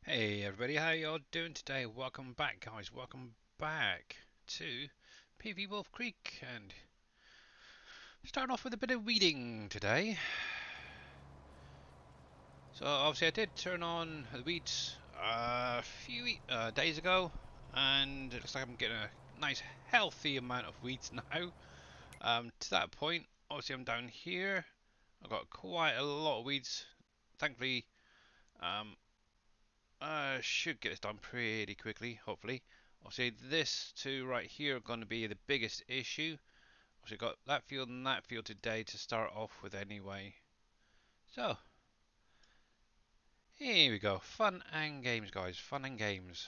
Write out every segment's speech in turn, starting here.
Hey everybody, how y'all doing today? Welcome back guys, welcome back to PV WolfCreek, and starting off with a bit of weeding today. So obviously I did turn on the weeds a few days ago, and it looks like I'm getting a nice healthy amount of weeds now. To that point, obviously I'm down here, I've got quite a lot of weeds. Thankfully, um, I should get this done pretty quickly, hopefully. Obviously, this two right here are going to be the biggest issue. Obviously, got that field and that field today to start off with anyway. So, here we go. Fun and games, guys. Fun and games.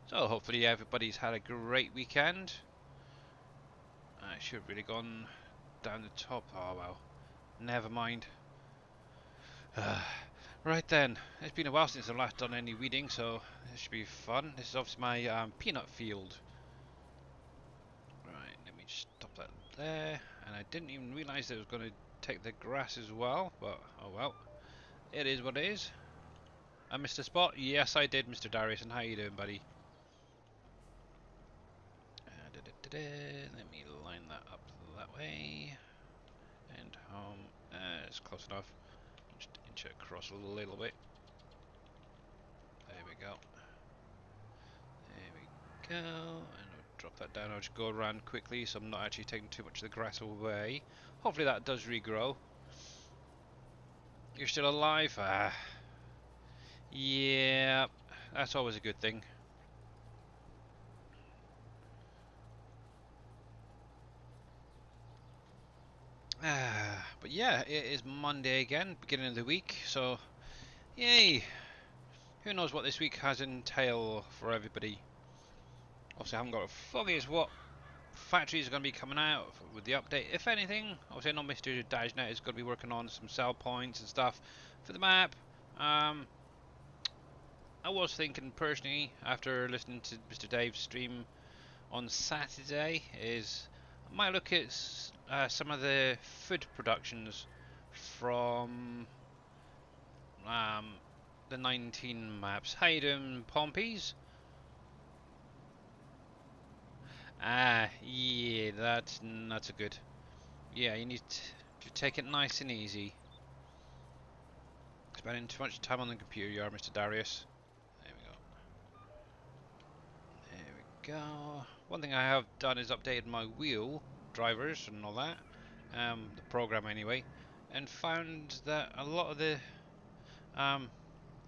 So, hopefully everybody's had a great weekend. I should have really gone down the top. Oh, well. Never mind. Right then. It's been a while since I've last done any weeding, so this should be fun. This is obviously my peanut field. Right, let me just stop that there. And I didn't even realise that it was going to take the grass as well, but oh well. It is what it is. I missed a spot? Yes, I did, Mr. Darius. And how you doing, buddy? Let me line that up that way. And home. It's close enough. Just inch it across a little bit. There we go. There we go. And I'll drop that down. I'll just go around quickly so I'm not actually taking too much of the grass away. Hopefully that does regrow. You're still alive? Ah. Yeah, that's always a good thing. But yeah, it is Monday again, beginning of the week, so yay! Who knows what this week has in tail for everybody. Obviously I haven't got a foggiest what factories are going to be coming out with the update. If anything, obviously I know Mr. Dajnet is going to be working on some sell points and stuff for the map. I was thinking personally, after listening to Mr. Dave's stream on Saturday, is I might look at some of the food productions from the 19 maps. How you doing, Pompeys? Ah, yeah, that's a good. Yeah, you need to take it nice and easy. Spending too much time on the computer, you are, Mr. Darius. There we go. There we go. One thing I have done is updated my wheel drivers and all that, the program anyway, and found that a lot of the um,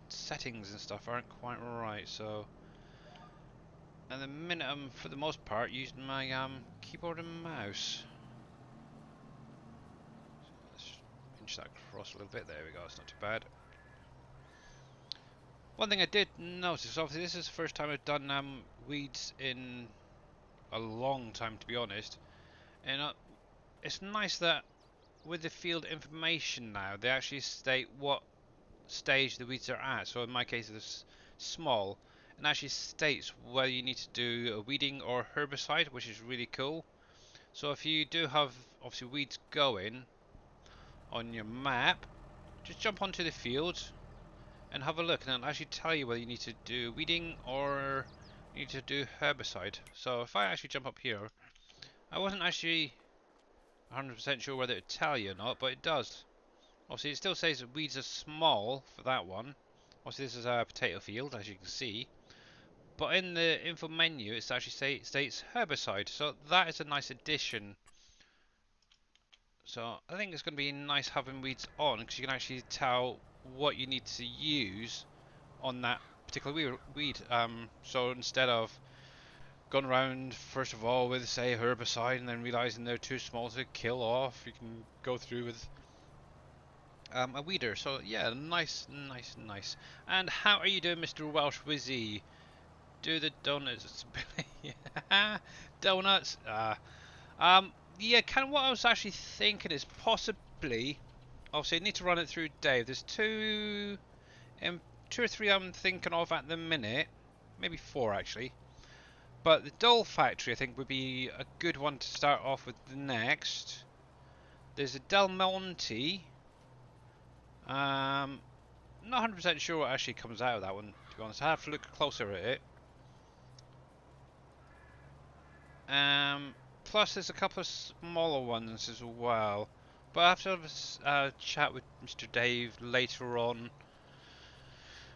settings and stuff aren't quite right. So at the minute I'm for the most part using my keyboard and mouse. So let's pinch that across a little bit. There we go. It's not too bad. One thing I did notice, obviously this is the first time I've done weeds in a long time, to be honest, and it's nice that with the field information now they actually state what stage the weeds are at. So in my case it's small, and actually states whether you need to do a weeding or herbicide, which is really cool. So if you do have obviously weeds going on your map, just jump onto the field and have a look, and it'll actually tell you whether you need to do weeding or you need to do herbicide. So if I actually jump up here, I wasn't actually 100% sure whether it would tell you or not, but it does. Obviously it still says that weeds are small for that one. Obviously this is a potato field, as you can see. But in the info menu it actually states herbicide, so that is a nice addition. So I think it's going to be nice having weeds on, because you can actually tell what you need to use on that particular weed. So instead of going around first of all with say herbicide and then realizing they're too small to kill off, you can go through with a weeder. So yeah, nice, nice, nice. And how are you doing, Mr. Welsh Wizzy? Do the donuts, donuts. Yeah. Kind of what I was actually thinking is possibly. Obviously, I need to run it through Dave. There's two or three I'm thinking of at the minute, maybe four actually. But the Dole Factory, I think, would be a good one to start off with next. There's a Del Monte. Um, not 100% sure what actually comes out of that one, to be honest. I have to look closer at it. Plus, there's a couple of smaller ones as well. But I have to have a chat with Mr. Dave later on.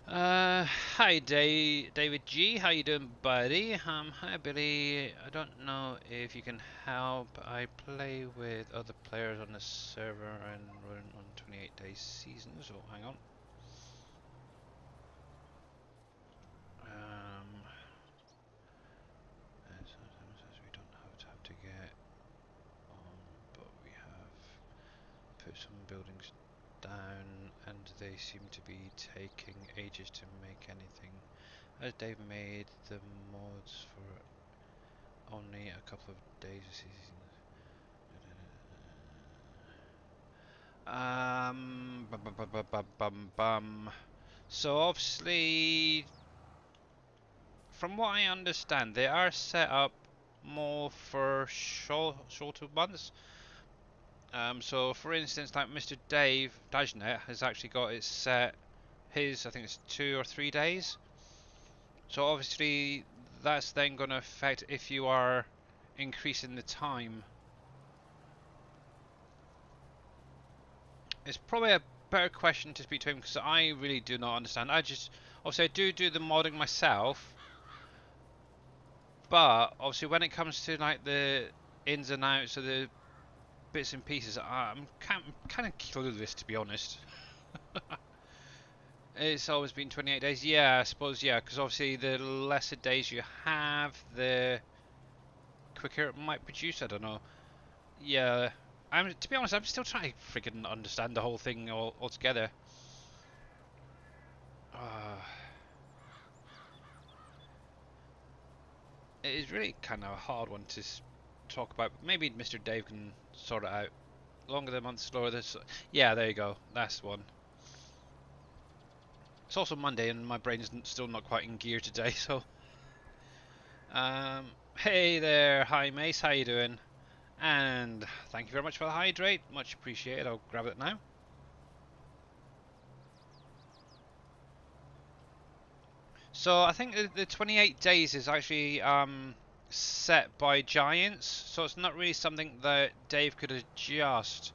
Hi David G, how you doing, buddy? Hi Billy. I don't know if you can help. I play with other players on the server and run on 28 day seasons. Oh, hang on. And sometimes as we don't have to get on, but we have put some buildings down, and they seem to be taking ages to make anything. As Dave made the mods for only a couple of days a season. Bum. So obviously, from what I understand, they are set up more for shorter months. So for instance, like Mr. Dave Dajnet has actually got it set. I think it's 2 or 3 days. So obviously, that's then going to affect if you are increasing the time. It's probably a better question to speak to him because I really do not understand. Obviously I do the modding myself, but obviously when it comes to like the ins and outs of the bits and pieces, I'm kind of clueless, to be honest. It's always been 28 days. Yeah, I suppose, yeah, because obviously the lesser days you have, the quicker it might produce. I don't know. Yeah, to be honest, I'm still trying to freaking understand the whole thing altogether. Uh, it is really kind of a hard one to talk about. Maybe Mr. Dave can sort it out. Longer the month, slower this. Yeah, there you go. That's one. It's also Monday, and my brain is still not quite in gear today. So, hey there, hi Mace, how you doing? And thank you very much for the hydrate. Much appreciated. I'll grab it now. So I think the 28 days is actually set by Giants, so it's not really something that Dave could adjust.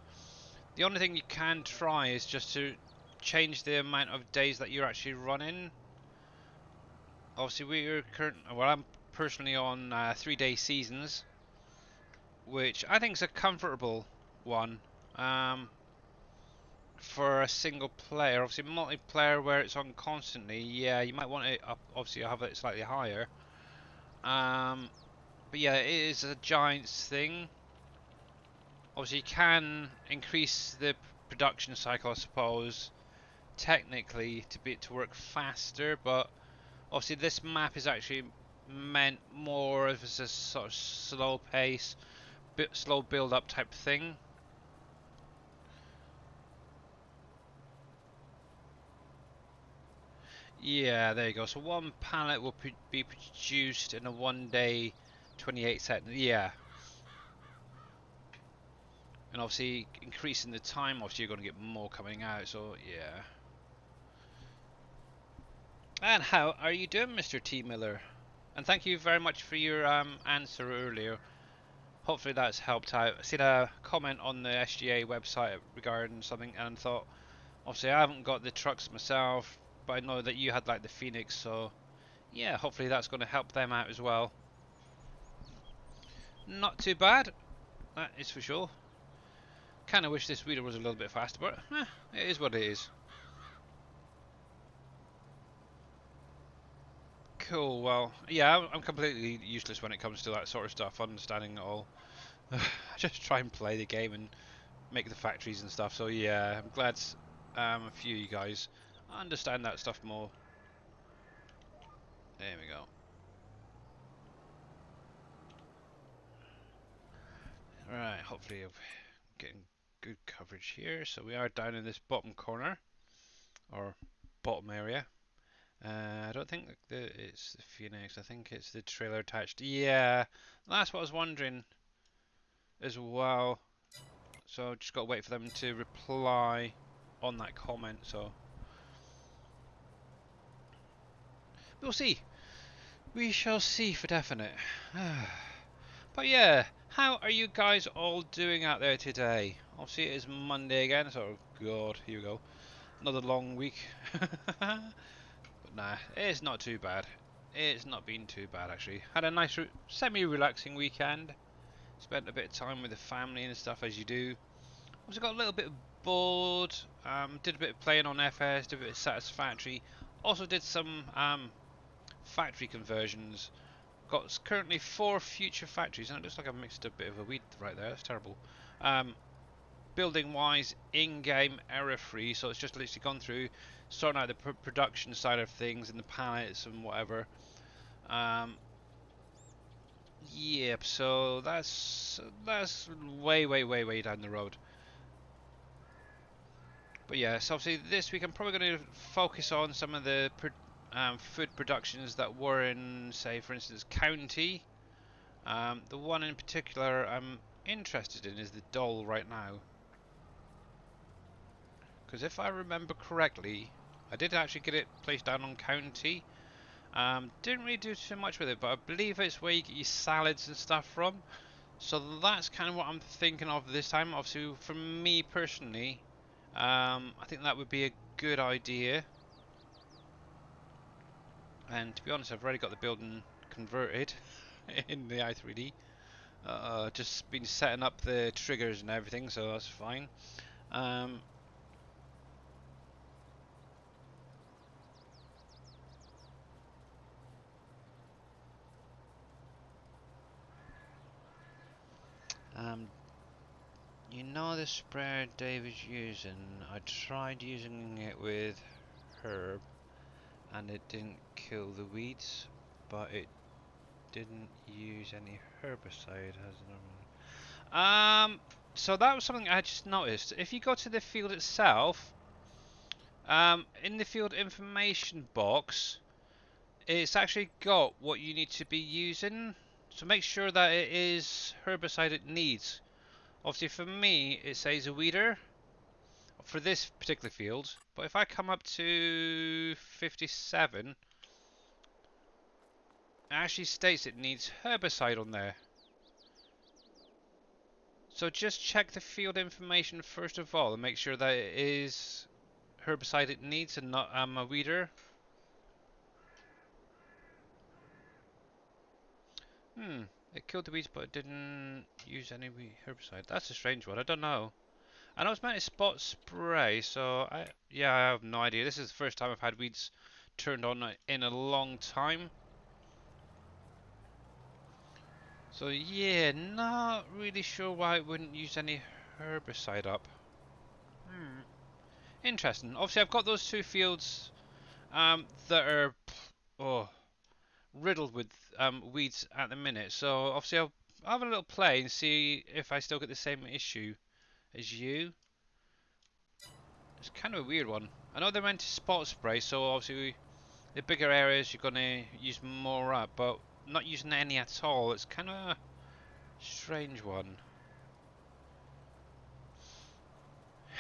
The only thing you can try is just to change the amount of days that you're actually running. Obviously, I'm personally on 3 day seasons, which I think is a comfortable one for a single player. Obviously, multiplayer where it's on constantly, yeah, you might want it up. Obviously, I'll have it slightly higher. But yeah, it is a Giants thing. Obviously, you can increase the production cycle, I suppose, technically to work faster, but obviously this map is actually meant more of as a sort of slow pace, slow build up type thing. Yeah, there you go. So one pallet will be produced in a 1 day, 28 second. Yeah, and obviously increasing the time, obviously you're going to get more coming out. So yeah. And how are you doing, Mr. T Miller? And thank you very much for your answer earlier. Hopefully that's helped out. I seen a comment on the SGA website regarding something and thought, obviously I haven't got the trucks myself, but I know that you had like the Phoenix, so yeah, hopefully that's going to help them out as well. Not too bad, that is for sure. Kind of wish this wheeler was a little bit faster, but it is what it is. Cool, well, yeah, I'm completely useless when it comes to that sort of stuff, understanding it all. I just try and play the game and make the factories and stuff, so yeah, I'm glad a few of you guys understand that stuff more. There we go. Right, hopefully I'm getting good coverage here. So we are down in this bottom corner, or bottom area. I don't think it's the Phoenix, I think it's the trailer attached. Yeah, that's what I was wondering as well. So just got to wait for them to reply on that comment. So We'll see. We shall see for definite. But yeah, how are you guys all doing out there today? Obviously it is Monday again, so God, here we go. Another long week. But nah, it's not too bad. It's not been too bad actually. Had a nice semi-relaxing weekend. Spent a bit of time with the family and stuff as you do. Also got a little bit bored. Did a bit of playing on FS, did a bit of satisfactory. Also did some factory conversions. Got currently 4 future factories, and it looks like I've mixed a bit of a weed right there. That's terrible. Building wise, in-game error free, so it's just literally gone through, sorting out the production side of things and the pallets and whatever. Yep. So that's way down the road. But yeah, so obviously this week I'm probably going to focus on some of the food productions that were in, say, for instance, county. The one in particular I'm interested in is the Dole right now. Because if I remember correctly, I did actually get it placed down on county. Didn't really do too much with it, but I believe it's where you get your salads and stuff from. So that's kind of what I'm thinking of this time. Obviously, for me personally, I think that would be a good idea. And to be honest, I've already got the building converted in the i3D. Just been setting up the triggers and everything, so that's fine. You know the sprayer Dave is using? I tried using it with herb and it didn't kill the weeds, but it didn't use any herbicide so that was something I just noticed. If you go to the field itself, in the field information box, it's actually got what you need to be using. So make sure that it is herbicide it needs. Obviously for me, it says a weeder for this particular field, but if I come up to 57, it actually states it needs herbicide on there. So just check the field information first of all and make sure that it is herbicide it needs and not a weeder. It killed the weeds but it didn't use any herbicide. That's a strange one, I don't know. I know it's meant to spot spray, so I have no idea. This is the first time I've had weeds turned on in a long time. So yeah, not really sure why it wouldn't use any herbicide up. Interesting. Obviously I've got those 2 fields that are riddled with weeds at the minute. So obviously I'll have a little play and see if I still get the same issue as you. It's kind of a weird one. I know they're meant to spot spray, so obviously the bigger areas you're gonna use more up, but not using any at all. It's kind of a strange one.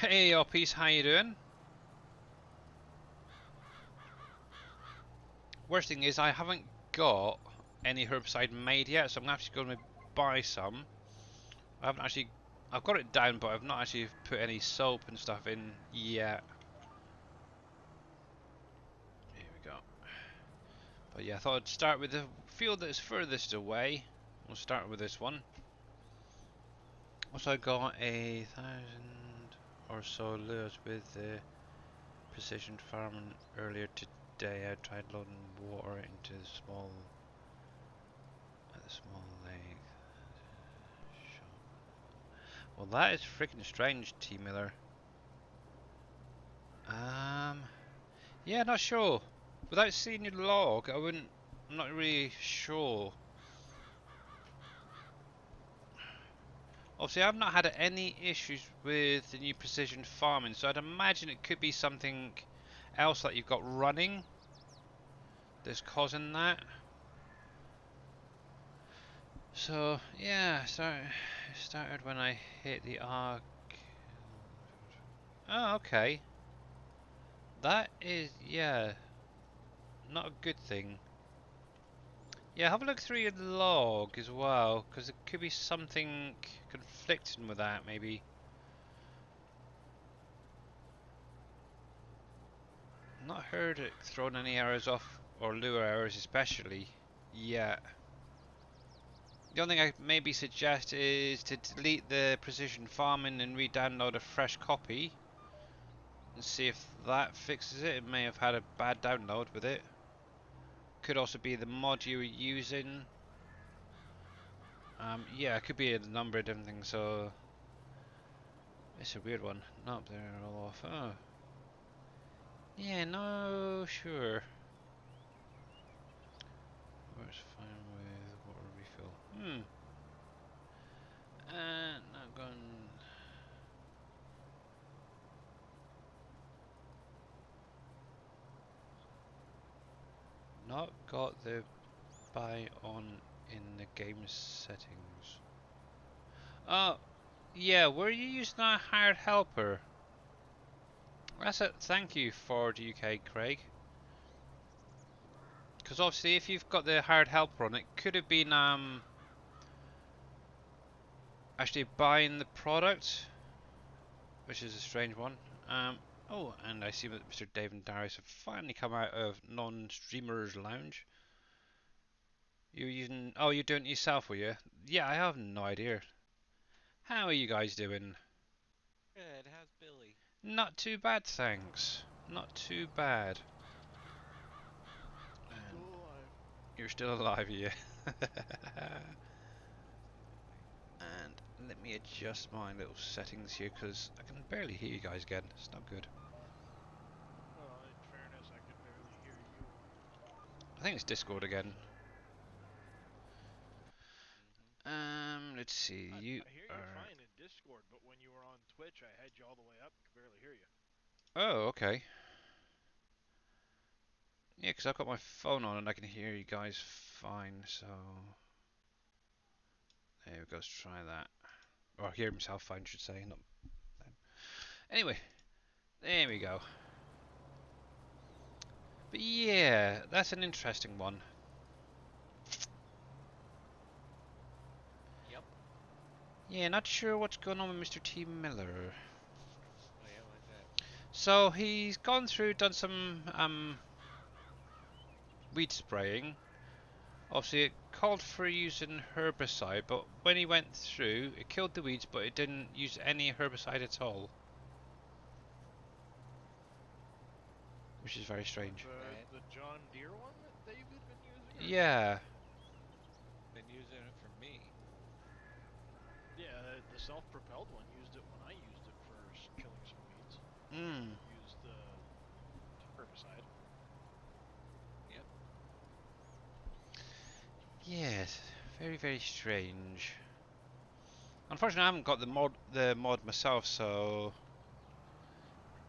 Hey, Oppies, how you doing? Worst thing is I haven't got any herbicide made yet, so I'm actually going to buy some. I haven't actually, I've got it down, but I've not actually put any soap and stuff in yet. Here we go. But yeah, I thought I'd start with the field that's furthest away. We'll start with this one. Also, I got 1,000 or so lures with the precision farming earlier today. I tried loading water into the small lake. Well, that is freaking strange, T Miller. Yeah, not sure. Without seeing your log, I'm not really sure. Obviously, I've not had any issues with the new precision farming, so I'd imagine it could be something else that you've got running that's causing that. So, yeah, started when I hit the arc. Oh, okay. That is, yeah. Not a good thing. Yeah, have a look through your log as well, because there could be something conflicting with that, maybe. Not heard it thrown any arrows off, or lure arrows especially, yet. The only thing I maybe suggest is to delete the precision farming and re-download a fresh copy and see if that fixes it. It may have had a bad download with it. Could also be the mod you were using. Yeah, it could be a number of different things, so it's a weird one. Nope, they're all off. Oh. Yeah, no, sure. Works fine with water refill. Not going. Not got the buy on in the game settings. Oh, yeah, were you using a hired helper? That's it. Thank you for the UK, Craig. Because obviously, if you've got the hired helper on, it could have been actually buying the product, which is a strange one. Oh, and I see that Mr. Dave and Darius have finally come out of non-streamers lounge. You're using? Oh, you're doing it yourself, were you? Yeah, I have no idea. How are you guys doing? Good. How's Billy? Not too bad, thanks. Not too bad. And Still alive. you're still alive, yeah. Absolutely. And let me adjust my little settings here because I can barely hear you guys again. It's not good. Well, in fairness, I could barely hear you. I think it's Discord again. So Let's see. You I hear you are. fine in Discord, but when you were on Twitch, I had you all the way up. Could barely hear you. Oh, okay. Yeah, because I've got my phone on and I can hear you guys fine. So there we go. Let's try that. Or hear himself fine, should say. Not. Anyway, there we go. But yeah, that's an interesting one. Yep. Yeah, not sure what's going on with Mr. T. Miller. Oh yeah, why's that? So he's gone through, done some weed spraying. Obviously, it called for using herbicide, but when he went through, it killed the weeds, but it didn't use any herbicide at all, which is very strange. Right. The John Deere one that Dave had been using, or Yeah, Been using it for me. yeah, the self-propelled one used it when I used it for killing some weeds. mm, Used the herbicide. Yep. yes, very very strange. Unfortunately, I haven't got the mod myself, so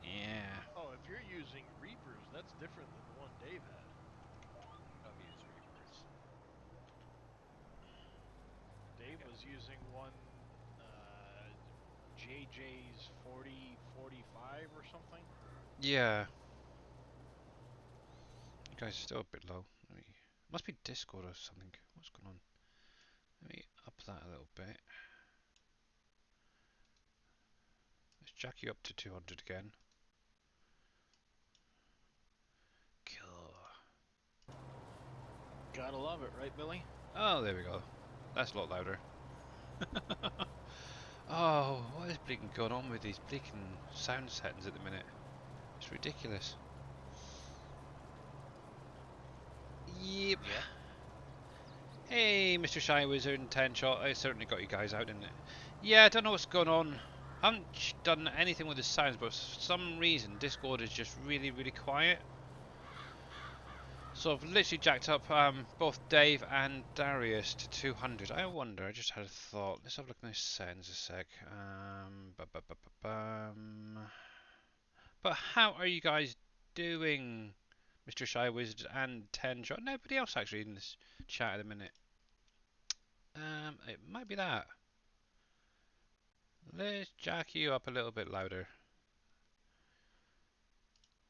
yeah, Oh, if you're using Reapers, that's different than the one Dave had. I've used Reapers. Dave Yep. was using one JJ's 4045 or something. yeah. You guys are still a bit low. Must be Discord or something. What's going on? Let me up that a little bit. Let's jack you up to 200 again. Cool. Gotta love it, right, Billy? Oh, there we go. That's a lot louder. Oh, what is bleaking going on with these bleaking sound settings at the minute? It's ridiculous. Yep. Yep. Hey, Mr. Shy Wizard and 10 Shot. I certainly got you guys out, didn't it? Yeah, I don't know what's going on. I haven't done anything with the sounds, but for some reason Discord is just really, really quiet. So I've literally jacked up both Dave and Darius to 200. I wonder, I just had a thought. Let's have a look at those settings a sec. But how are you guys doing, Mr. Shy Wizard and 10 Shot? Nobody else actually in this chat at the minute. It might be that. Let's jack you up a little bit louder.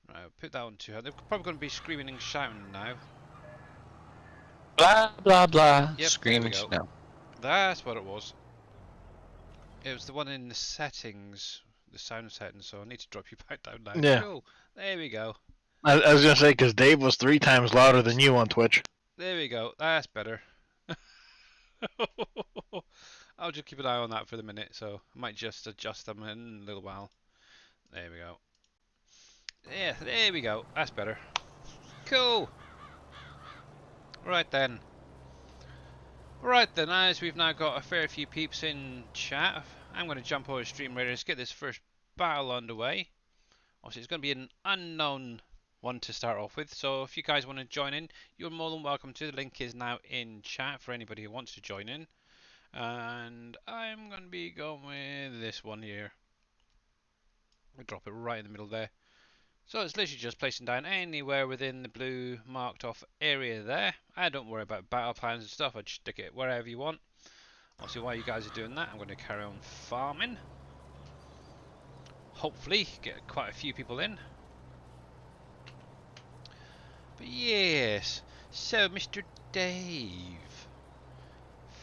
Right, I'll put that on to her. They're probably going to be screaming and shouting now. Blah blah blah. Yep, there we Screaming go. no. That's what it was. It was the one in the settings, the sound settings, so I need to drop you back down now. Yeah. Cool. There we go. I was gonna say because Dave was 3 times louder than you on Twitch. There we go. That's better. I'll just keep an eye on that for the minute, so I might just adjust them in a little while. There we go. Yeah, there we go. That's better. Cool. Right then. Right then, as we've now got a fair few peeps in chat, I'm going to jump over Stream Raiders, get this first battle underway. Obviously, it's going to be an unknown one to start off with, so if you guys want to join in, you're more than welcome to. The link is now in chat for anybody who wants to join in. And I'm going to be going with this one here. We'll drop it right in the middle there. So it's literally just placing down anywhere within the blue marked off area there. I don't worry about battle plans and stuff, I just stick it wherever you want. Obviously while you guys are doing that, I'm going to carry on farming. Hopefully get quite a few people in. But yes, so Mr. Dave.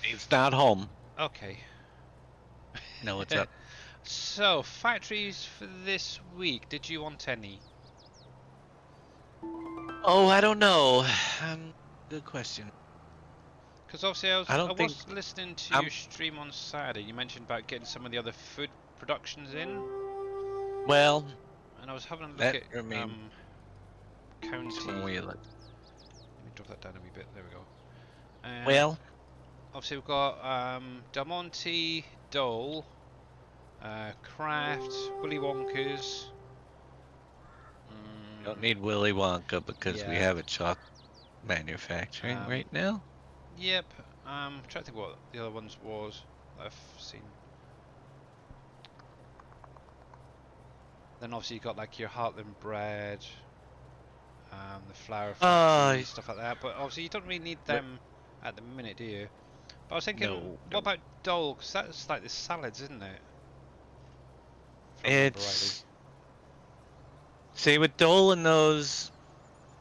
Dave's not home. Okay. No, what's up? So, factories for this week, did you want any? Oh, I don't know. Good question. Because obviously I I don't think was listening to your stream on Saturday. You mentioned about getting some of the other food productions in, Well, and I was having a look that at remain. county. When we look. Let me drop that down a wee bit. There we go. Well, Obviously we've got Del Monte, Dole, Kraft, Willy Wonka's. don't need Willy Wonka because we Yeah. have a chalk manufacturing right now. Yep. I'm trying to think what the other ones was that I've seen. Then obviously you got like your Heartland bread, the flour factory, stuff like that. But obviously you don't really need them at the minute, do you? But I was thinking, No, what about Dole? Because that's like the salads, isn't it? It's see with Dole and those.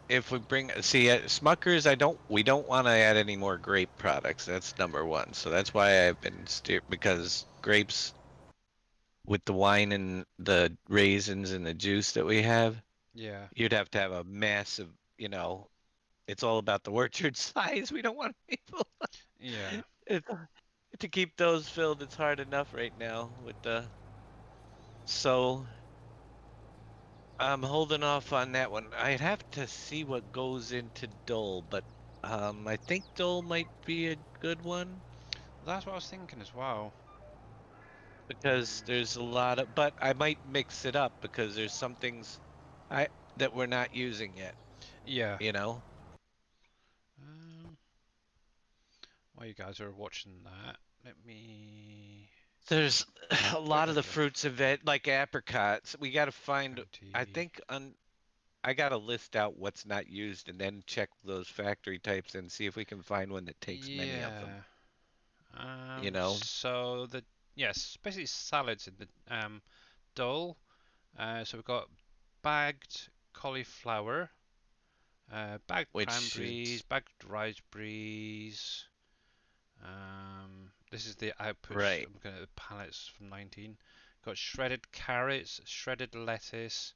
If we bring at Smuckers, we don't want to add any more grape products. That's number one. So that's why I've been because grapes with the wine and the raisins and the juice that we have, Yeah. you'd have to have a massive, it's all about the orchard size. We don't want people Yeah. to keep those filled. It's hard enough right now with the. So I'm holding off on that one. I'd have to see what goes into Dole, but I think Dole might be a good one That's what I was thinking as well. because there's a lot of, but I might mix it up because there's some things that we're not using yet. Yeah. You know. While you guys are watching that, let me. There's a lot of the fruits of it, like apricots. We got to find. I think I got to list out what's not used and then check those factory types and see if we can find one that takes many of them. So yes, basically salads in the Dole. So we've got bagged cauliflower, bagged cranberries, bagged raspberries. This is the output. Right. I'm looking at the pallets from 19. Got shredded carrots, shredded lettuce,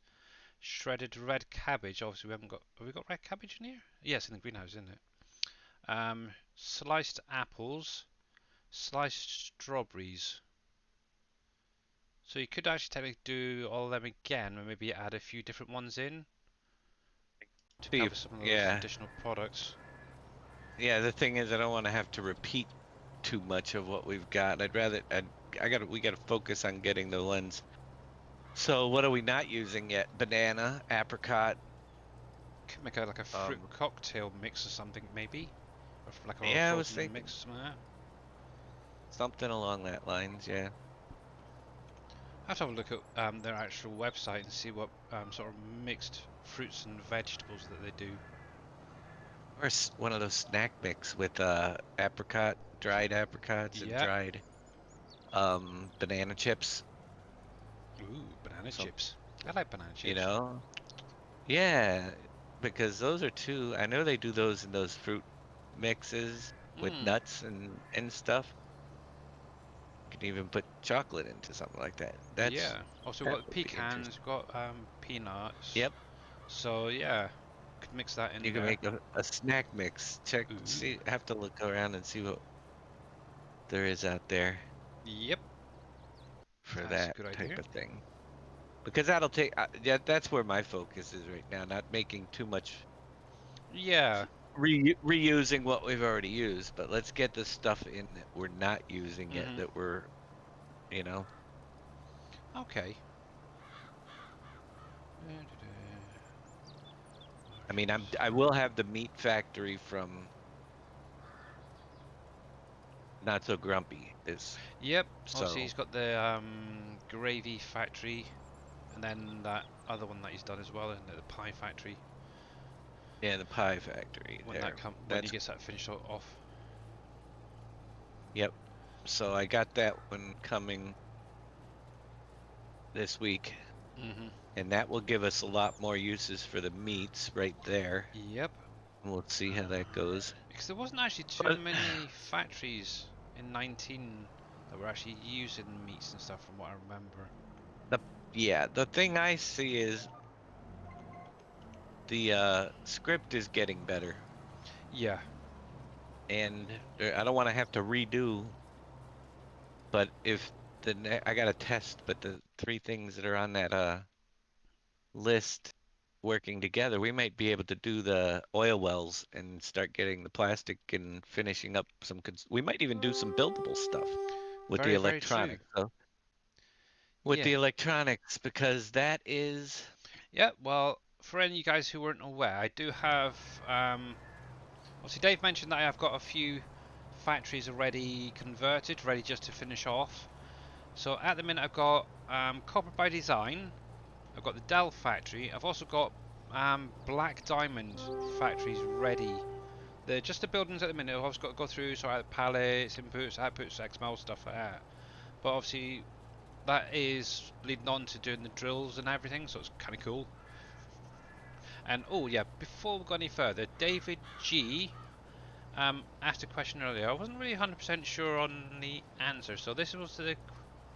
shredded red cabbage. Obviously, we haven't got. Have we got red cabbage in here? Yes, in the greenhouse, isn't it? Sliced apples, sliced strawberries. So you could actually technically do all of them again, and maybe add a few different ones in to cover some of those additional products. Yeah, the thing is, I don't want to have to repeat too much of what we've got. We got to focus on getting the ones. So what are we not using yet? Banana, apricot. Could make like a fruit cocktail mix or something, maybe. Or like a I was thinking mix or something like that. Something along that lines, yeah. I have to have a look at their actual website and see what sort of mixed fruits and vegetables that they do. Or one of those snack mix with apricot, dried apricots and dried banana chips. Ooh, banana chips. I like banana chips. You know? Yeah, because those are two. I know they do those in those fruit mixes with Mm. nuts and stuff. You can even put chocolate into something like that. Yeah. Also, we've That got would be pecans, interesting. we've got peanuts. Yep, So yeah, could mix that you in can there. make a snack mix. Check, Ooh. see, have to look around and see what there is out there Yep. for That's a that good type idea. of thing. Because that'll take, yeah, that's where my focus is right now, not making too much Yeah. reusing what we've already used, but let's get the stuff in that we're not using yet Mhm. that we're, you know. Okay. I mean, I will have the meat factory from Not So Grumpy is Yep. Obviously, so he's got the gravy factory, and then that other one that he's done as well, and the pie factory. yeah, the pie factory When there. when he That's gets that finished off. yep. So I got that one coming this week, Mhm. and that will give us a lot more uses for the meats right there. Yep. And we'll see how that goes. Because there wasn't actually too But many factories in 19 that were actually using meats and stuff, from what I remember. the yeah, the thing I see is the script is getting better, Yeah. and I don't want to have to redo. But if I got to test, but the three things that are on that list working together, we might be able to do the oil wells and start getting the plastic and finishing up some. We might even do some buildable stuff with the Very, very true. electronics. So with Yeah. the electronics, because that is Yeah. Well, for any of you guys who weren't aware, I do have. Obviously, Dave mentioned that I've got a few factories already converted, ready just to finish off. So at the minute, I've got Copper by Design. I've got the Dell factory. I've also got Black Diamond factories ready. They're just the buildings at the minute. I've also got to go through sort of pallets, inputs, outputs, XML stuff like that. But obviously, that is leading on to doing the drills and everything, so it's kind of cool. And oh yeah, before we go any further, David G asked a question earlier. I wasn't really 100% sure on the answer, so this was the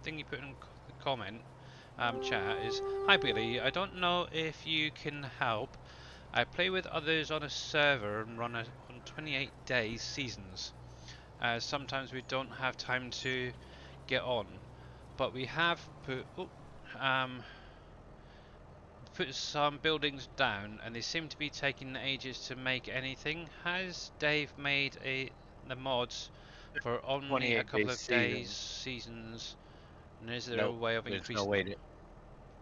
thing you put in the comment chat is, "Hi Billy, I don't know if you can help. I play with others on a server and run on 28 days seasons, as sometimes we don't have time to get on, but we have um, put some buildings down and they seem to be taking ages to make anything. Has Dave made the mods for only a 28 day couple of days season. seasons, and is there a Nope, way of there's no increasing way them?" to.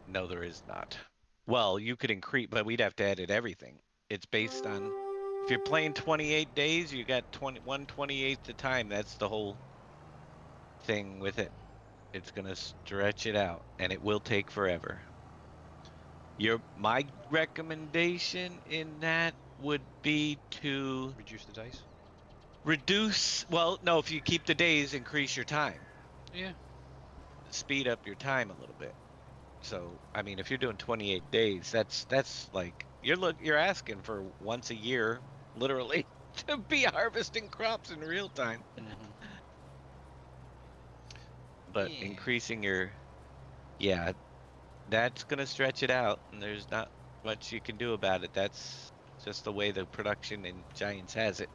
No, there is not. Well, you could increase, but we'd have to edit everything. It's based on if you're playing 28 days, you got 1/28 the time. That's the whole thing with it. It's gonna stretch it out, and it will take forever. My recommendation in that would be to Reduce the days. reduce. Well, no, if you keep the days, increase your time, Yeah. speed up your time a little bit. So, I mean, if you're doing 28 days, that's like you're asking for once a year, literally, to be harvesting crops in real time. Mhm. But Yeah. increasing yeah, that's gonna stretch it out, and there's not much you can do about it. That's just the way the production in Giants has it.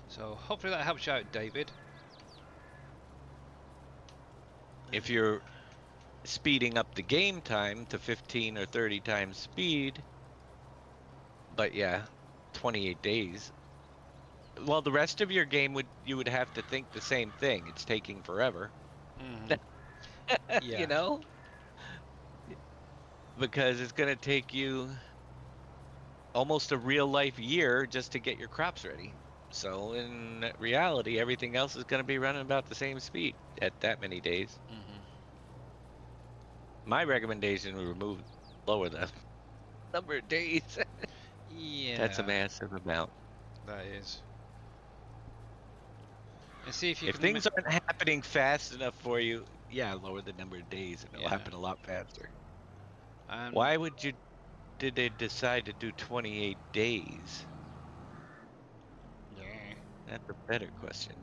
So hopefully that helps you out, David. If you're speeding up the game time to 15 or 30 times speed, but yeah, 28 days. Well, the rest of your game you would have to think the same thing. It's taking forever, Mhm. you Yeah. know, because it's going to take you almost a real life year just to get your crops ready. So in reality, everything else is going to be running about the same speed at that many days. Mhm. My recommendation would lower the number of days. That's a Yeah, massive amount. that is. And see if you If can. things aren't happening fast enough for you, yeah, lower the number of days and it'll Yeah. happen a lot faster. And Why would you? Did they decide to do 28 days? yeah. That's a better question.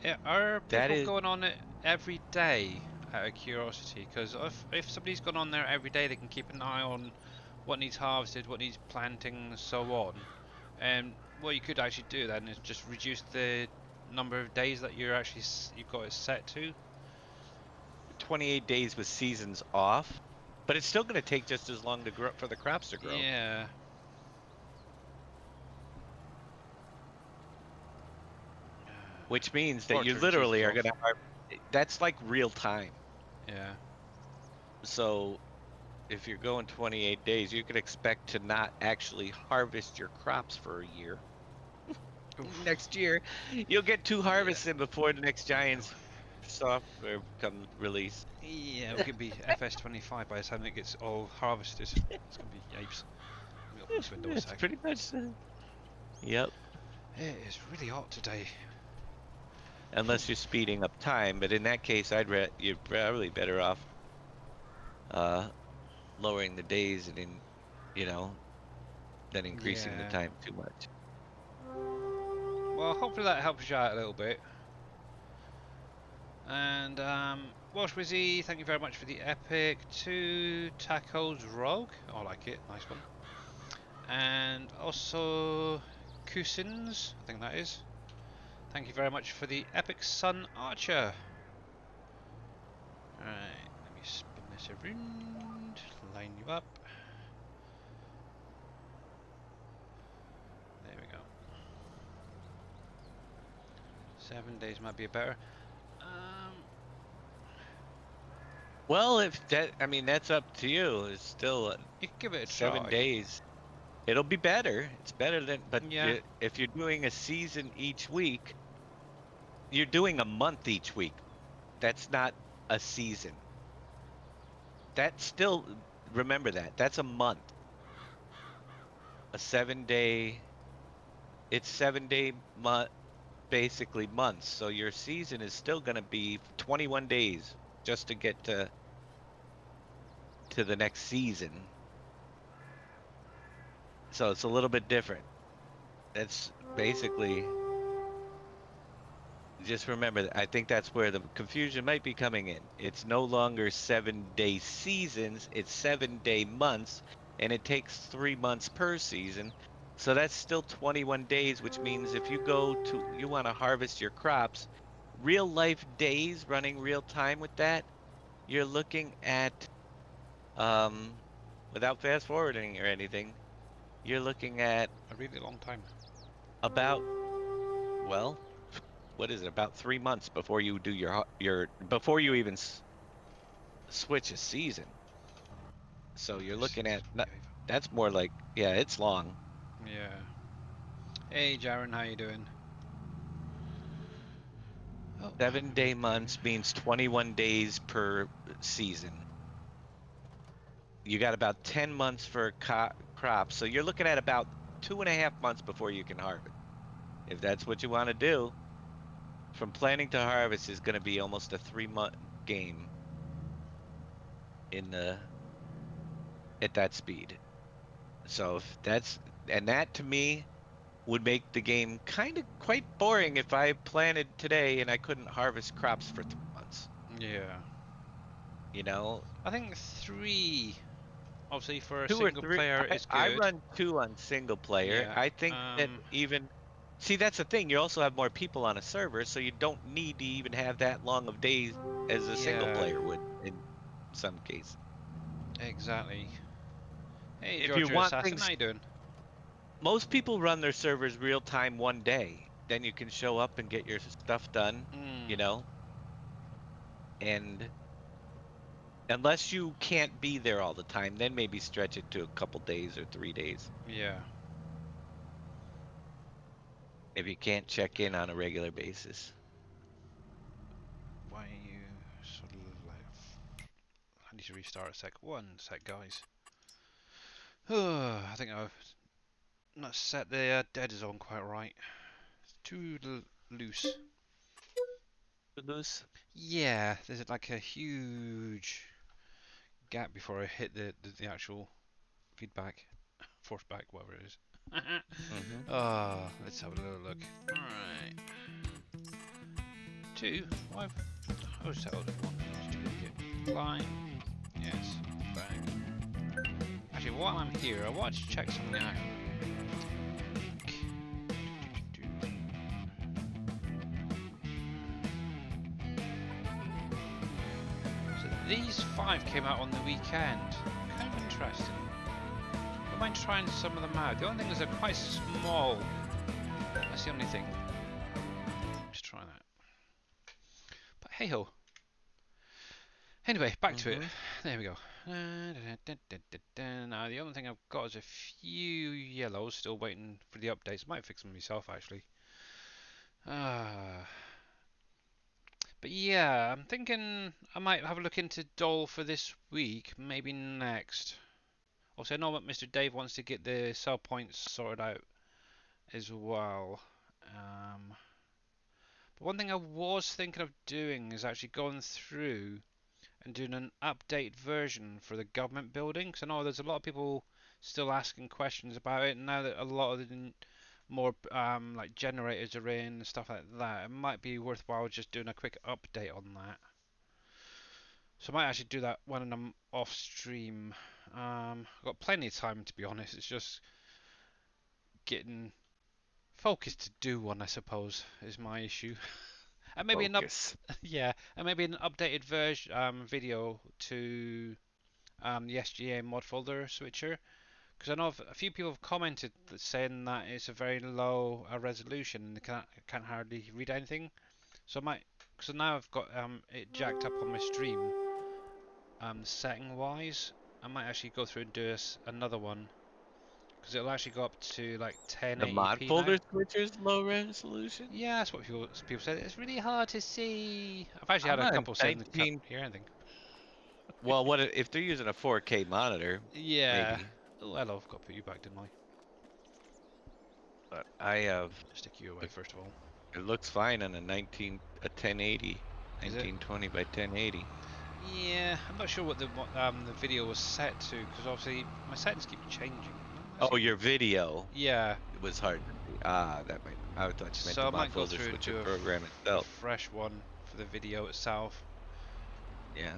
Yeah, are That people is going on it every day out of curiosity? Because if somebody's gone on there every day, they can keep an eye on what needs harvested, what needs planting, and so on. And what you could actually do then is just reduce the number of days that you've got it set to. 28 days with seasons off, but it's still going to take just as long to grow for the crops to grow. Yeah. Which means that Or you turn seasons literally are off. going to that's like real time. Yeah. So if you're going 28 days, you can expect to not actually harvest your crops for a year. Oof. Next year, you'll get two Yeah. harvests in before the next Yeah. Giants software comes release. Yeah, we could be FS25 by the time it gets all harvested. It's gonna be yipes. Let me open this window a It's sec. pretty much yep. It is really hot today. Unless you're speeding up time, but in that case, you're probably better off uh lowering the days and you know than increasing the Yeah. time too much. Well, hopefully that helps you out a little bit. And Welsh Wizzy, thank you very much for the epic. 2 tacos rogue. I like it. Nice one. And also Cousins, I think that is. Thank you very much for the epic Sun Archer. Alright, let me spin this around, line you up. There we go. 7 days might be better. Well, if that, I mean, that's up to you. It's still You can give it a 7 try. days. It'll be better. It's better than, but Yeah, if you're doing a season each week, you're doing a month each week. That's not a season. That's still, remember that. That's a month. A 7 day, it's 7 day month, basically months. So your season is still going to be 21 days just to get to the next season. So it's a little bit different. That's basically just remember that I think that's where the confusion might be coming in. It's no longer 7 day seasons, it's 7 day months, and it takes 3 months per season. So that's still 21 days, which means if you want to harvest your crops, real life days running real time with that, you're looking at, um, without fast forwarding or anything, you're looking at a really long time. about, well, what is it, about 3 months before you do before you even switch a season. So you're This looking is at really that's more like, yeah, it's long. Yeah. Hey, Jaren, how you doing? Oh, 7 day months means 21 days per season. You got about 10 months for crops. So you're looking at about 2.5 months before you can harvest. If that's what you want to do, from planting to harvest is going to be almost a 3 month game in the at that speed. So if that to me would make the game kind of quite boring if I planted today and I couldn't harvest crops for 3 months. yeah. You know, I think 3, obviously for a two or single three. player, I, is I good. run two on single player. Yeah. I think that see, that's the thing. You also have more people on a server, so you don't need to even have that long of days as a single Yeah. player would in some cases. Exactly. Hey, If you Georgia want Assassin, how things, you doing? most people run their servers real time one day. Then you can show up and get your stuff done, you Hmm. know, and unless you can't be there all the time, then maybe stretch it to a couple days or 3 days. Yeah. If you can't check in on a regular basis. Why are you sort of like? I need to restart a sec. One sec, guys. I think I've not set the dead zone quite right. It's too loose. Loose. Yeah, there's like a huge gap before I hit the actual feedback, force back, whatever it is. Mm-hmm. Ah, let's have a little look. Alright. 2. Why? Oh, settled at 1. Stupid idiot. Line. Yes. Bang. Actually, while I'm here, I want to check something out. So these 5 came out on the weekend. Kind of interesting. I might try some of them out. The only thing is they're quite small. That's the only thing. Let's try that. But hey ho. Anyway, back to it. There we go. Now the only thing I've got is a few yellows still waiting for the updates. Might fix them myself actually. But yeah, I'm thinking I might have a look into Dole for this week, maybe next. Also, I know what Mr. Dave wants to get the sell points sorted out as well. But one thing I was thinking of doing is actually going through and doing an update version for the government building. Because I know there's a lot of people still asking questions about it. Now that a lot of the more like generators are in and stuff like that, it might be worthwhile just doing a quick update on that. So I might actually do that when I'm off stream. I've got plenty of time to be honest. It's just getting focused to do one, I suppose, is my issue. And maybe Focus. yeah, and maybe an updated version video to the SGA mod folder switcher, because I know a few people have commented saying that it's a very low resolution and they can't hardly read anything. So I might, so now I've got it jacked up on my stream, setting wise, I might actually go through and do another one, because it'll actually go up to like The mod 1080p now. folder switcher's low resolution? Yeah, that's what people said. It's really hard to see. I've actually had I'm a on couple saying they can't 19. hear anything. Well, what if they're using a 4K monitor? Yeah. Maybe. Oh, hello. I've got to put you back, didn't I? But I have. Stick you away first of all. It looks fine on a 1080, Is it? 1920 by 1080. Yeah, I'm not sure what the video was set to, because obviously my settings keep changing. Oh, your video. Yeah. It was hard to see. Ah, that might. I thought you meant So the I mod might go folder through and switcher do program a itself. fresh one for the video itself. Yeah.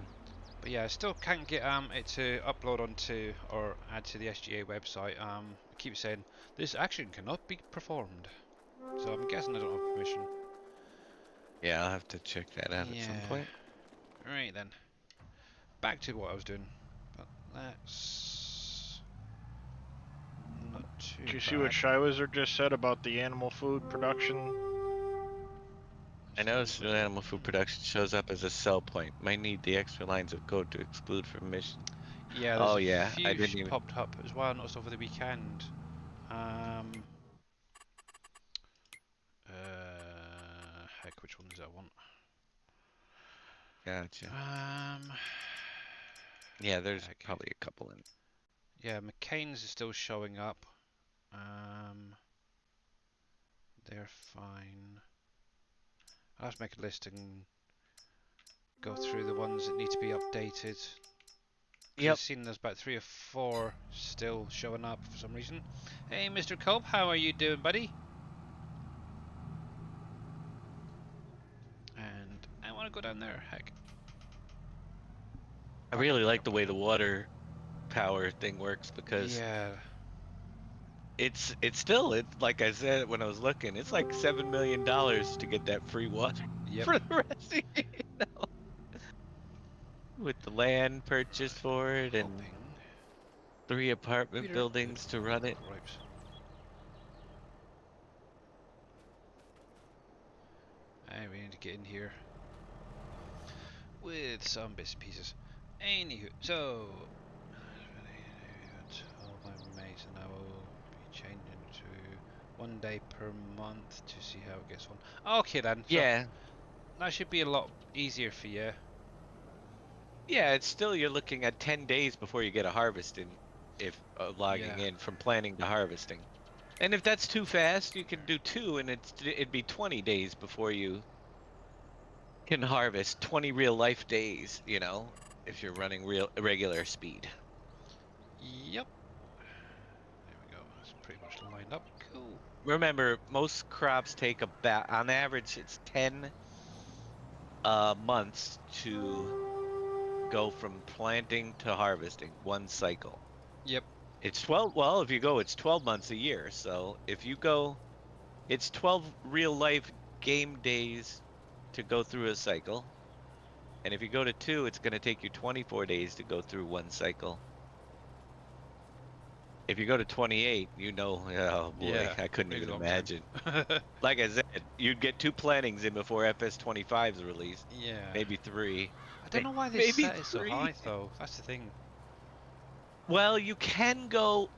But yeah, I still can't get it to upload onto or add to the SGA website. It keeps saying this action cannot be performed. So I'm guessing I don't have permission. Yeah, I'll have to check that out at some Yeah. point. Right then. Back to what I was doing. But that's not too Did you bad. see what Shy Wizard just said about the animal food production? I noticed that animal food production shows up as a sell point. Might need the extra lines of code to exclude from mission. Yeah, there's Oh a yeah, I few didn't even. popped up as well. I noticed over the weekend. Heck, which one does I want? Gotcha. Um, Yeah, there's okay. probably a couple in. Yeah, McCain's is still showing up. They're fine. I'll have to make a list and go through the ones that need to be updated. Yep. I've seen there's about 3 or 4 still showing up for some reason. Hey, Mr. Cope, how are you doing, buddy? And I want to go down there. Heck. I really like the way the water power thing works because Yeah. it's still like I said when I was looking, it's like $7 million to get that free water Yep. for the rest of you know. With the land purchased for it and Hoping. 3 apartment Reader- buildings to run it. Gripes. Alright, we need to get in here with some bits and pieces. Anywho, so told my mates and I will be changing to 1 day per month to see how it gets on. Okay then. So Yeah. that should be a lot easier for you. Yeah, it's still you're looking at 10 days before you get a harvest in if logging Yeah. in from planting to harvesting. And if that's too fast, you can do 2 and it'd be 20 days before you can harvest 20 real life days, you know. if you're running real regular speed. Yep. There we go. That's pretty much lined up. Cool. Remember, most crops take about, on average, it's 10 months to go from planting to harvesting, one cycle. Yep. It's 12, well, if you go, it's 12 months a year. So if you go, it's 12 real life game days to go through a cycle. And if you go to 2, it's going to take you 24 days to go through one cycle. If you go to 28, oh boy, Yeah. I couldn't Really even long time. imagine. Like I said, you'd get 2 plantings in before FS25 is released. Yeah. Maybe 3. I don't know why they Maybe set it so 3. high though. That's the thing. Well, you can go.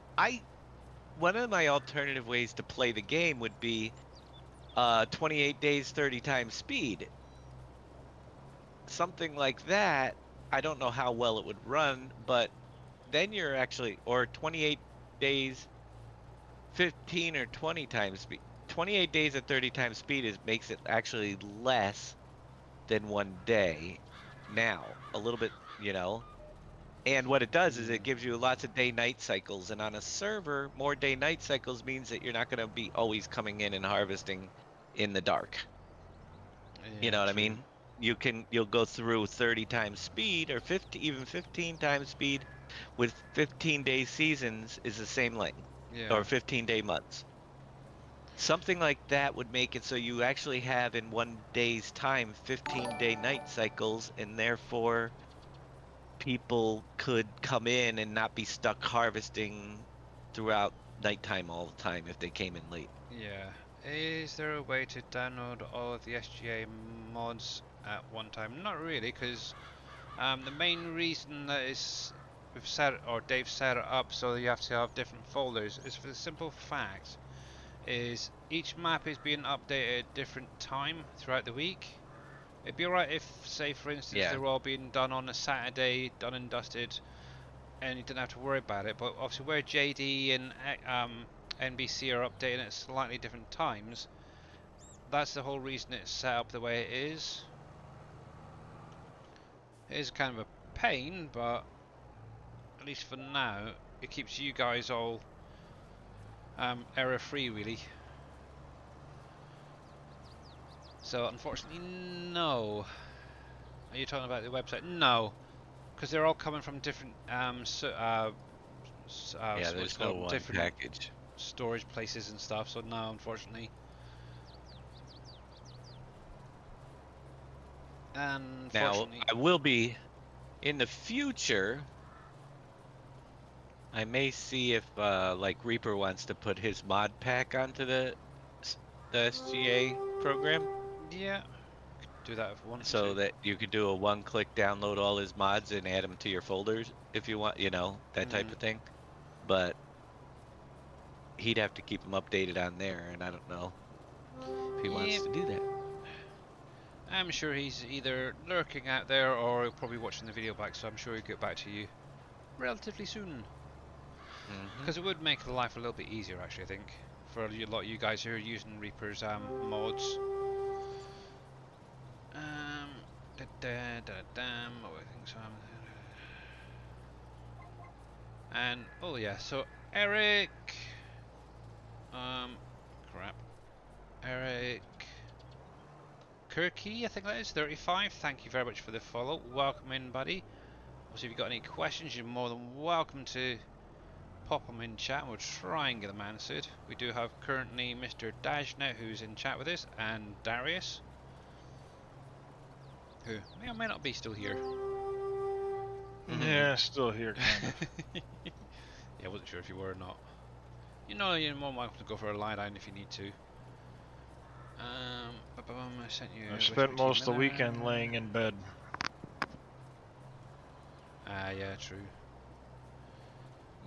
One of my alternative ways to play the game would be 28 days, 30 times speed. Something like that. I don't know how well it would run, but then you're actually, or 28 days, 15 or 20 times speed. 28 days at 30 times speed makes it actually less than 1 day now. A little bit, And what it does is it gives you lots of day-night cycles, and on a server, more day-night cycles means that you're not going to be always coming in and harvesting in the dark. You Yeah, know what I true. mean? You'll go through 30 times speed or 50, even 15 times speed with 15-day seasons is the same length, Yeah. or 15-day months. Something like that would make it so you actually have in one day's time 15-day night cycles, and therefore people could come in and not be stuck harvesting throughout nighttime all the time if they came in late. Yeah. Is there a way to download all of the SGA mods at one time? Not really, because the main reason that we've set it, or Dave set it up so that you have to have different folders is for the simple fact is each map is being updated at different time throughout the week. It'd be alright if, say for instance, Yeah. they were all being done on a Saturday, done and dusted, and you didn't have to worry about it. But obviously, where JD and NBC are updating at slightly different times, that's the whole reason it's set up the way it is. It is kind of a pain, but at least for now, it keeps you guys all error-free, really. So unfortunately, no. Are you talking about the website? No, because they're all coming from different Yeah, what's there's it no called, one different package. storage places and stuff. So no, unfortunately. Now, Unfortunately, I will be in the future. I may see if like Reaper wants to put his mod pack onto the SGA program yeah, do that if we wanted so to. that you could do a one-click download all his mods and add them to your folders if you want, that type Mm, of thing. But he'd have to keep them updated on there, and I don't know if he yeah, wants to do that. I'm sure he's either lurking out there or he'll probably watching the video back. So I'm sure he'll get back to you relatively soon. Hmm. Because it would make life a little bit easier, actually, I think, for a lot of you guys who are using Reaper's mods. What I think so. And oh yeah, so Eric, crap, Eric Kirky, I think that is 35. Thank you very much for the follow. Welcome in, buddy. Also, if you've got any questions, you're more than welcome to pop them in chat. We'll try and get them answered. We do have currently Mr. Dashnet who's in chat with us, and Darius, who may or may not be still here. Yeah, still here, kind of. Yeah, I wasn't sure if you were or not. You're more than welcome to go for a lie down if you need to. I sent you. I spent most of the weekend laying in bed. Ah, yeah, true.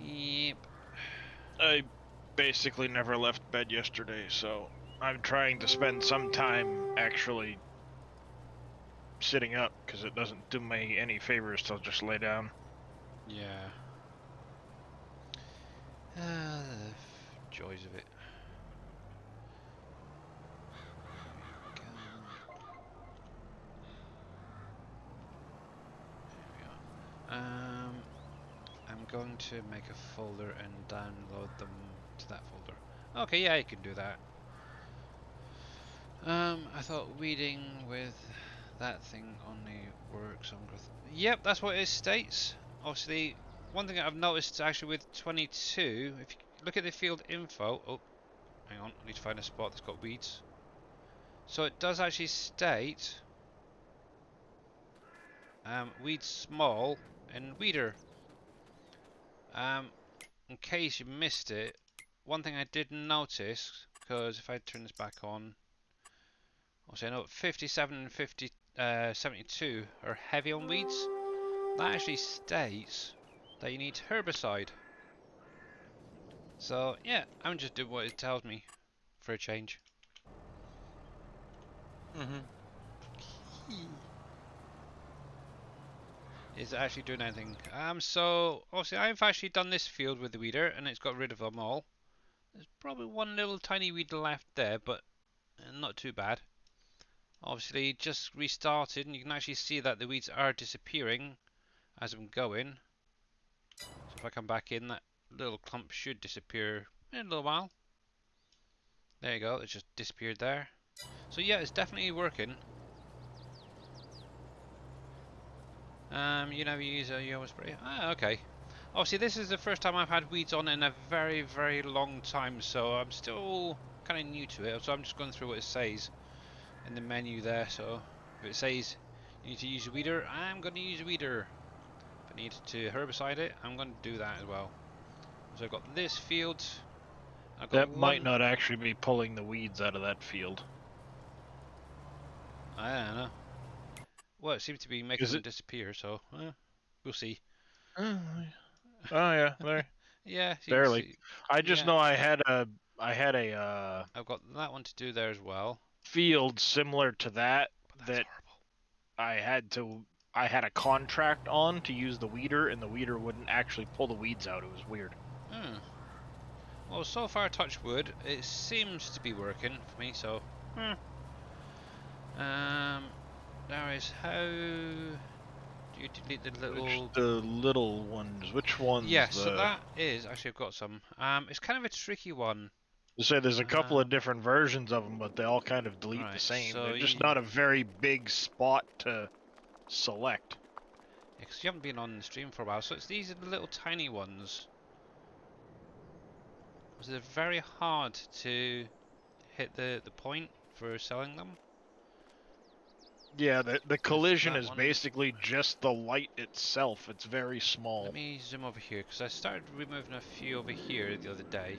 Yep. I basically never left bed yesterday, so I'm trying to spend some time actually sitting up, because it doesn't do me any favors to just lay down. Yeah. The joys of it. There we go. There we are. going to make a folder and download them to that folder. Okay, yeah, you can do that. I thought weeding with that thing only works on growth. Yep, that's what it states. Obviously, one thing I've noticed actually with 22, if you look at the field info, oh, hang on, I need to find a spot that's got weeds. So it does actually state weed small and weeder. In case you missed it, one thing I did notice, because if I turn this back on, obviously I know 57 and 72 are heavy on weeds. That actually states that you need herbicide. So yeah, I'm just doing what it tells me for a change. Is it actually doing anything? So obviously I've actually done this field with the weeder and it's got rid of them all. There's probably one little tiny weed left there, but not too bad. Obviously just restarted and you can actually see that the weeds are disappearing as I'm going. So if I come back in, that little clump should disappear in a little while. There you go, it just disappeared there. So yeah, it's definitely working. You never use a yellow spray. Ah, okay. Obviously, this is the first time I've had weeds on in a very, very long time, so I'm still kind of new to it. So I'm just going through what it says in the menu there. So if it says you need to use a weeder, I'm going to use a weeder. If I need to herbicide it, I'm going to do that as well. So I've got this field. I've got That might one. not actually be pulling the weeds out of that field. I don't know. Well, it seems to be making Is them it? disappear, so we'll see. Oh yeah, there. Yeah, you can Barely. see. I just Yeah, know I had a I've got that one to do there as well. field similar to that But that's that horrible. I had a contract on to use the weeder, and the weeder wouldn't actually pull the weeds out. It was weird. Hmm. Well, so far, touch wood, it seems to be working for me. So, there is how do you delete the Which little? the little ones? Which ones? Yeah, so that is actually I've got some. It's kind of a tricky one. You say there's a couple of Um, different versions of them, but they all kind of delete the right. same. So They're just you, not a very big spot to select. yeah, 'cause you haven't been on the stream for a while, so it's these are the little tiny ones. So they're very hard to hit the point for selling them. Yeah, the It's collision that is one. basically just the light itself. It's very small. Let me zoom over here because I started removing a few over here the other day.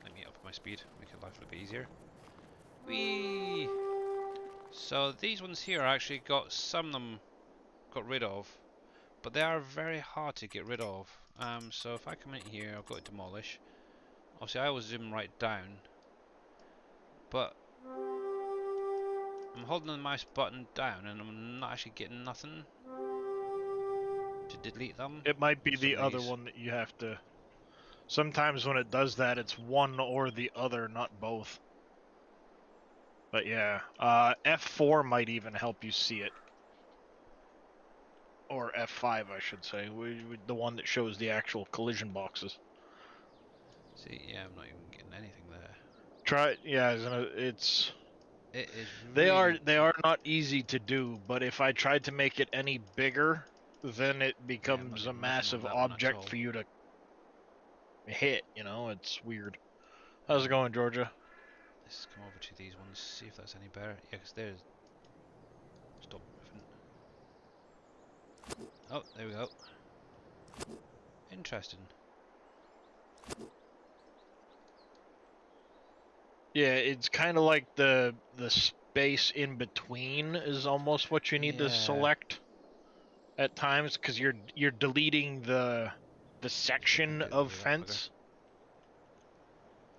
Let me up my speed, make it life a little bit easier. Whee! So these ones here I actually got some of them got rid of, but they are very hard to get rid of. So if I come in here, I'll go to demolish. Obviously I always zoom right down, but I'm holding the mouse button down and I'm not actually getting nothing to delete them. It might be Some the of other these. one that you have to. Sometimes when it does that, it's one or the other, not both. But yeah, F4 might even help you see it. Or F5, I should say. The one that shows the actual collision boxes. See, yeah, I'm not even getting anything there. Try, yeah, it's. It is They really. are not easy to do, but if I tried to make it any bigger, then it Yeah, I'm not becomes a getting nothing on massive that one at object all. for you to hit, it's weird. How's it going, Georgia? Let's come over to these ones, see if that's any better. Yeah, because there's. Stop moving. Oh, there we go. Interesting. Yeah, it's kind of like the space in between is almost what you need to Yeah. select at times because you're deleting the Can't section get of rid of that bugger. fence.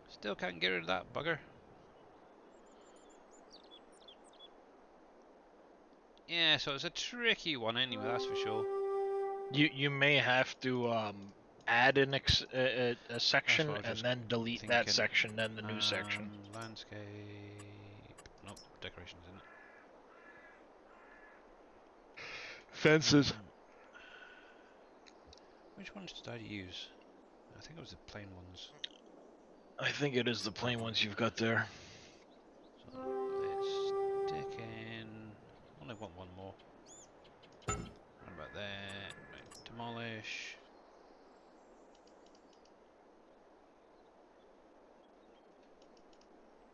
Still can't get rid of that bugger. Yeah, so it's a tricky one anyway, that's for sure. You may have to add a That's section what I was and just then delete thinking. that section, then the new section. Landscape. Nope, decorations in it. Fences. Which Which ones did I use? I think it was the plain ones. I think it is the plain ones you've got there. So let's stick in. Only want one more. Right about there. Right, demolish.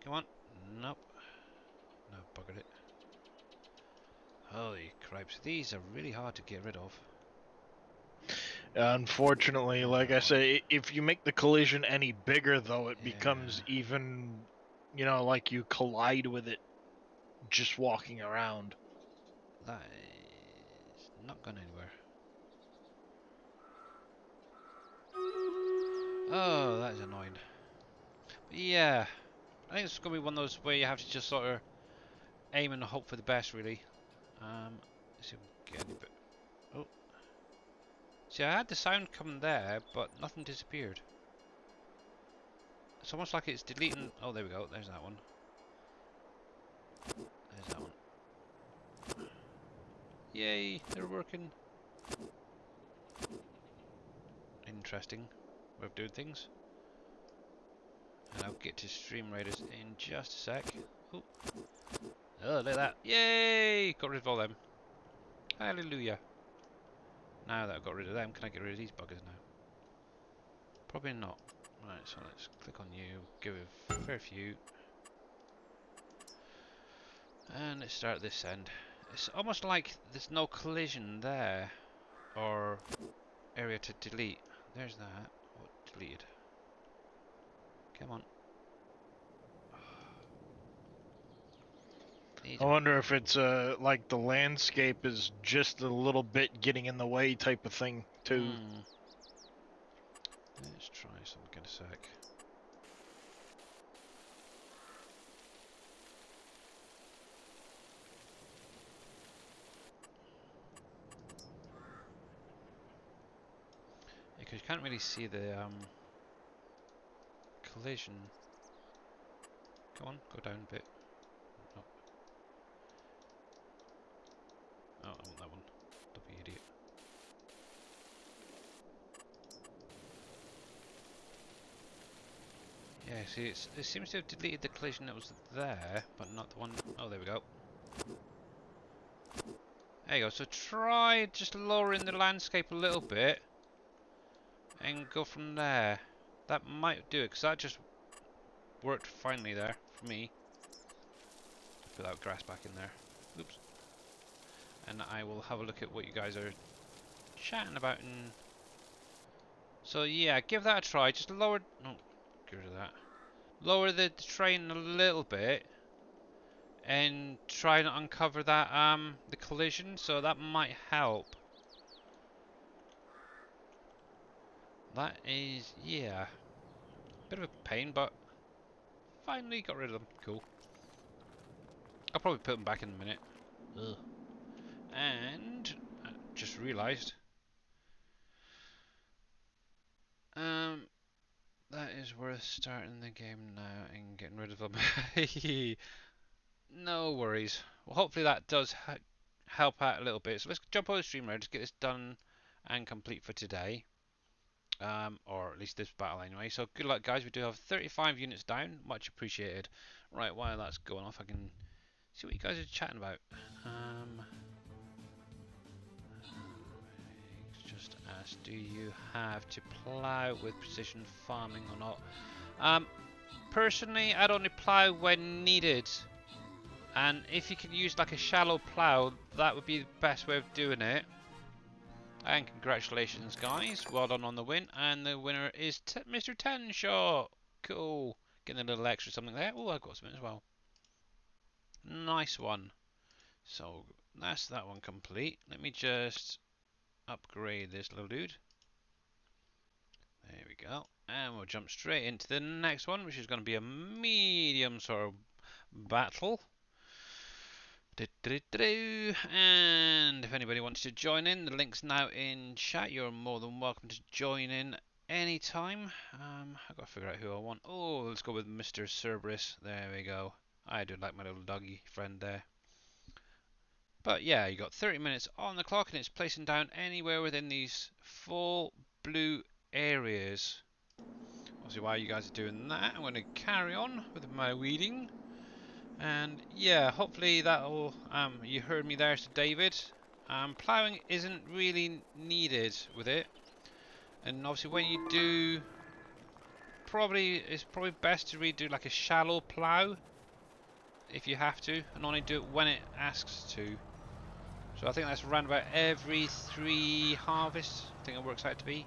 Come on. Nope. No, buggered it. Holy cripes. These are really hard to get rid of. Unfortunately, There's like that I one. say, if you make the collision any bigger, though, it becomes Yeah. even, like you collide with it just walking around. That is not going anywhere. Oh, that is annoying. But yeah, I think it's going to be one of those where you have to just sort of aim and hope for the best, really. Let's see if we can get any bit. Oh, see, I had the sound come there, but nothing disappeared. It's almost like it's deleting. Oh, there we go. There's that one. There's that one. Yay, they're working. Interesting way of doing things. And I'll get to Stream Raiders in just a sec. Oh, oh, look at that. Yay! Got rid of all them. Hallelujah. Now that I've got rid of them, can I get rid of these buggers now? Probably not. Right, so let's click on you, give it a fair few. And let's start this end. It's almost like there's no collision there. Or area to delete. There's that. Oh, deleted. Come on. These I are... wonder if it's like the landscape is just a little bit getting in the way type of thing too. Let's try something in a sec. Because you can't really see the collision. Come on, go down a bit. Oh, oh, I want that one. Don't be idiot. Yeah, see, it seems to have deleted the collision that was there, but not the one. Oh, there we go. There you go. So try just lowering the landscape a little bit and go from there. That might do it, because that just worked finely there for me. Put that grass back in there. Oops. And I will have a look at what you guys are chatting about. And so yeah, give that a try. Just lower. No, get rid of that. Lower the train a little bit, and try and uncover that the collision. So that might help. That is, yeah, bit of a pain, but finally got rid of them. Cool. I'll probably put them back in a minute. Ugh. And I just realised, um, that is worth starting the game now and getting rid of them. No worries. Well, hopefully that does help out a little bit. So let's jump over the stream now, just get this done and complete for today. Or at least this battle anyway. So good luck, guys. We do have 35 units down. Much appreciated. Right, while that's going off, I can see what you guys are chatting about. Just ask, do you have to plough with precision farming or not? Personally, I'd only plough when needed. And if you can use like a shallow plough, that would be the best way of doing it. And congratulations, guys. Well done on the win. And the winner is Mr. 10 Shot. Cool. Getting a little extra something there. Oh, I've got something as well. Nice one. So that's that one complete. Let me just upgrade this little dude. There we go. And we'll jump straight into the next one, which is going to be a medium sort of battle. And if anybody wants to join in, the link's now in chat. You're more than welcome to join in anytime. I've got to figure out who I want. Oh, let's go with Mr. Cerberus. There we go. I do like my little doggy friend there. But yeah, you got 30 minutes on the clock, and it's placing down anywhere within these full blue areas. Obviously, while you guys are doing that, I'm going to carry on with my weeding. And yeah, hopefully that'll, you heard me there, Sir David. Ploughing isn't really needed with it. And obviously when you do, it's probably best to redo like a shallow plough if you have to, and only do it when it asks to. So I think that's around about every 3 harvests, I think it works out to be.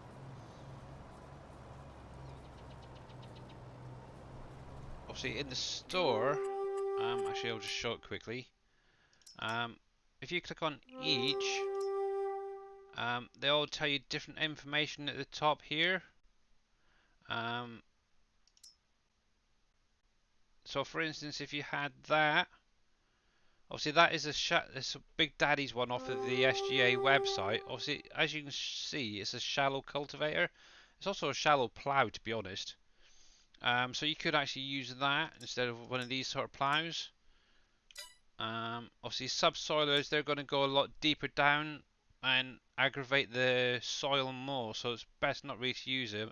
Obviously in the store, actually I'll just show it quickly. If you click on each, they all tell you different information at the top here. So for instance, if you had that, obviously that is it's a Big Daddy's one off of the SGA website. Obviously, as you can see, it's a shallow cultivator. It's also a shallow plough, to be honest. So you could actually use that instead of one of these sort of ploughs. Obviously, subsoilers, they're going to go a lot deeper down and aggravate the soil more, so it's best not really to use it.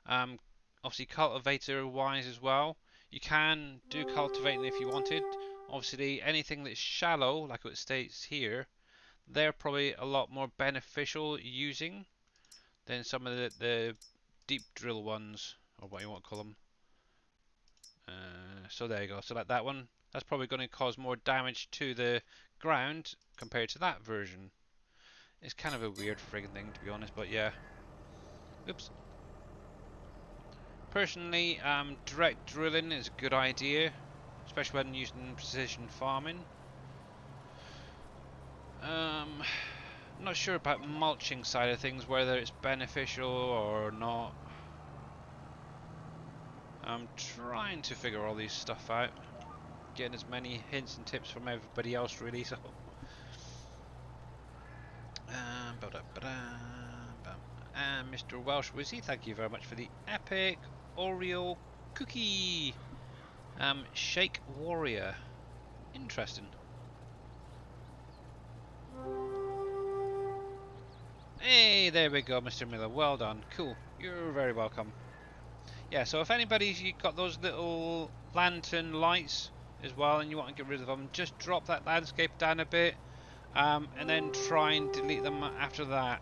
Obviously, cultivator wise as well, you can do cultivating if you wanted. Obviously, anything that's shallow, like it states here, they're probably a lot more beneficial using than some of the deep drill ones, or what you want to call them. So there you go. So like that one, that's probably going to cause more damage to the ground compared to that version. It's kind of a weird friggin' thing, to be honest, but yeah. Oops. Personally, direct drilling is a good idea, especially when using precision farming. Not sure about mulching side of things, whether it's beneficial or not. I'm trying to figure all these stuff out, getting as many hints and tips from everybody else really. So, and Mr. Welsh Wizzy, thank you very much for the epic Oreo cookie. Shake Warrior, interesting. Hey, there we go, Mr. Miller. Well done. Cool. You're very welcome. Yeah, so if anybody's got those little lantern lights as well and you want to get rid of them, just drop that landscape down a bit, and then try and delete them after that.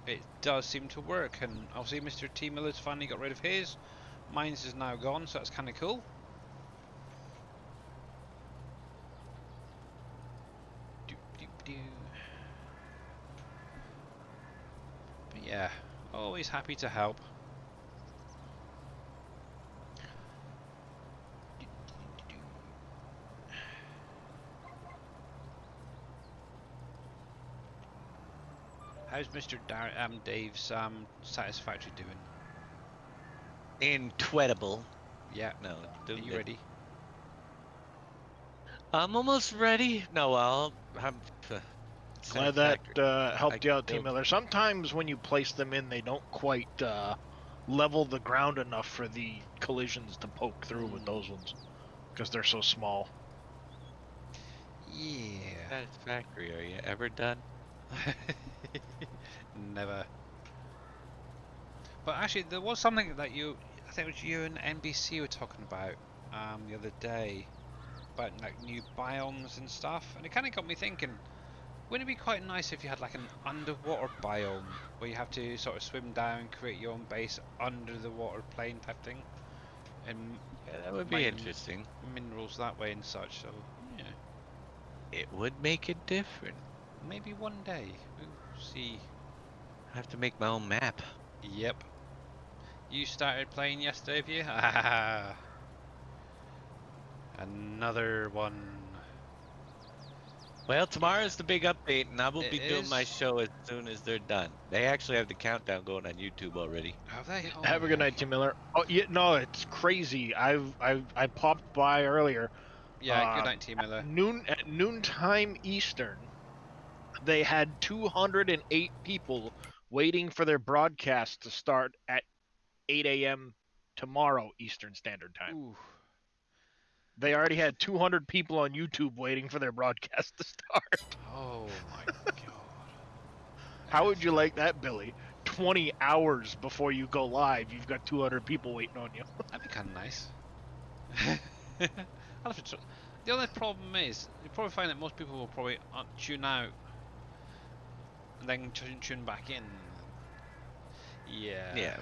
It does seem to work, and obviously Mr. T. Miller's finally got rid of his. Mine's is now gone, so that's kind of cool. But yeah, always happy to help. How's Mr. Dave's satisfactory doing? Incredible. Yeah. No, Are you ready? I'm almost ready. No, I'm Glad that satisfactory. helped you out, T. built- Miller. Sometimes when you place them in, they don't quite level the ground enough for the collisions to poke through with those ones, because they're so small. Yeah. Satisfactory. Are you ever done? Never. But actually, there was something that I think it was you and NBC were talking about the other day, about like new biomes and stuff, and it kind of got me thinking, wouldn't it be quite nice if you had like an underwater biome where you have to sort of swim down, create your own base under the water plane type thing, and Yeah, that would be mine interesting. minerals that way and such. So yeah, It would make it different. maybe one day we'll see. I have to make my own map. Yep. You started playing yesterday, have you? Another one. Well, tomorrow's the big update, and I will It be doing my is. show as soon as they're done. They actually have the countdown going on YouTube already. Have they? Oh, Have a good night, T. Miller. Oh, yeah, no, it's crazy. I popped by earlier. Yeah, good night, T. Miller. At noontime Eastern, they had 208 people waiting for their broadcast to start at 8 a.m. tomorrow Eastern Standard Time. Ooh. They already had 200 people on YouTube waiting for their broadcast to start. Oh my god. How would you like that, Billy? 20 hours before you go live, you've got 200 people waiting on you. That'd be kind of nice. I'll have to the only problem is, you probably find that most people will probably tune out and then tune back in. Yeah. Yeah.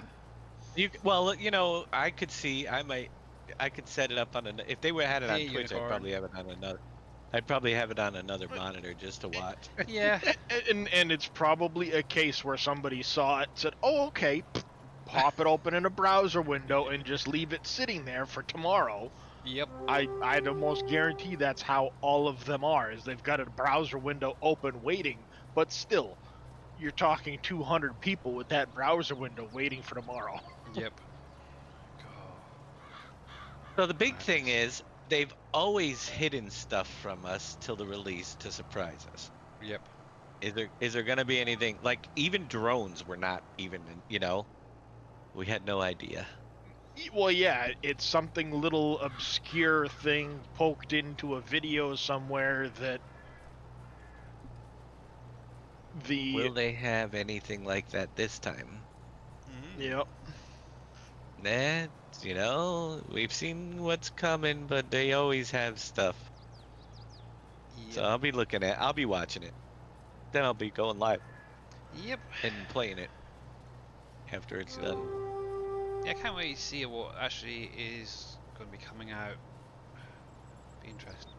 I could see. I could set it up on if they had it on Hey, Twitch, Unicorn. I'd probably have it on another monitor just to watch. Yeah. And it's probably a case where somebody saw it, said, "Oh, okay, pop it open in a browser window and just leave it sitting there for tomorrow." Yep. I'd almost guarantee that's how all of them are, is they've got a browser window open waiting, but still, you're talking 200 people with that browser window waiting for tomorrow. Yep. So the big thing is they've always hidden stuff from us till the release to surprise us. Yep. Is there going to be anything like even drones were not even, we had no idea. Well, yeah, it's something little obscure thing poked into a video somewhere that Will they have anything like that this time? Yep. We've seen what's coming, but they always have stuff. So I'll be watching it. Then I'll be going live Yep. and playing it after it's done. Yeah, I can't wait to see what actually is going to be coming out. Be interesting.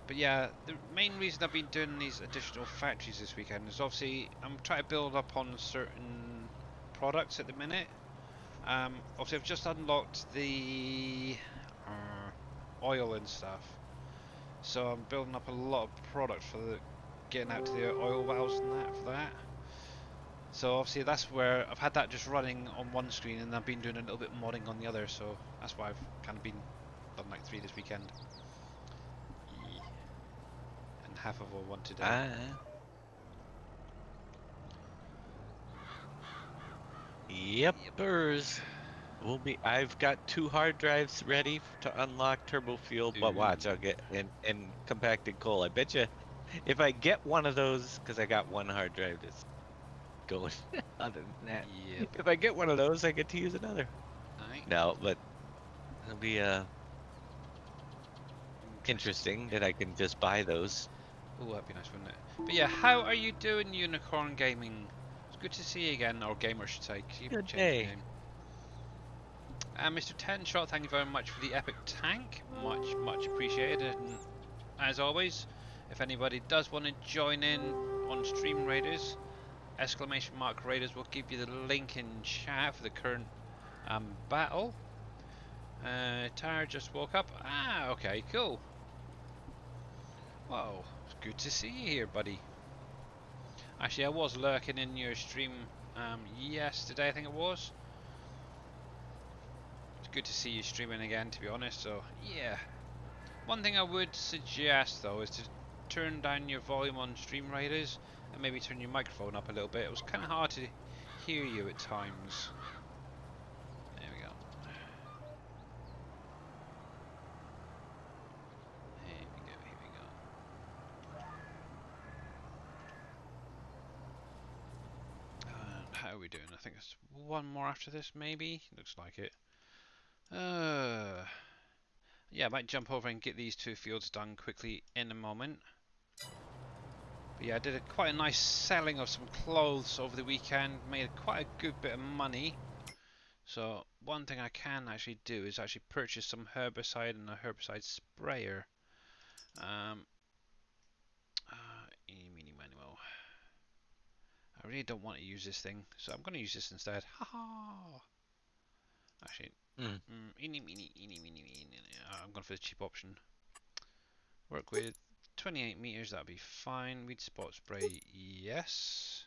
But yeah, the main reason I've been doing these additional factories this weekend is obviously I'm trying to build up on certain products at the minute. Obviously I've just unlocked the oil and stuff, so I'm building up a lot of product for getting out to the oil wells and that for that. So obviously that's where I've had that just running on one screen, and I've been doing a little bit modding on the other. So that's why I've kind of been done like 3 this weekend, and half of one today. Yepers. I've got 2 hard drives ready to unlock turbo fuel, but watch, I'll get and compacted coal. I bet you if I get one of those, because I got 1 hard drive that's going. Other than that, Yep. if I get one of those, I get to use another. Aye. No, but it'll be interesting that I can just buy those. Oh, that'd be nice, wouldn't it? But yeah, how are you doing, Unicorn Gaming? It's good to see you again, or Gamer, I should say. 'Cause you've Good changed day. your name. Mr. 10 Shot, thank you very much for the epic tank. Much appreciated. And as always, if anybody does want to join in on Stream Raiders, !Raiders will give you the link in chat for the current battle. Tara just woke up. Ah, okay, cool. Whoa, it's good to see you here, buddy. Actually, I was lurking in your stream yesterday, I think it was. It's good to see you streaming again, to be honest, so yeah. One thing I would suggest, though, is to turn down your volume on Stream Raiders and maybe turn your microphone up a little bit. It was kind of hard to hear you at times. There we go. Here we go. How are we doing? I think it's one more after this, maybe? Looks like it. Yeah, I might jump over and get these 2 fields done quickly in a moment. But yeah, I did quite a nice selling of some clothes over the weekend, made quite a good bit of money. So one thing I can actually do is actually purchase some herbicide and a herbicide sprayer. Eeny, meeny, miny, moe. I really don't want to use this thing, so I'm going to use this instead. Haha! Actually, eeny, meeny, I'm going for the cheap option. Work with 28 meters, that'll be fine. Weed spot spray, yes.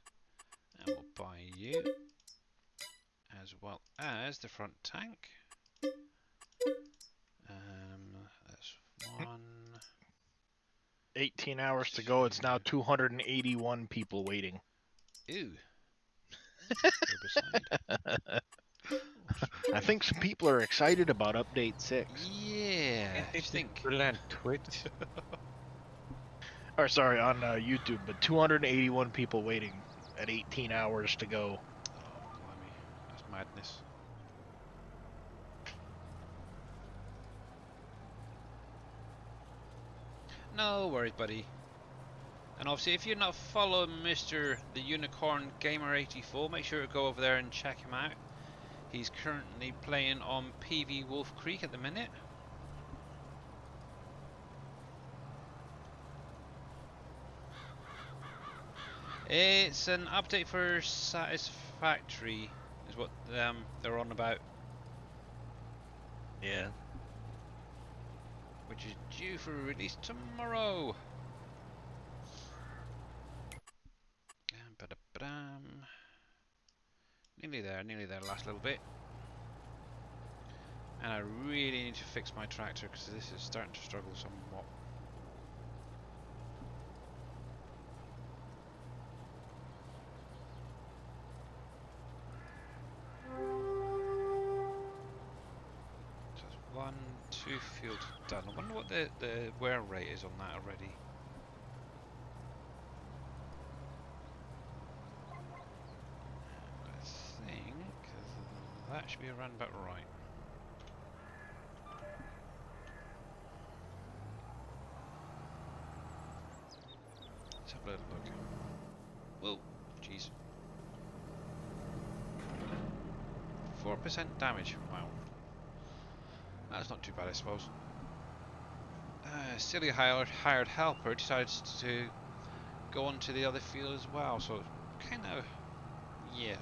And we'll buy you, as well as the front tank. That's 1. 18 hours to go. It's now 281 people waiting. Ooh. Herbicide. I think some people are excited about update 6. Yeah. I think. Put it on Twitch. Or sorry, on YouTube, but 281 people waiting at 18 hours to go. madness. No worries, buddy. And obviously, if you're not following Mr. the Unicorn Gamer 84, make sure to go over there and check him out. He's currently playing on PV WolfCreek at the minute. It's an update for Satisfactory, is what they're on about, Yeah. which is due for release tomorrow. Ba-da-ba-dam. Nearly there, last little bit. And I really need to fix my tractor because this is starting to struggle somewhat. So that's 1, 2 fields done. I wonder what the wear rate is on that already. I think that should be around about right. Let's have a little look. Whoa, jeez. 4% damage. Wow. That's not too bad, I suppose. Silly hired helper decides to go onto the other field as well, so kind of, yeah.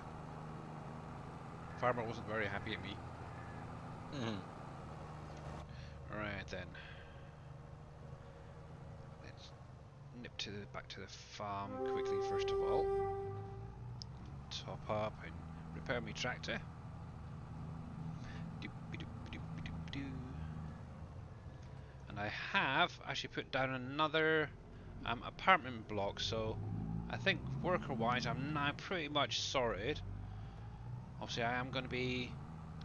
Farmer wasn't very happy at me. Right then. Let's nip to back to the farm quickly first of all. Top up and repair my tractor. Doop-a-doop-a-doop-a-doop-a-doo. And I have actually put down another apartment block, so I think worker wise I'm now pretty much sorted. Obviously I am going to be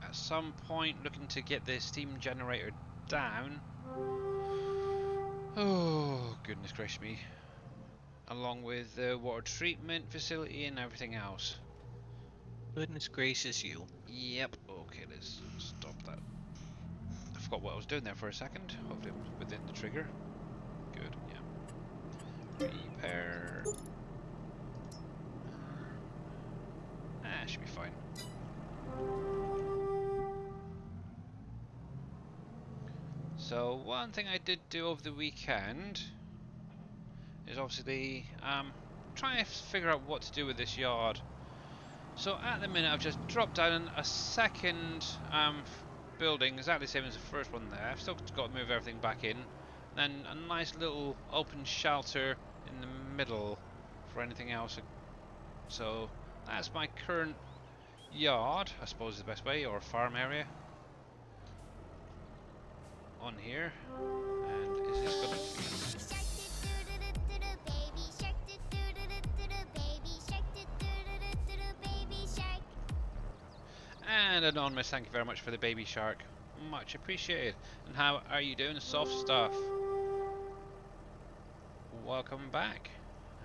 at some point looking to get the steam generator down. Oh goodness gracious me. Along with the water treatment facility and everything else. Goodness gracious you. Yep, okay, let's stop that. I forgot what I was doing there for a second. Hopefully I'm within the trigger. Good, yeah. Repair. Should be fine. So one thing I did do over the weekend is obviously try and figure out what to do with this yard. So at the minute I've just dropped down a second building, exactly the same as the first one there. I've still got to move everything back in. Then a nice little open shelter in the middle for anything else. So that's my current yard, I suppose is the best way, or farm area on here. And is this gonna And Anonymous, thank you very much for the baby shark. Much appreciated. And how are you doing, soft stuff? Welcome back.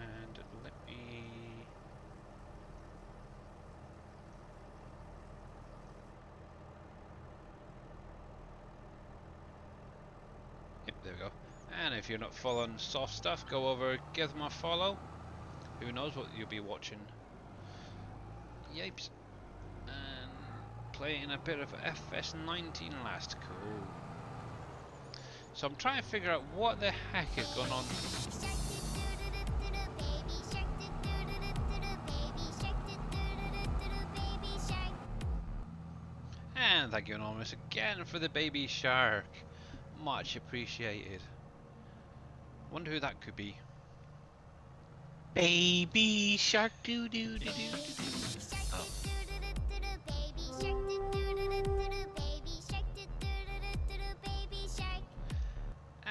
And let me... Yep, there we go. And if you're not following soft stuff, go over, give them a follow. Who knows what you'll be watching. Yipes. And playing a bit of FS19 last. Cool. So I'm trying to figure out what the heck is going on. And thank you Anonymous again for the baby shark. Much appreciated. Wonder who that could be. Baby shark doo doo doo doo. Oh.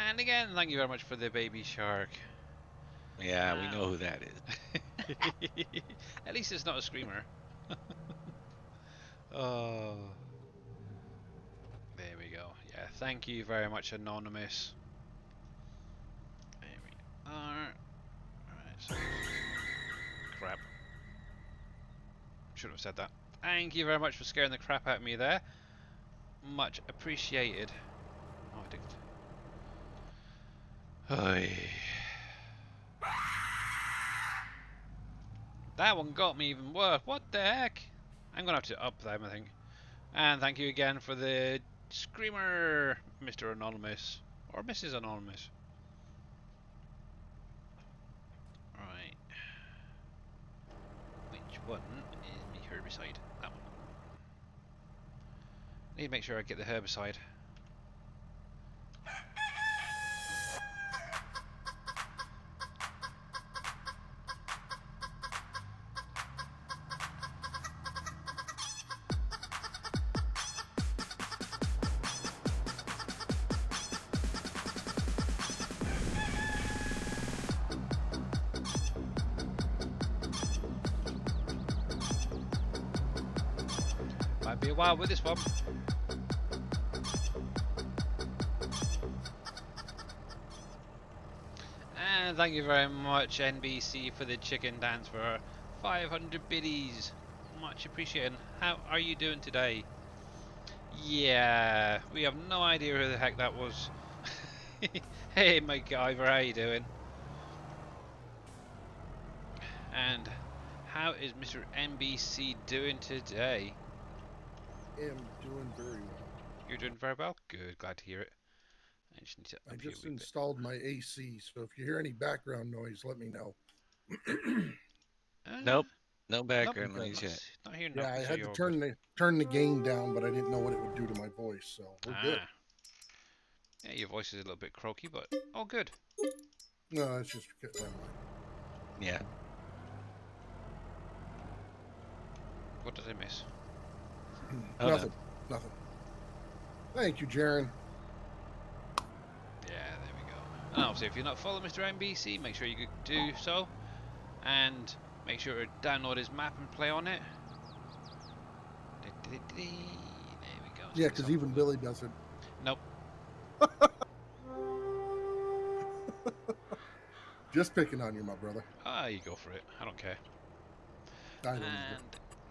And again, thank you very much for the baby shark. Yeah, we know who that is. At least it's not a screamer. Oh. There we go. Yeah, thank you very much, Anonymous. There we are. Alright, so... Crap. Should have said that. Thank you very much for scaring the crap out of me there. Much appreciated. Oh, I didn't. Oy. That one got me even worse. What the heck? I'm gonna have to up them, I think. And thank you again for the screamer, Mr. Anonymous. Or Mrs. Anonymous. Right. Which one is the herbicide? That one. Need to make sure I get the herbicide. Might be a while with this one. And thank you very much, NBC, for the chicken dance for 500 biddies. Much appreciated. How are you doing today? Yeah, we have no idea who the heck that was. Hey, MacGyver, how you doing? And how is Mr. NBC doing today? Am doing very well. You're doing very well? Good, glad to hear it. I just need to I up here just a wee bit. installed my AC, so if you hear any background noise, let me know. Nope. No Nope, background Okay. noise yet. not hearing Yeah, nothing, I so had you're to all good. turn the gain down, but I didn't know what it would do to my voice, so we're good. Yeah, your voice is a little bit croaky, but all good. No, it's just never mind. Yeah. What did I miss? Oh, no. Nothing. Thank you, Jaren. Yeah, there we go. And obviously, if you're not following Mr. NBC, make sure you do so. And make sure to download his map and play on it. There we go. Yeah, because even Billy doesn't. Nope. Just picking on you, my brother. Ah, you go for it. I don't care. I know you And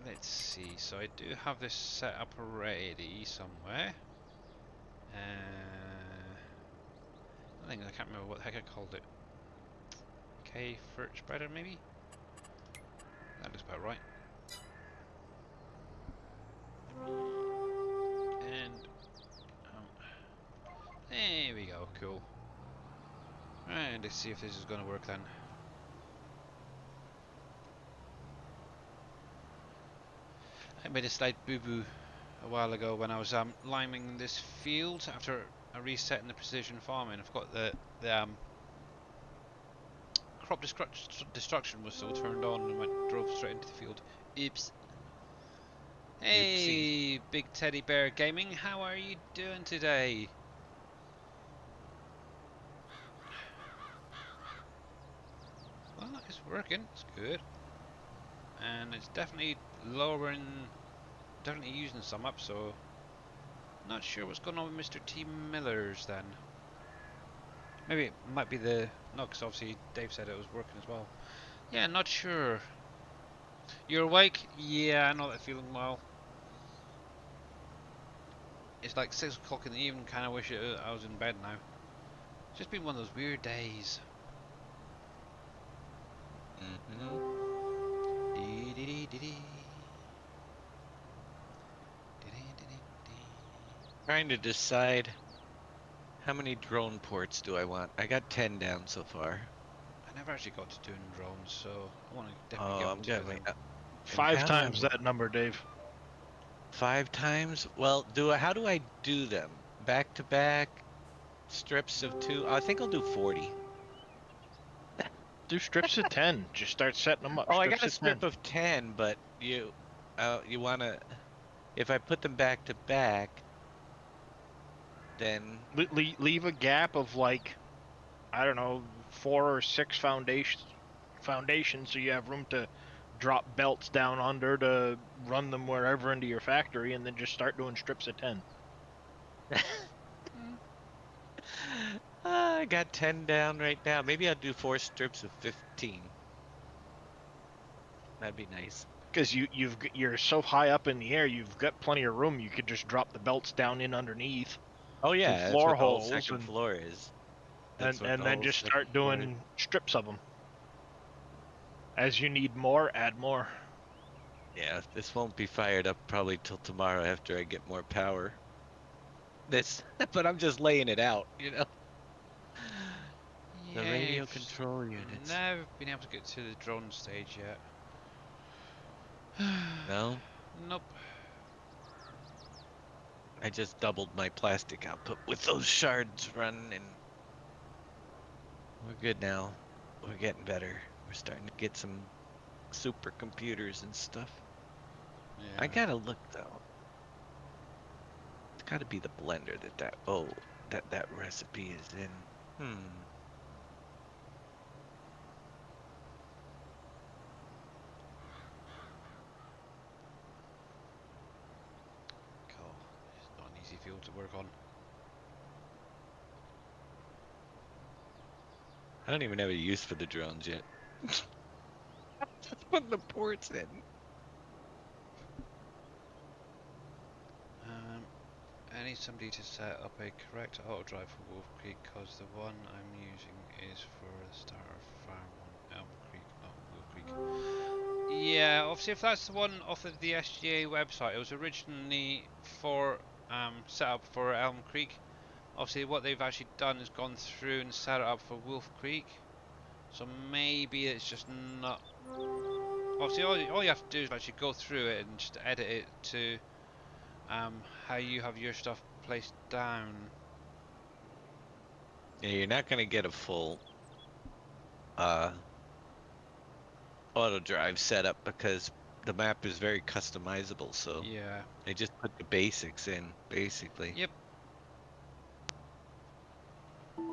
let's see. So I do have this set up already somewhere. I can't remember what the heck I called it. K Furt spreader maybe? That looks about right. And there we go, cool. And let's see if this is gonna work then. I made a slight boo-boo a while ago when I was liming this field after resetting the precision farming. I forgot the crop destruction was still turned on and drove straight into the field. Oops. Hey, Big Teddy Bear Gaming, how are you doing today? Well, it's working, it's good. And it's definitely lowering, definitely using some up, so not sure what's going on with Mr. T. Miller's then. Maybe it might be the, no, because obviously Dave said it was working as well. Yeah, not sure. You're awake? Yeah, I'm not feeling well. It's like 6 o'clock in the evening, kind of wish I was in bed now. It's just been one of those weird days. Trying to decide how many drone ports do I want. I got 10 down so far. I never actually got to doing drones, so I want to definitely get I'm on to definitely them. 5 how do times I- that number, Dave. 5 times? Well, how do I do them? Back to back? Strips of 2? I think I'll do 40. Do strips of 10. Just start setting them up. Oh, I got a Strips of strip 10. of 10, but you wanna, if I put them back to back, then Leave a gap of like, I don't know, 4 or 6 foundations so you have room to drop belts down under to run them wherever into your factory, and then just start doing strips of 10. I got 10 down right now. Maybe I'll do 4 strips of 15. That'd be nice. Because you're so high up in the air, you've got plenty of room. You could just drop the belts down in underneath Oh some yeah, that's floor what the whole holes, second floor is. That's and what the and then whole just second start floor is. doing strips of them. As you need more, add more. Yeah, this won't be fired up probably till tomorrow after I get more power. This, but I'm just laying it out, you know. The Yeah, radio I've control units. never been able to get to the drone stage yet. No, Nope. I just doubled my plastic output with those shards running, and we're good now. We're getting better. We're starting to get some supercomputers and stuff. I Yeah. gotta look though. It's gotta be the blender that recipe is in. Hmm. Cool. It's not an easy field to work on. I don't even have a use for the drones yet. Just putting the ports in. I need somebody to set up a correct auto drive for WolfCreek because the one I'm using is for the starter farm on Elm Creek, not Wolf Creek. Yeah, obviously if that's the one off of the SGA website, it was originally for set up for Elm Creek. Obviously what they've actually done is gone through and set it up for Wolf Creek. So maybe it's just not. Obviously all you have to do is actually go through it and just edit it to how you have your stuff placed down. Yeah, you're not gonna get a full uh auto drive setup because the map is very customizable, so Yeah. they just put the basics in, basically. Yep. There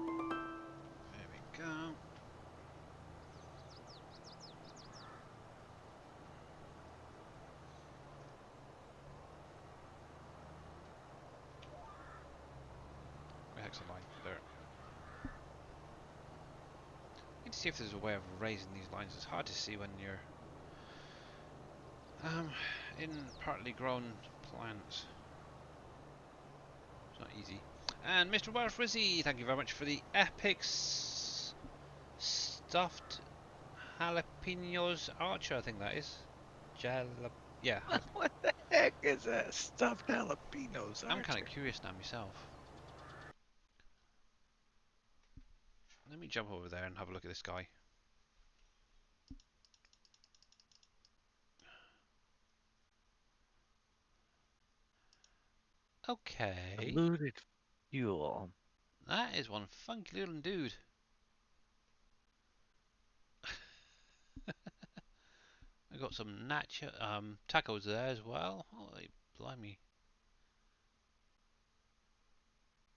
we go. Excellent line there. Need to see if there's a way of raising these lines. It's hard to see when you're in partly grown plants. It's not easy. And Mr. Welsh Rizzy, thank you very much for the epic stuffed jalapenos archer. I think that is. Yeah. What the heck is that? Stuffed jalapenos, I'm kind of Archer. curious now myself. Let me jump over there and have a look at this guy. Okay. Diluted fuel. That is one funky little dude. I got some nacho tacos there as well. Holy blimey.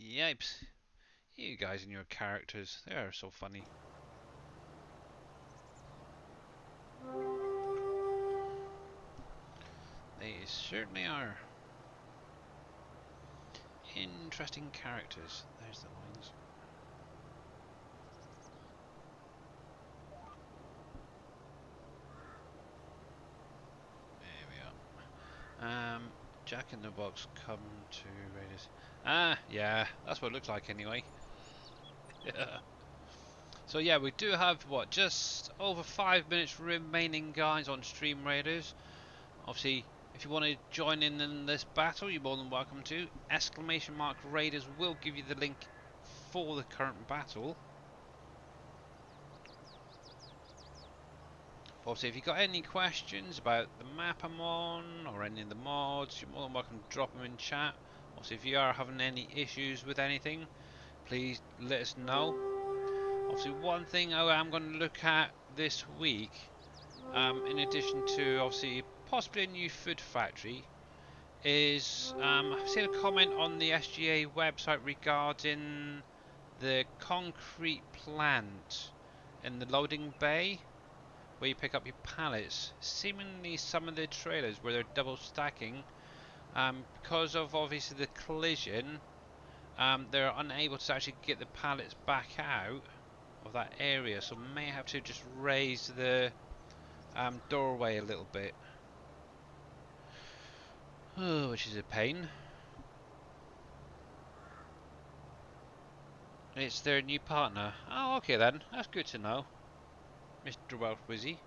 Yipes. You guys and your characters, they are so funny. They certainly are. Interesting characters. There's the lines. There we are. Jack in the Box come to Raiders. Ah, yeah, that's what it looks like anyway. Yeah. So yeah, we do have what, just over 5 minutes remaining, guys, on Stream Raiders. Obviously, if you want to join in this battle, you're more than welcome to. !Raiders will give you the link for the current battle. Obviously, if you've got any questions about the map I'm on or any of the mods, you're more than welcome to drop them in chat. Obviously, if you are having any issues with anything, please let us know. Obviously, one thing I am going to look at this week, in addition to obviously possibly a new food factory, is I've seen a comment on the SGA website regarding the concrete plant in the loading bay where you pick up your pallets. Seemingly some of the trailers where they're double stacking, because of obviously the collision, they're unable to actually get the pallets back out of that area, so may have to just raise the doorway a little bit. Oh, which is a pain. It's their new partner. Oh, okay then. That's good to know, Mr. Welsh Wizzy.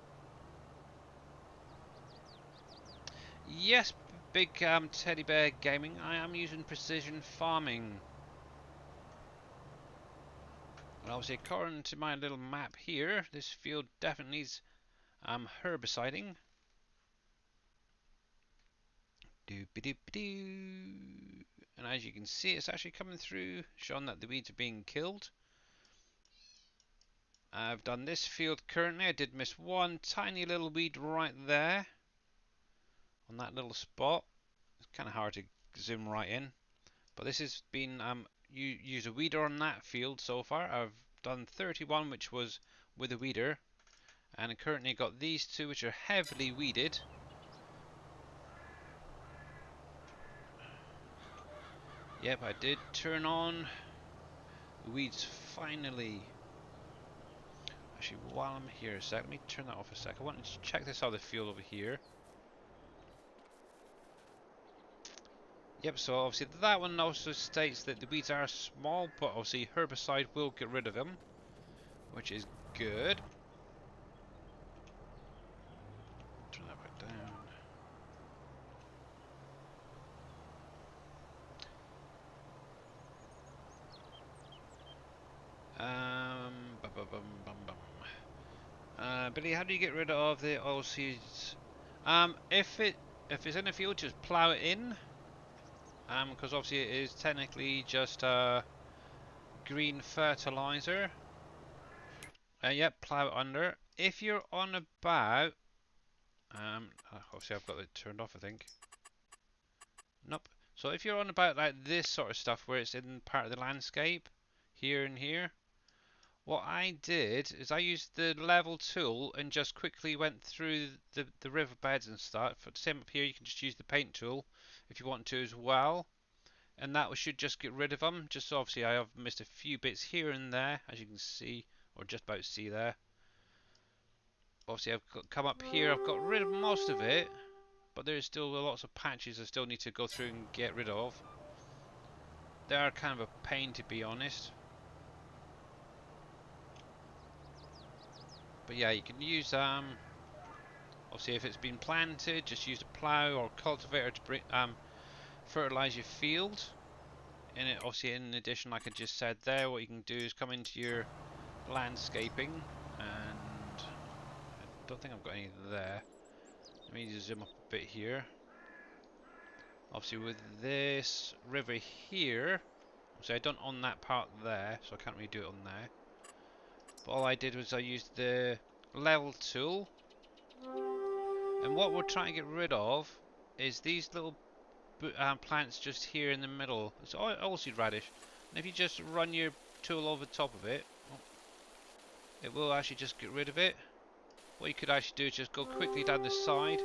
Yes, big teddy bear gaming. I am using precision farming. And obviously, according to my little map here, this field definitely needs herbiciding. Doop-a-doop-a-doo. And as you can see, it's actually coming through, showing that the weeds are being killed. I've done this field currently. I did miss one tiny little weed right there on that little spot. It's kind of hard to zoom right in, but this has been you use a weeder on that field so far. I've done 31, which was with a weeder, and I currently got these two, which are heavily weeded. Yep, I did turn on weeds finally. Actually, while I'm here a sec, let me turn that off a sec. I want to check this other field over here. Yep, so obviously that one also states that the weeds are small, but obviously herbicide will get rid of them, which is good. Turn that back down. Billy, how do you get rid of the oil seeds? If it's in a field, just plough it in. Because obviously it is technically just green fertilizer. Yep, plough it under. If you're on about, obviously I've got it turned off, I think. Nope. So if you're on about like this sort of stuff where it's in part of the landscape, here and here, what I did is I used the level tool and just quickly went through the riverbeds and stuff. For the same up here, you can just use the paint tool if you want to as well. And that should just get rid of them. Just obviously I have missed a few bits here and there, as you can see, or just about to see there. Obviously I've come up here, I've got rid of most of it, but there's still lots of patches I still need to go through and get rid of. They are kind of a pain, to be honest. But yeah, you can use obviously if it's been planted, just use a plough or cultivator to fertilise your field. And it obviously, in addition, like I just said there, what you can do is come into your landscaping, and I don't think I've got any there. Let me just zoom up a bit here. Obviously with this river here, so I don't own that part there, so I can't really do it on there. But all I did was I used the level tool, and what we're trying to get rid of is these little plants just here in the middle. It's oilseed radish, and if you just run your tool over the top of it, it will actually just get rid of it. What you could actually do is just go quickly down the side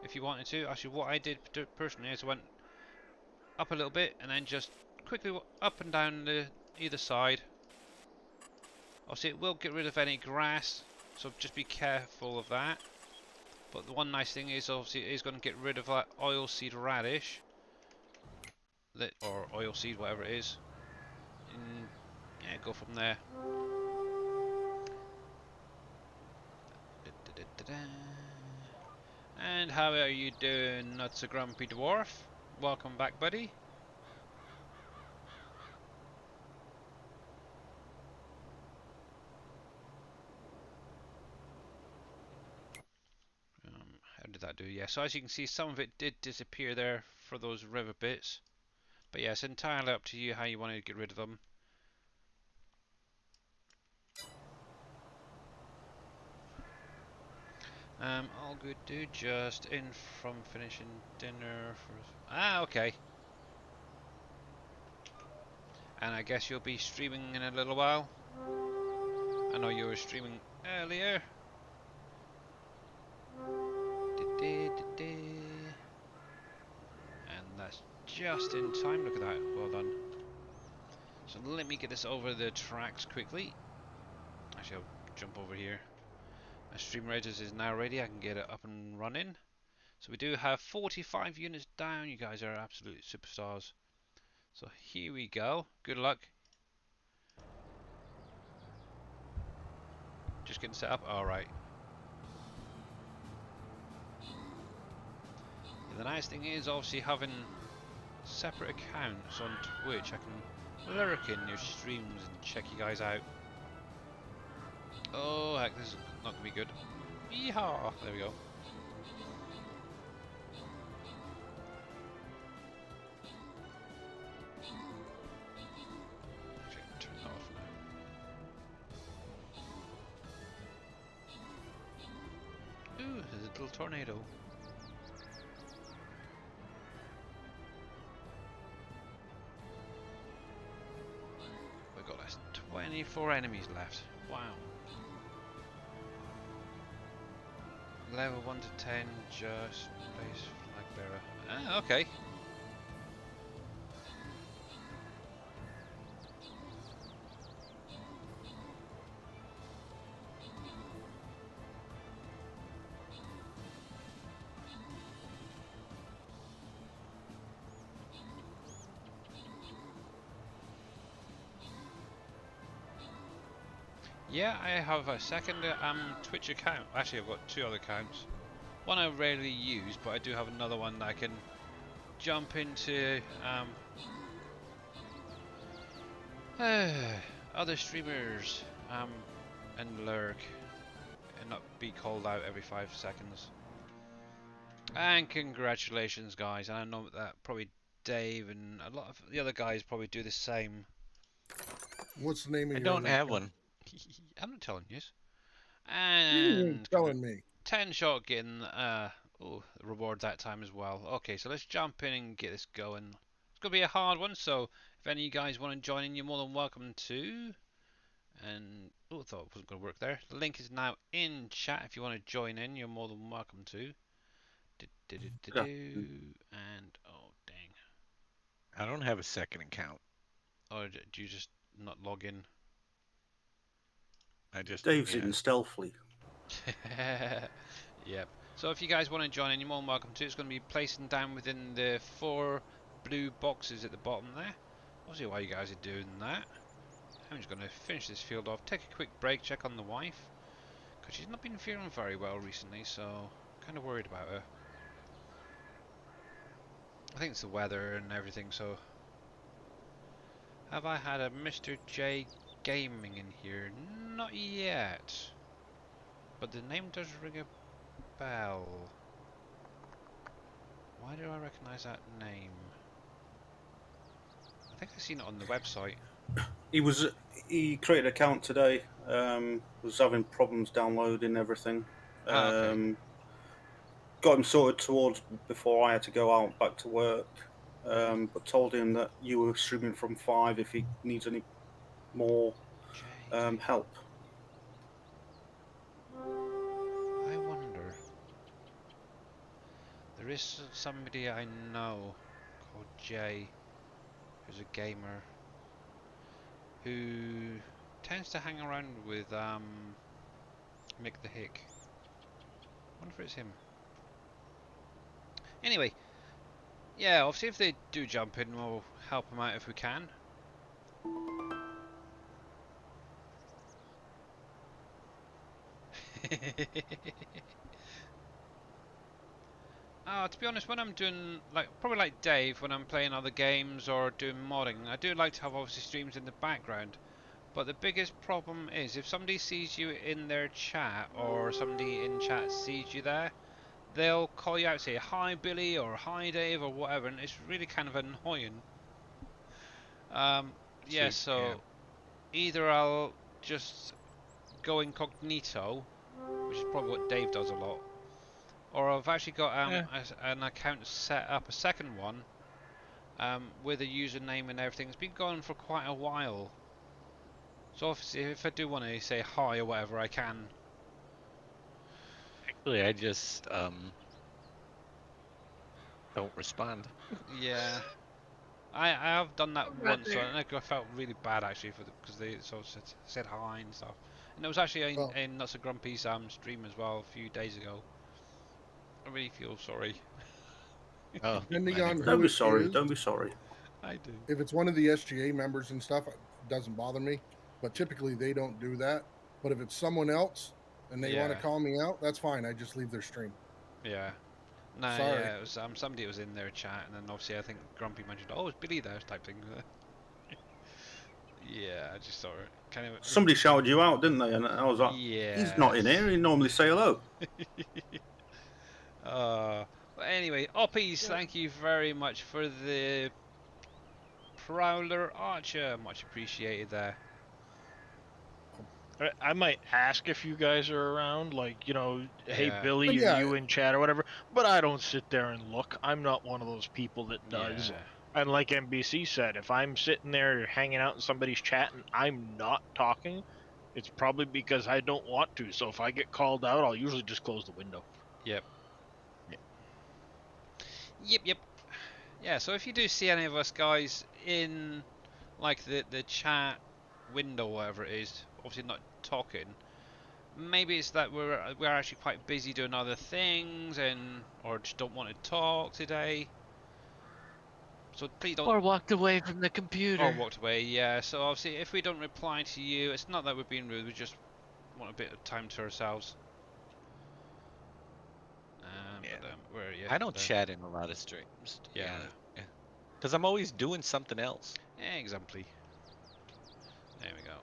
if you wanted to. Actually, what I did personally is I went up a little bit and then just quickly up and down either side. Obviously, it will get rid of any grass, so just be careful of that. But the one nice thing is, obviously, it is going to get rid of that oilseed radish, or oilseed, whatever it is. And yeah, go from there. And how are you doing, Nuts a Grumpy Dwarf? Welcome back, buddy. How did that do? Yeah, so as you can see, some of it did disappear there for those river bits. But yeah, it's entirely up to you how you want to get rid of them. All good, dude. Just in from finishing dinner. Okay. And I guess you'll be streaming in a little while. I know you were streaming earlier. And that's just in time. Look at that. Well done. So let me get this over the tracks quickly. Actually, I'll jump over here. My stream registers is now ready. I can get it up and running. So we do have 45 units down. You guys are absolute superstars. So here we go. Good luck. Just getting set up. All right. The nice thing is obviously having separate accounts on Twitch. I can lurk in your streams and check you guys out. Oh heck, this is not gonna be good. Yeehaw! There we go. Actually, turn that off now. Ooh, there's a little tornado. We've got less than 24 enemies left. Wow. Level 1 to 10, just place flag bearer. Ah, okay. Yeah, I have a second Twitch account. Actually, I've got two other accounts. One I rarely use, but I do have another one that I can jump into other streamers and lurk and not be called out every 5 seconds. And congratulations, guys. And I know that probably Dave and a lot of the other guys probably do the same. What's the name of I your don't other have account? one. I'm not telling you. You ain't And telling me. 10 shot getting reward that time as well. Okay, so let's jump in and get this going. It's gonna be a hard one, so if any of you guys want to join in, you're more than welcome to. And I thought it wasn't gonna work there. The link is now in chat. If you want to join in, you're more than welcome to. And oh dang, I don't have a second account. or do you just not log in? I just Dave's in stealthily. Yep. So if you guys want to join in, you're more than welcome to. It's going to be placing down within the 4 blue boxes at the bottom there. I'll see why you guys are doing that. I'm just going to finish this field off, take a quick break, check on the wife, because she's not been feeling very well recently, so kind of worried about her. I think it's the weather and everything, so... Have I had a Mr. J Gaming in here? Not yet. But the name does ring a bell. Why do I recognise that name? I think I've seen it on the website. He created an account today. Was having problems downloading everything. Okay. Got him sorted towards before I had to go out back to work. But told him that you were streaming from 5 if he needs any more JD. help. I wonder. There is somebody I know called Jay, who's a gamer, who tends to hang around with Mick the Hick. I wonder if it's him. Anyway, yeah, obviously if they do jump in, we'll help them out if we can. To be honest, when I'm doing, probably like Dave, when I'm playing other games or doing modding, I do like to have obviously streams in the background. But the biggest problem is if somebody sees you in their chat or somebody in chat sees you there, they'll call you out, say hi Billy or hi Dave or whatever, and it's really kind of annoying. Yeah, so either I'll just go incognito, which is probably what Dave does a lot, or I've actually got an account set up, a second one, with a username and everything. It's been going for quite a while. So obviously if I do want to say hi or whatever, I can. Actually, I just don't respond. Yeah. I have done that once, so I felt really bad actually because they sort of said hi and stuff. And it was actually in Nuts and Grumpy's stream as well a few days ago. I really feel sorry. Oh, Depending I on never. Don't who be it sorry. is, Don't be sorry. I do. if it's one of the SGA members and stuff, it doesn't bother me. But typically they don't do that. But if it's someone else and they want to Yeah. call me out, that's fine. I just leave their stream. Yeah. No, Sorry. yeah, it was somebody was in their chat, and then obviously I think Grumpy mentioned, "Oh, it's Billy there," type thing. Yeah, I just sort of kind of. Somebody shouted you out, didn't they? And I was like, he's not in here. Yes. He normally say hello. But anyway, Oppies, thank you very much for the Prowler Archer. Much appreciated there. I might ask if you guys are around, like, hey, Yeah. Billy, But are yeah, you in chat or whatever? But I don't sit there and look. I'm not one of those people that does. Yeah. And like NBC said, if I'm sitting there hanging out in somebody's chat and I'm not talking, it's probably because I don't want to. So if I get called out, I'll usually just close the window. Yep. Yep. Yeah, so if you do see any of us guys in like the chat window, whatever it is, obviously not talking, maybe it's that we're actually quite busy doing other things and or just don't want to talk today. So please don't. Or walked away from the Or computer. walked away, yeah. So obviously, if we don't reply to you, it's not that we're being rude. We just want a bit of time to ourselves. Yeah. Where are you? I don't chat in a lot of streams. To be Yeah. honest. Yeah. Because I'm always doing something else. Exactly. There we go.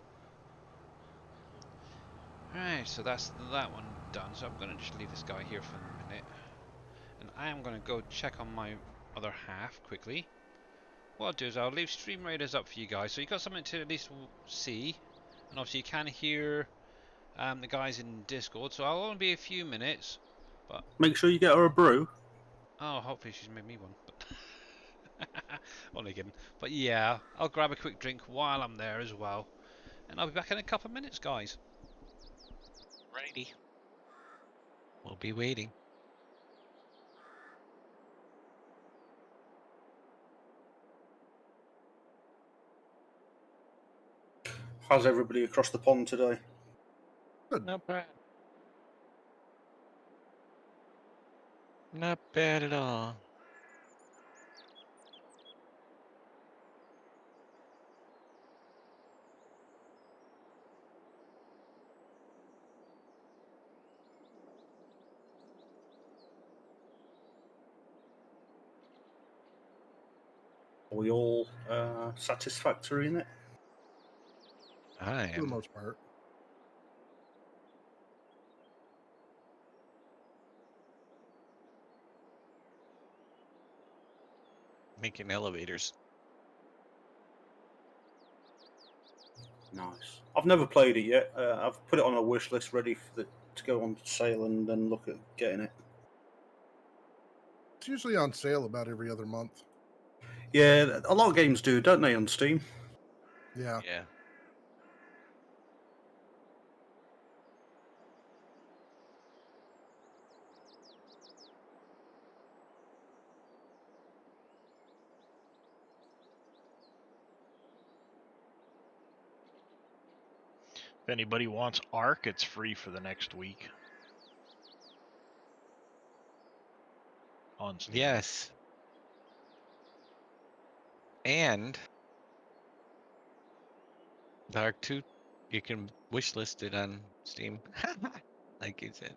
Right, so that's that one done. So I'm gonna just leave this guy here for a minute, and I am gonna go check on my other half quickly. What I'll do is I'll leave Stream Raiders up for you guys, so you got something to at least see, and obviously you can hear the guys in Discord. So I'll only be a few minutes, but Make sure you get her a brew. oh, hopefully she's made me one. But only kidding. But yeah, I'll grab a quick drink while I'm there as well, and I'll be back in a couple of minutes, guys. Righty. We'll be waiting. How's everybody across the pond today? Not bad. Not bad at all. Are we all satisfactory in it? I for the am. most part. Making elevators. Nice. I've never played it yet. I've put it on a wish list, ready for to go on sale and then look at getting it. It's usually on sale about every other month. Yeah, a lot of games do, don't they, on Steam? Yeah. Yeah. If anybody wants Ark, it's free for the next week. On Steam. Yes. And Dark 2, you can wishlist it on Steam. Like you said.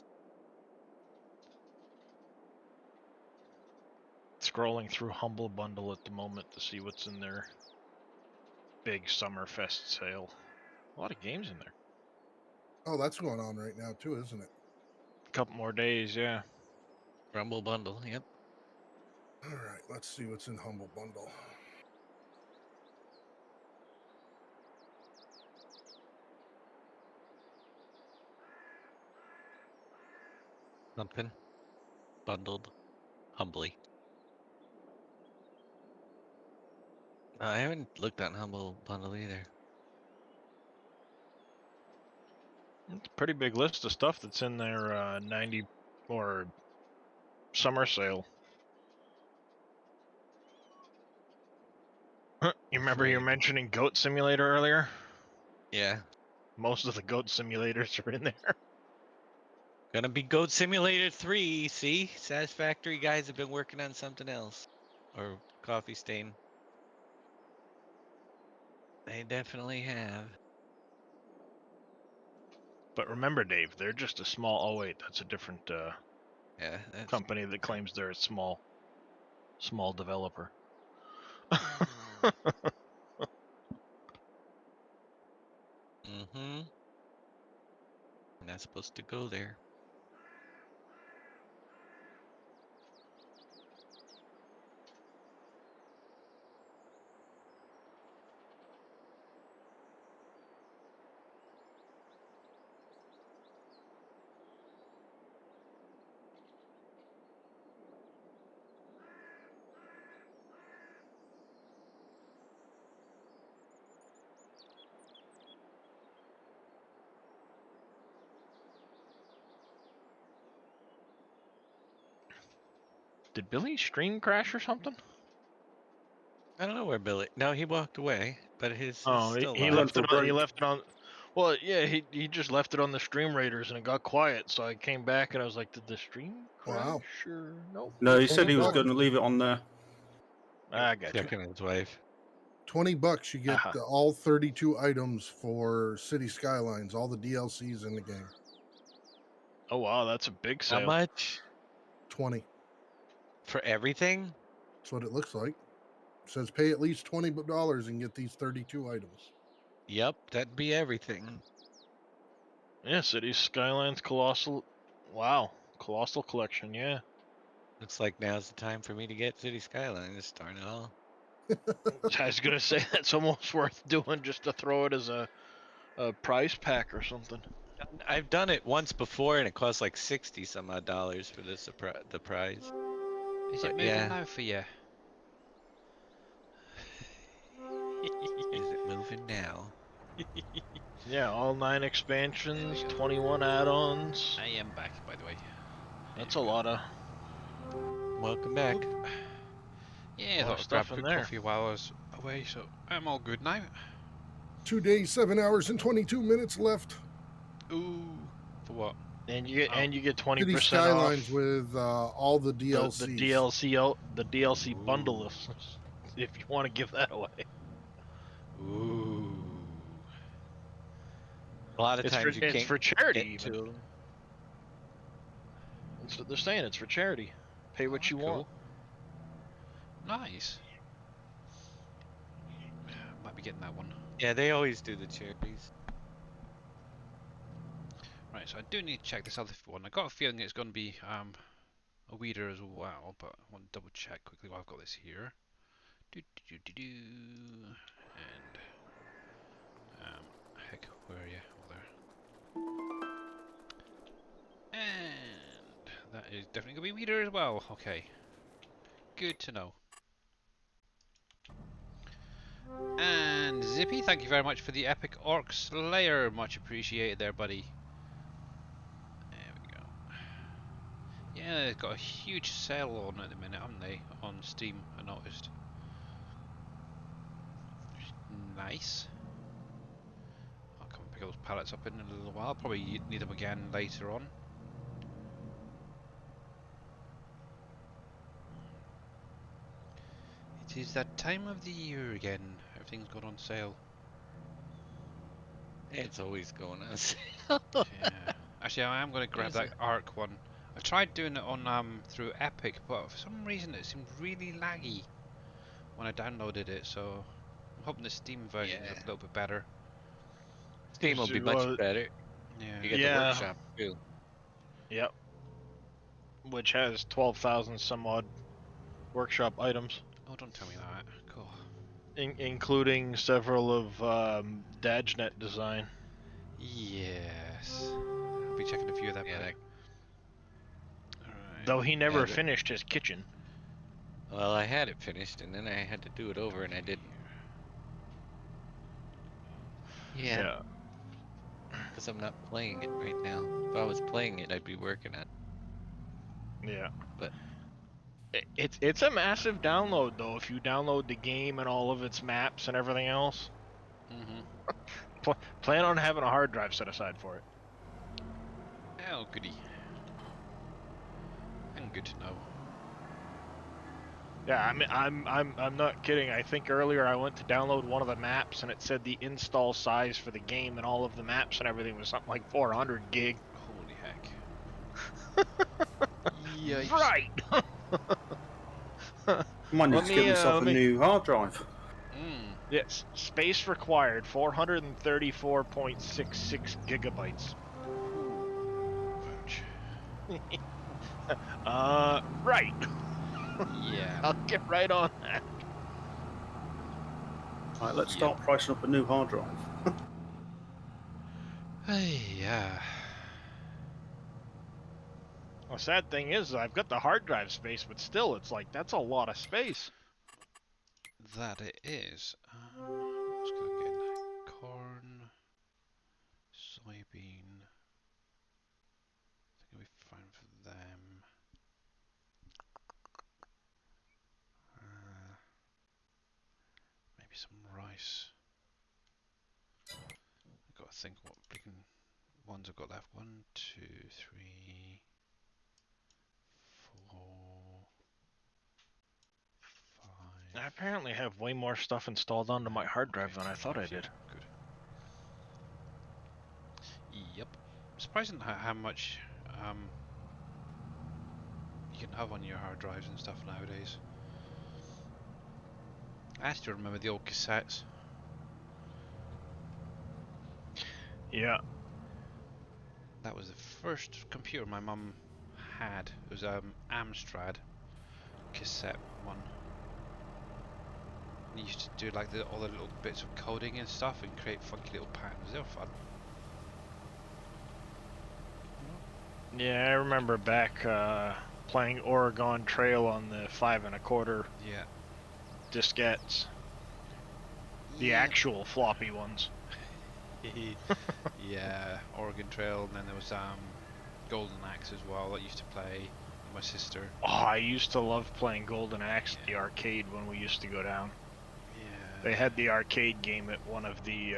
Scrolling through Humble Bundle at the moment to see what's in their big Summerfest sale. A lot of games in there. Oh, that's going on right now too, isn't it? A couple more days, yeah. Rumble Bundle, yep. All right, let's see what's in Humble Bundle. Something bundled humbly. I haven't looked on Humble Bundle either. It's a pretty big list of stuff that's in their 90 or summer sale. You remember you were Afraid. mentioning Goat Simulator earlier? Yeah. Most of the Goat Simulators are in there. Gonna be Goat Simulator 3. See, Satisfactory guys have been working on something else, or Coffee Stain. They definitely have. But remember, Dave, they're just a small. Oh wait, that's a different Yeah, that's company that claims they're a small developer. mm-hmm. Not supposed to go there. Did Billy's stream crash or something? I don't know where Billy. No, he walked away, but his is Oh, still he live. left it on. He break. left it on. Well, yeah, he just left it on the Stream Raiders and it got quiet. So I came back and I was like, "Did the stream crash Wow. or nope?" No, he said 20 he was bucks. going to leave it on there. I got you. Checking his wife. $20 you get Uh-huh. all 32 items for City Skylines, all the DLCs in the game. Oh wow, that's a big How sale. much 20. for everything? That's what it looks like. It says pay at least $20 and get these 32 items. Yep, that'd be everything. Yeah, Cities Skylines Colossal. Wow, Colossal Collection. Yeah. Looks like now's the time for me to get City Skylines. Darn it all. I was gonna say that's almost worth doing just to throw it as a prize pack or something. I've done it once before, and it cost like 60 some odd dollars for the prize. Is But it moving yeah. now for you? Is it moving now? Yeah, all 9 expansions, There we go. 21 add-ons. I am back, by the way. That's a lot of Welcome back. Yeah, I lot thought of I'd grab stuff a in quick there. coffee while I was away, so I'm all good now. 2 days, 7 hours, and 22 minutes left. Ooh, for what? And you get Oh. 20% City off Skylines with all the the DLCs. DLC Ooh. bundle if you want to give that away. Ooh. A lot of It's times you it's can't for charity get even. to 'em. That's what they're saying. It's for charity. Pay Oh, what you cool. want. Nice. Might be getting that one. Yeah, they always do the charities. Right, so I do need to check this other one. I got a feeling it's going to be a weeder as well, but I want to double check quickly while I've got this here. And heck, where are you? Over there. And that is definitely going to be weeder as well. Okay, good to know. And Zippy, thank you very much for the epic Orc Slayer. Much appreciated there, buddy. There we go. Yeah, they've got a huge sale on at the minute, haven't they? On Steam, I noticed. Nice. I'll come and pick those pallets up in a little while. Probably need them again later on. It is that time of the year again. Everything's gone on sale. It's always going on. Yeah. Actually, I am going to grab Is that it? Arc one. I tried doing it on through Epic, but for some reason it seemed really laggy when I downloaded it. So I'm hoping the Steam version is a Yeah. little bit better. Steam will be much Well, better. Yeah. You get Yeah. the workshop too. Yep. Which has 12,000 some odd workshop items, Oh, don't tell me that. Cool. including several of Dajnet design. Yes. I'll be checking a few of them. Yeah, out. that, Alright. Though he never that- finished his kitchen. well, I had it finished, and then I had to do it over, and I didn't. Yeah, because I'm not playing it right now. If I was playing it, I'd be working on it. Yeah. But- It's a massive download though. If you download the game and all of its maps and everything else, Mm-hmm. plan on having a hard drive set aside for it. Oh, goody. good to know. Yeah, I mean, I'm not kidding. I think earlier I went to download one of the maps and it said the install size for the game and all of the maps and everything was something like 400 gig. Holy heck. Yikes. Right. Might need Let to me, get myself let a me- new hard drive. Yes, space required 434.66 gigabytes. Ouch. Right. Yeah. I'll get right on that. Right, let's start pricing up a new hard drive. Hey, yeah. The sad thing is, I've got the hard drive space, but still, it's like, that's a lot of space. That it is. Let's go again. Corn, soybean. I think it'll be fine for them. Maybe some rice. I've got to think what freaking ones I've got left. 1, 2, 3, 4, 5. I apparently have way more stuff installed onto my hard drive than I thought I did. Good. Yep. Surprising how much you can have on your hard drives and stuff nowadays. I still remember the old cassettes. Yeah. That was the first computer my mum had. It was Amstrad cassette one. We used to do like all the little bits of coding and stuff and create funky little patterns. They were fun. Yeah, I remember back playing Oregon Trail on the 5 1/4 Yeah. diskettes. The Yeah. actual floppy ones. Yeah, Oregon Trail, and then there was Golden Axe as well. That used to play with my sister. Oh, I used to love playing Golden Axe at the arcade when we used to go down. Yeah. They had the arcade game at one of the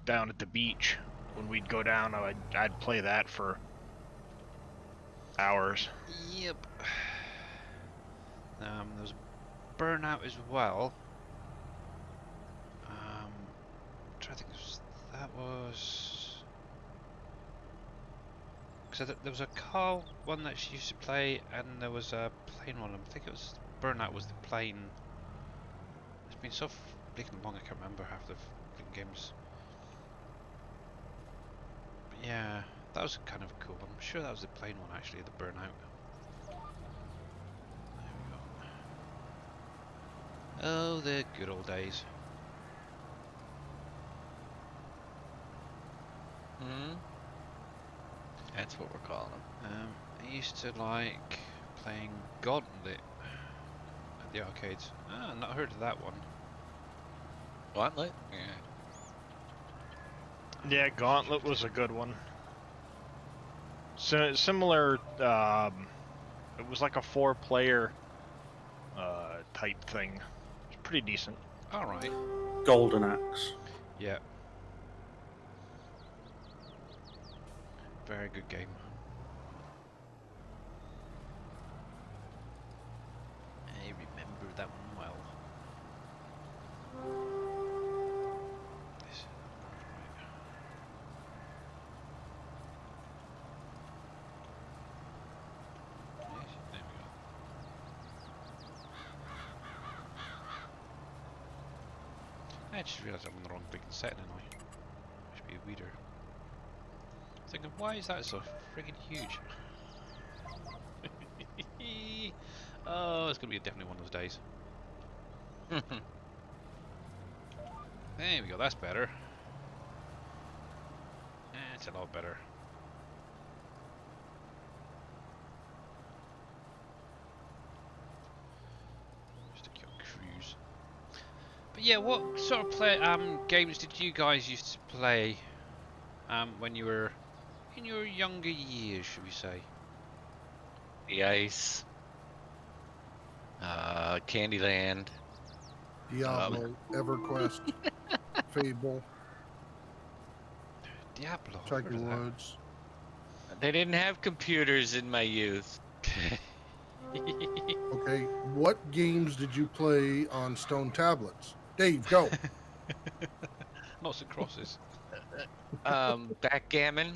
down at the beach. When we'd go down, I'd play that for hours. Yep. There was Burnout as well. I'm trying to think. That was. Because there was a car one that she used to play, and there was a plane one. I think it was Burnout was the plane. It's been so freaking long, I can't remember half the freaking games. But yeah, that was kind of cool. I'm sure that was the plane one actually, the Burnout. There we go. Oh, the good old days. That's what we're calling them. I used to like playing Gauntlet at the arcades. Ah, not heard of that one. Gauntlet? Yeah. Yeah, Gauntlet was a good one. So similar, it was like a 4-player type thing. It's pretty decent. Alright. Golden Axe. Yeah. Very good game. I remember that one well. This is right. Yes, there we go. I just realised I'm on the wrong freaking setting, now. Should be a weeder. Thinking, why is that so friggin' huge? Oh, it's gonna be definitely one of those days. There we go, that's better. That's a lot better. Just a cute cruise. But yeah, what sort of games did you guys used to play when you were in your younger years, should we say? The Ice. Candyland. Diablo, EverQuest, Fable, Diablo. I've Tiger heard of that. Woods. They didn't have computers in my youth. Okay, what games did you play on stone tablets? Dave, go. Lots of crosses. Backgammon.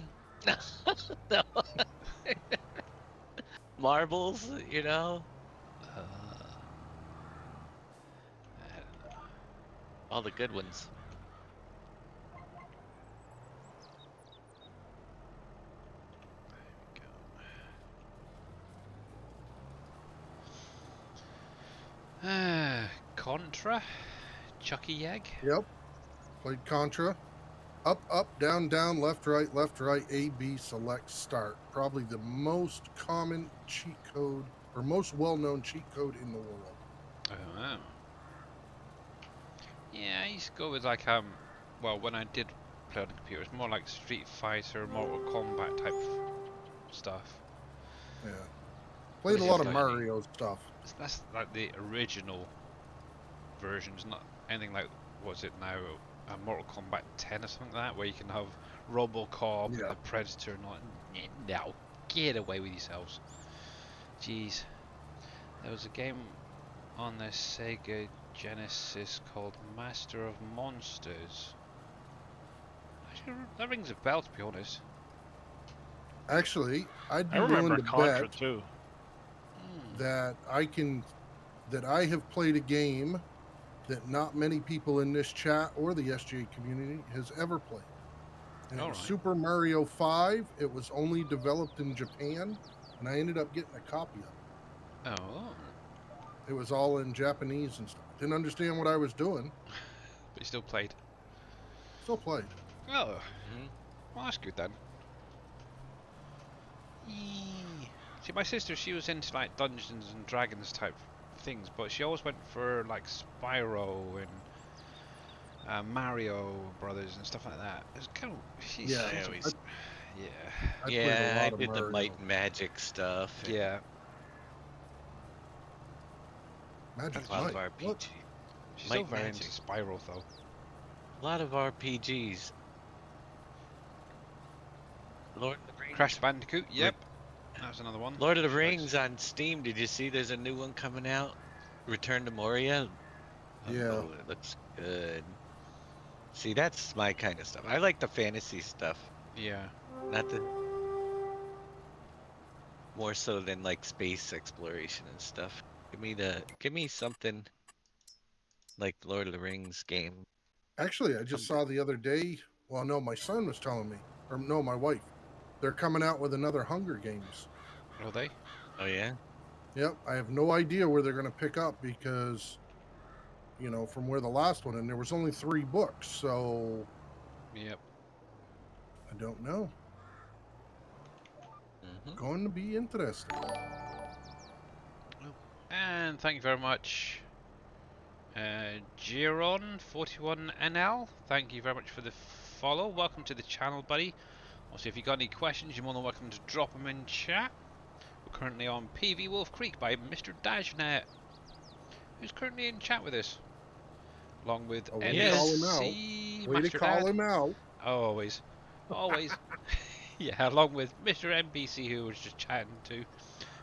No. Marbles, you know, I don't know. all the good ones. There we go. Contra, Chucky Egg. Yep. Played Contra. Up, up, down, down, left, right, A, B, select, start. Probably the most common cheat code or most well-known cheat code in the world. Oh, wow. Yeah, I used to go with like well, when I did play on the computer, it's more like Street Fighter, Mortal Kombat type stuff. Yeah. Played a Obviously, lot it's of got Mario stuff. That's like the original versions, not anything like what's it now, Mortal Kombat 10 or something like that, where you can have RoboCop Yeah. and the Predator and all that. No, get away with yourselves. Jeez, there was a game on the Sega Genesis called Master of Monsters. Actually, that rings a bell, to be honest. Actually, I'd I be remember willing to Contra bet too. that I have played a game that not many people in this chat or the SGA community has ever played. And it was Alright. Super Mario 5. It was only developed in Japan, and I ended up getting a copy of it. Oh, It was all in Japanese and stuff. Didn't understand what I was doing. but you still played. Still played. Oh, Mhm. well, that's good then. Yee. See, my sister, she was into like Dungeons and Dragons type things, but she always went for like Spyro and Mario Brothers and stuff like that. It's kind of she's, Yeah, she's- I always, yeah, I played a yeah, I lot of did the Mario. Might and Magic stuff. and yeah. Magic A lot of Mike. RPG. What? She's Might still very Magic. into Spyro though. A lot of RPGs. Lord of the Rings. Crash Bandicoot, yep. That was another one. Lord of the Nice. Rings on Steam. Did you see there's a new one coming out? Return to Moria. Yeah. Oh, it looks good. See, that's my kind of stuff. I like the fantasy stuff, Yeah. not the more so than like space exploration and stuff. Give me something like Lord of the Rings game. Actually, I just saw the other day. Well, no, my son was telling me, or no, my wife. They're coming out with another Hunger Games. Are they? Oh yeah. Yep, I have no idea where they're going to pick up because, from where the last one, and there was only 3 books, so Yep. I don't know. Hmm. Going to be interesting. And thank you very much, Giron41NL. Thank you very much for the follow. Welcome to the channel, buddy. Also, if you got any questions, you're more than welcome to drop them in chat. We're currently on PV WolfCreek by Mr. Dashnet, who's currently in chat with us, along with Oh, way to Yes. call him out. NSC Way to Master call Dad. him out. Always. Yeah, along with Mr. NBC, who was just chatting to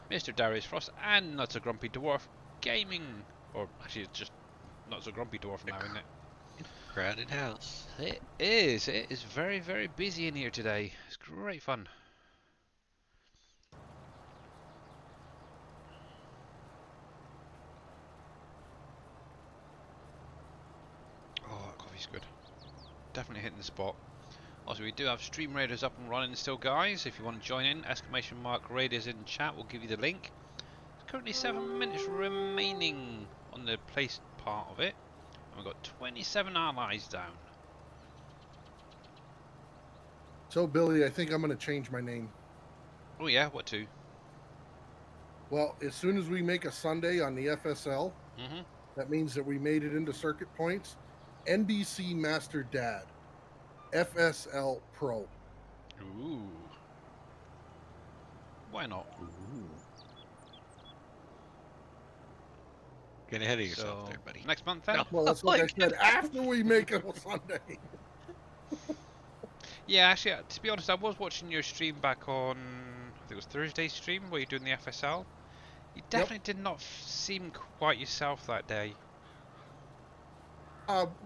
Mr. Darius Frost and Not So Grumpy Dwarf Gaming. Or actually, it's just Not So Grumpy Dwarf now, isn't it? Crowded house. It is. It is very, very busy in here today. It's great fun. Oh, that coffee's good. Definitely hitting the spot. Also, we do have Stream Raiders up and running still, guys. If you want to join in, !Raiders in chat. We'll give you the link. There's currently 7 minutes remaining on the place part of it. And we've got 27 allies down. So, Billy, I think I'm going to change my name. Oh yeah, what to? Well, as soon as we make a Sunday on the FSL, Mm-hmm. that means that we made it into circuit points. NBC Master Dad. FSL Pro. Ooh. Why not? Get ahead of yourself So, there, buddy. next month then? No. Well, that's what I said after we make it a Sunday. Yeah, actually, to be honest, I was watching your stream back on, I think it was Thursday stream where you're doing the FSL. You definitely did not seem quite yourself that day.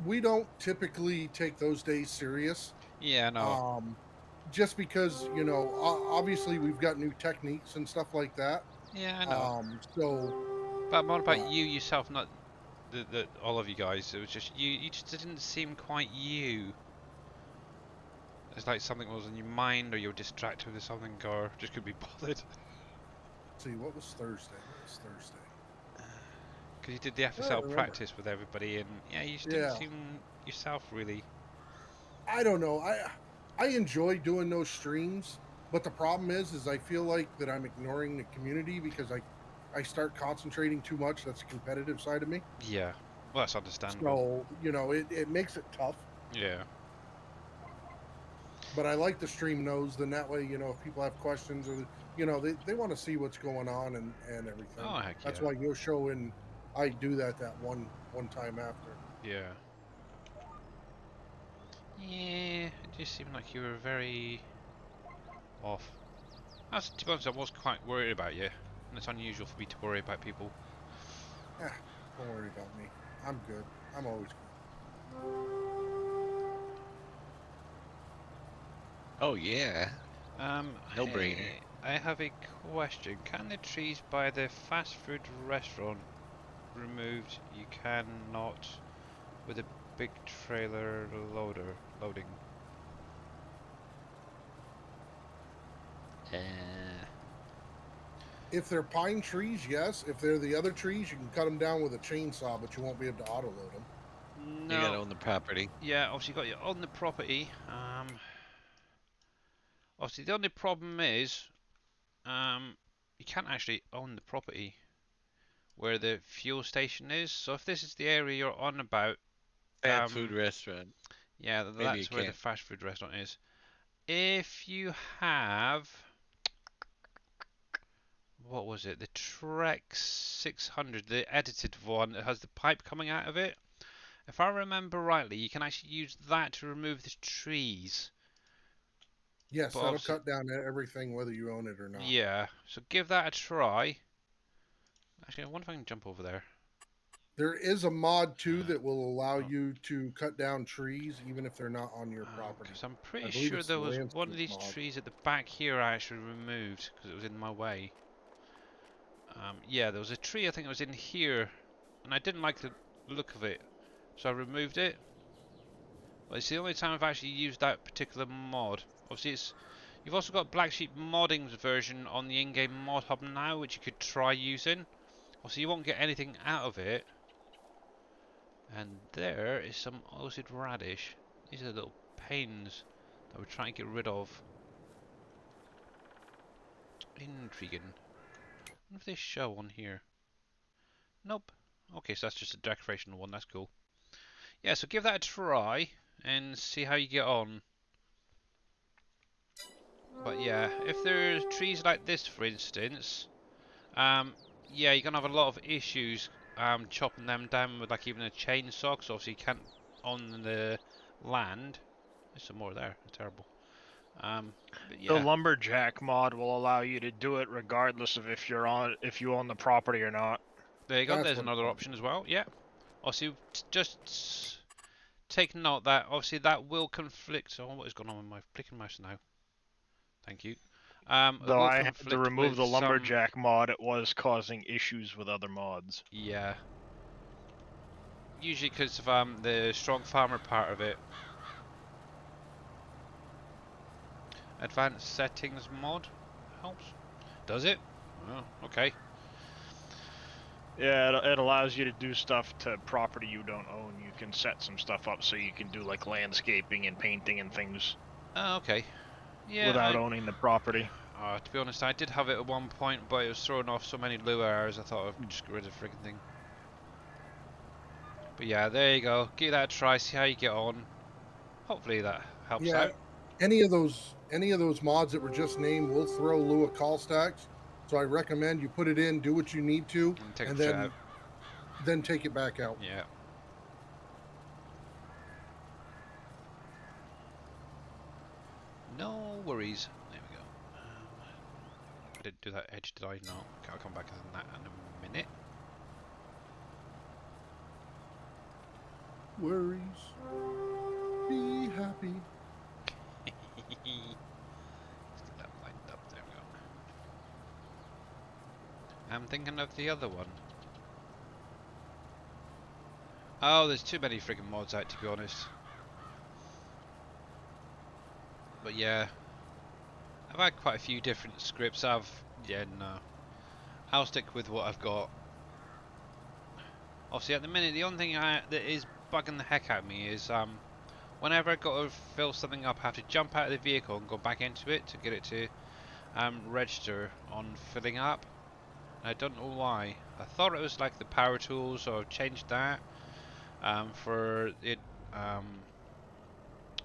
We don't typically take those days serious. Yeah, no. Just because, you know, obviously we've got new techniques and stuff like that. Yeah, I know. So But what about uh, you yourself, not the all of you guys? It was just you. You just didn't seem quite you. It's like something was in your mind, or you were distracted with something, or just couldn't be bothered. let's see, what was Thursday? What was Thursday? Because you did the I don't FSL remember. practice with everybody, and yeah, you just didn't Yeah. seem yourself really. I don't know. I enjoy doing those streams, but the problem is I feel like that I'm ignoring the community because I start concentrating too much. That's the competitive side of me. Yeah, well, that's understandable. So, you know, it makes it tough. Yeah. But I like the stream nodes, then that way, you know, if people have questions or, you know, they want to see what's going on and everything. Oh heck That's yeah. why your show and I do that one time after. Yeah. Yeah, it just seemed like you were very off. To be honest, I was quite worried about you, and it's unusual for me to worry about people. Don't worry about me. I'm good. I'm always good. Oh yeah. No brainer. Hey, I have a question. Can the trees by the fast food restaurant removed? You cannot with a big trailer loading. If they're pine trees, yes. If they're the other trees, you can cut them down with a chainsaw, but you won't be able to auto load them. No. You gotta own the property. Yeah, obviously got you on the property. Obviously the only problem is, you can't actually own the property where the fuel station is. So if this is the area you're on about, Fast food restaurant. yeah, Maybe that's you where the can. fast food restaurant is. If you have, what was it? The Trek 600, the edited one that has the pipe coming out of it. If I remember rightly, you can actually use that to remove the trees. Yes, But that'll obviously, cut down everything whether you own it or not. yeah. So give that a try. Actually, I wonder if I can jump over there. There is a mod too that will allow you to cut down trees even if they're not on your property. Because I'm I pretty believe sure it's there the was one of landscape these mod. trees at the back here I actually removed because it was in my way. Yeah, there was a tree I think it was in here, and I didn't like the look of it, so I removed it. But it's the only time I've actually used that particular mod. Obviously, you've also got Black Sheep Modding's version on the in-game mod hub now, which you could try using. Obviously, you won't get anything out of it. And there is some Osid radish. These are the little pains that we're trying to get rid of. Intriguing. I wonder if they show on here. Nope. Okay, so that's just a decoration one. That's cool. Yeah, so give that a try and see how you get on. But yeah, if there's trees like this, for instance, yeah, you're gonna have a lot of issues chopping them down with like even a chainsaw, because obviously you can't on the land. There's some more there. Terrible. But The yeah, lumberjack mod will allow you to do it regardless of if you own the property or not. there you go. That's There's what another option as well. Yeah. Obviously, just take note that obviously that will conflict. Oh, what is going on with my flicking mouse now? Thank you. It Though will I had to conflict remove with the some. lumberjack mod, it was causing issues with other mods. Yeah. Usually because of the strong farmer part of it. Advanced settings mod helps. Does it? Oh, okay. Yeah, it allows you to do stuff to property you don't own. You can set some stuff up so you can do like landscaping and painting and things Oh, okay. Yeah, without owning the property. to be honest, I did have it at one point, but it was throwing off so many lure hours, I thought I'd just get rid of the friggin' thing. But yeah, there you go. Give that a try, see how you get on. Hopefully that helps Yeah, out. any of those mods that were just named will throw Lua call stacks. So I recommend you put it in, do what you need to, And take and it out. then take it back out. Yeah. No worries. There we go. I didn't do that edge, did I? No. Okay, I'll come back to that in a minute. Worries. Be happy. Let's get that lined up. There we go. I'm thinking of the other one. Oh, there's too many freaking mods out, to be honest. But yeah, I've had quite a few different scripts. Yeah, no. I'll stick with what I've got. Obviously, at the minute, the only thing that is bugging the heck out of me is whenever I got to fill something up, I have to jump out of the vehicle and go back into it to get it to register on filling up. And I don't know why. I thought it was like the power tools, so I've changed that for it.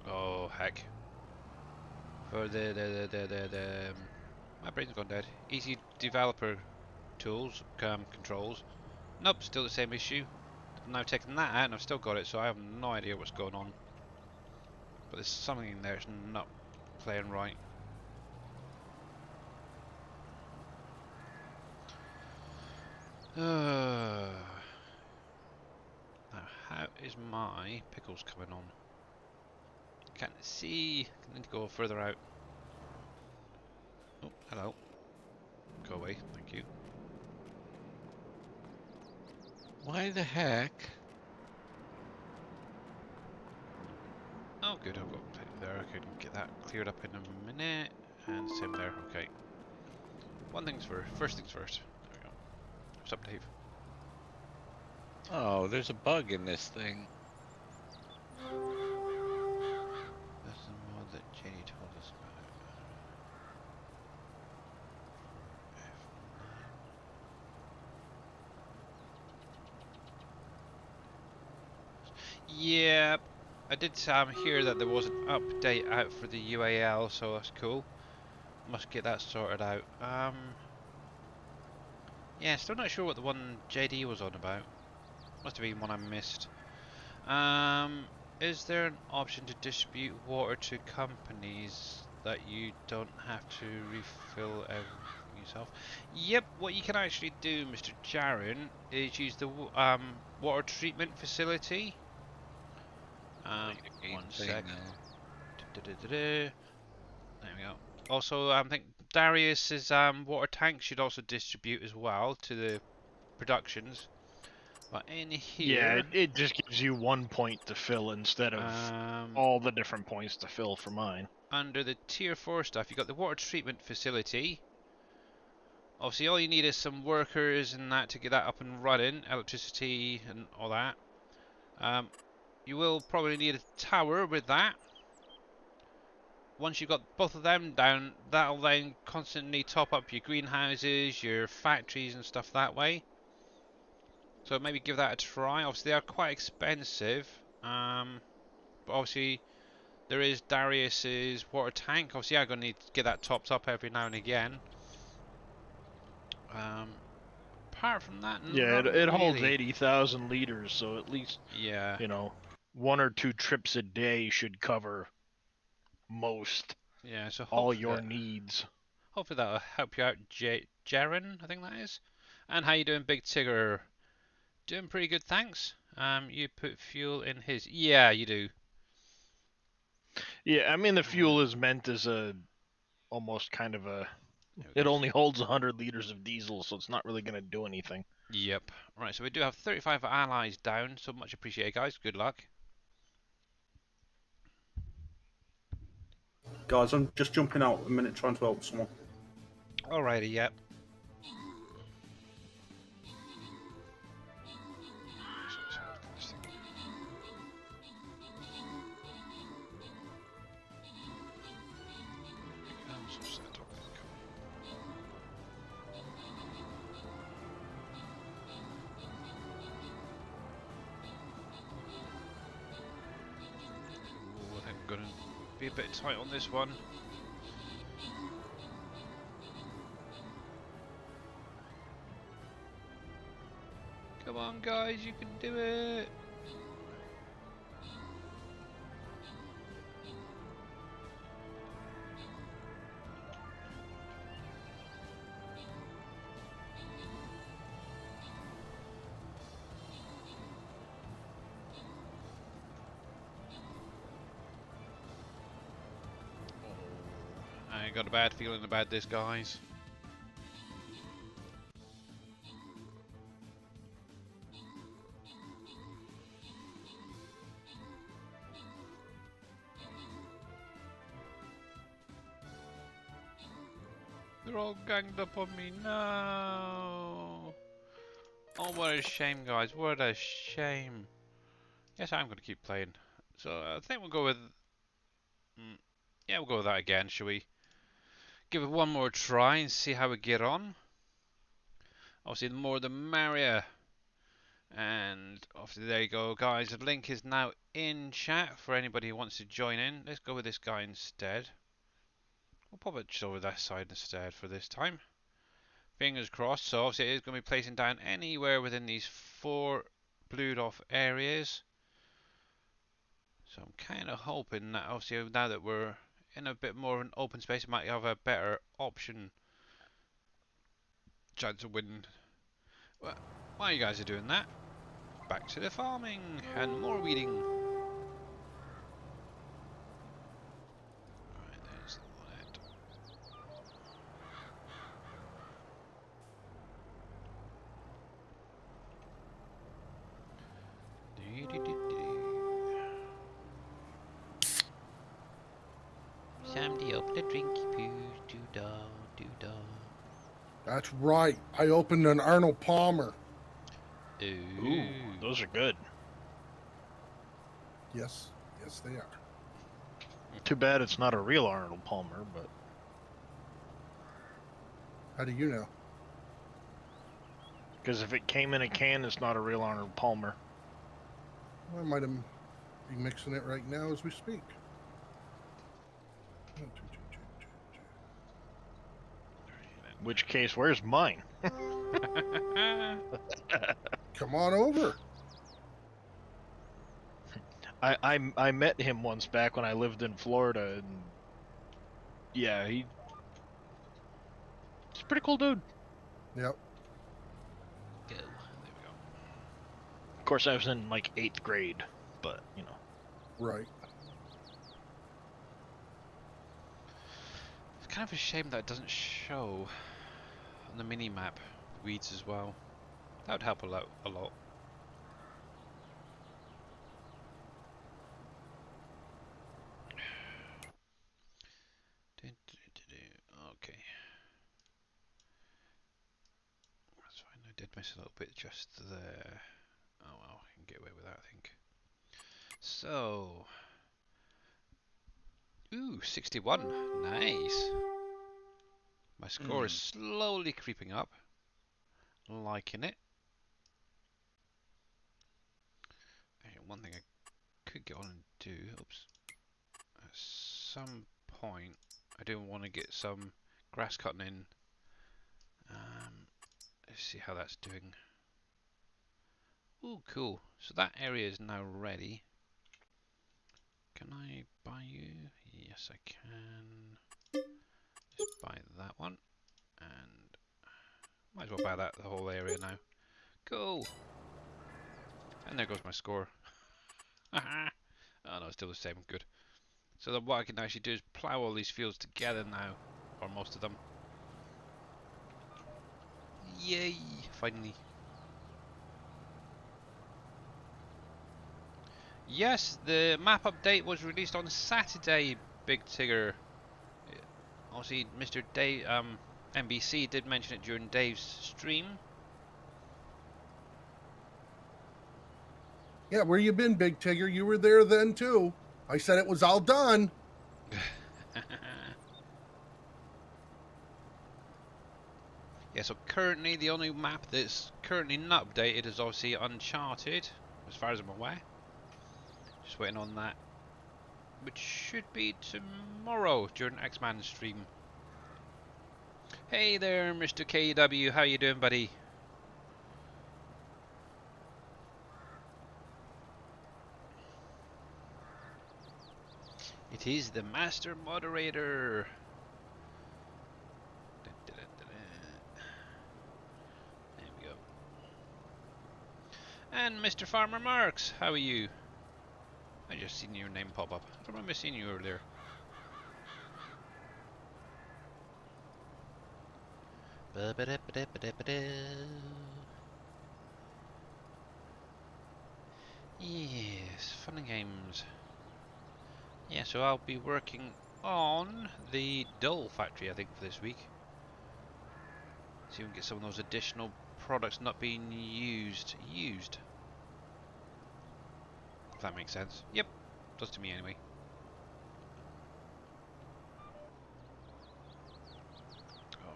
Oh heck. For the my brain's gone dead. Easy developer tools, controls. Nope, still the same issue. I've now taken that out and I've still got it, so I have no idea what's going on. But there's something in there that's not playing right. Now, how is my pickles coming on? Can't see. I need to go further out. Oh, hello. Go away, thank you. Why the heck? Oh, good. I've got plenty there. I can get that cleared up in a minute. And same there. Okay. First things first. There we go. What's up, Dave? Oh, there's a bug in this thing. That's the mod that Jenny told us about. Yeah, I did hear that there was an update out for the UAL, so that's cool. Must get that sorted out. Yeah, still not sure what the one JD was on about. Must have been one I missed. Is there an option to distribute water to companies that you don't have to refill everything yourself? Yep, what you can actually do, Mr. Jaron, is use the water treatment facility. One sec. There we go. Also, I think Darius's water tank should also distribute as well to the productions. But in Yeah, here, it just gives you 1 point to fill instead of all the different points to fill for mine. under the tier 4 stuff, you got the water treatment facility. Obviously, all you need is some workers and that to get that up and running, electricity and all that. You will probably need a tower with that. Once you've got both of them down, that'll then constantly top up your greenhouses, your factories and stuff that way. So maybe give that a try. Obviously, they are quite expensive. But obviously, there is Darius's water tank. Obviously, I'm going to need to get that topped up every now and again. Apart from that, Yeah, not it holds really. 80,000 liters, so at least, Yeah, you know, 1 or 2 trips a day should cover most yeah. So all your needs. hopefully that'll help you out, Jaren. I think that is. And how you doing, Big Tigger? Doing pretty good, thanks. You put fuel in his. Yeah, you do. Yeah, I mean the fuel is meant as a almost kind of a. There we It go. only holds 100 liters of diesel, so it's not really going to do anything. Yep. Right, so we do have 35 allies down, so much appreciated, guys. Good luck. Guys, I'm just jumping out a minute trying to help someone. Alrighty, yep. I think I'm going to be a bit tight on this one. Come on, guys, you can do it. got a bad feeling about this, guys. They're all ganged up on me. No. Oh, what a shame, guys. What a shame. Yes, I'm going to keep playing. So I think we'll go with... yeah, we'll go with that again, shall we? Give it one more try and see how we get on. Obviously, the more the merrier. And obviously, there you go, guys. The link is now in chat for anybody who wants to join in. Let's go with this guy instead. We'll pop it just over that side instead for this time. Fingers crossed. So obviously, it is going to be placing down anywhere within these 4 blued off areas. So I'm kind of hoping that obviously now that we're in a bit more of an open space, we might have a better option chance of winning. Well, while you guys are doing that, back to the farming and more weeding. Alright, there's the one end. Somebody open a drinky poo, doo-dah, doo-dah. That's right. I opened an Arnold Palmer. Ooh, those are good. Yes, yes, they are. Too bad it's not a real Arnold Palmer, but How do you know? because if it came in a can, it's not a real Arnold Palmer. I might be mixing it right now as we speak. In which case, where's mine? Come on over. I met him once back when I lived in Florida, and yeah, he's a pretty cool dude. Yep. Go. There we go. Of course, I was in like 8th grade, but you know. Right. It's kind of a shame that it doesn't show on the mini map the weeds as well. That would help a lot. Okay. That's fine. I did miss a little bit just there. Oh well, I can get away with that, I think. So, ooh, 61. Nice. My score is slowly creeping up. Liking it. Okay, one thing I could get on and do. Oops. At some point, I do want to get some grass cutting in. Let's see how that's doing. Ooh, cool. So that area is now ready. Can I buy you? Yes, I can. Just buy that one. And might as well buy that the whole area now. Cool. And there goes my score. Oh no, it's still the same. Good. So then what I can actually do is plough all these fields together now. Or most of them. Yay! Finally. Yes, the map update was released on Saturday, Big Tigger. Obviously, Mr. Dave, NBC did mention it during Dave's stream. Yeah, where you been, Big Tigger? You were there then too. I said it was all done. Yeah, so currently the only map that's currently not updated is obviously Uncharted, as far as I'm aware. Just waiting on that, which should be tomorrow during X-Man stream. Hey there, Mr. KW, how you doing, buddy? It is the Master Moderator. There we go. And Mr. Farmer Marks, how are you? I just seen your name pop up. I don't remember seeing you earlier. Yes, fun and games. Yeah, so I'll be working on the Dull factory, I think, for this week. See if we can get some of those additional products not being used. If that makes sense. Yep, does to me anyway.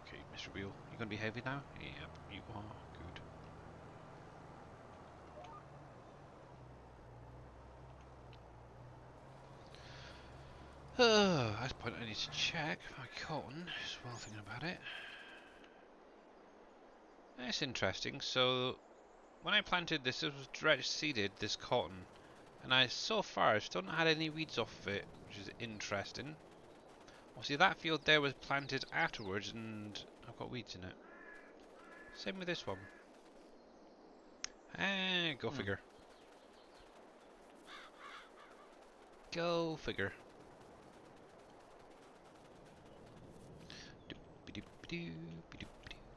Okay, Mr. Wheel, you gonna be heavy now? Yep, you are. Good. At this point I need to check my cotton as well, thinking about it. That's interesting. So when I planted this, it was direct seeded, this cotton, and so far I've still not had any weeds off of it, which is interesting. Well, see, that field there was planted afterwards, and I've got weeds in it. Same with this one. Go figure. Go figure.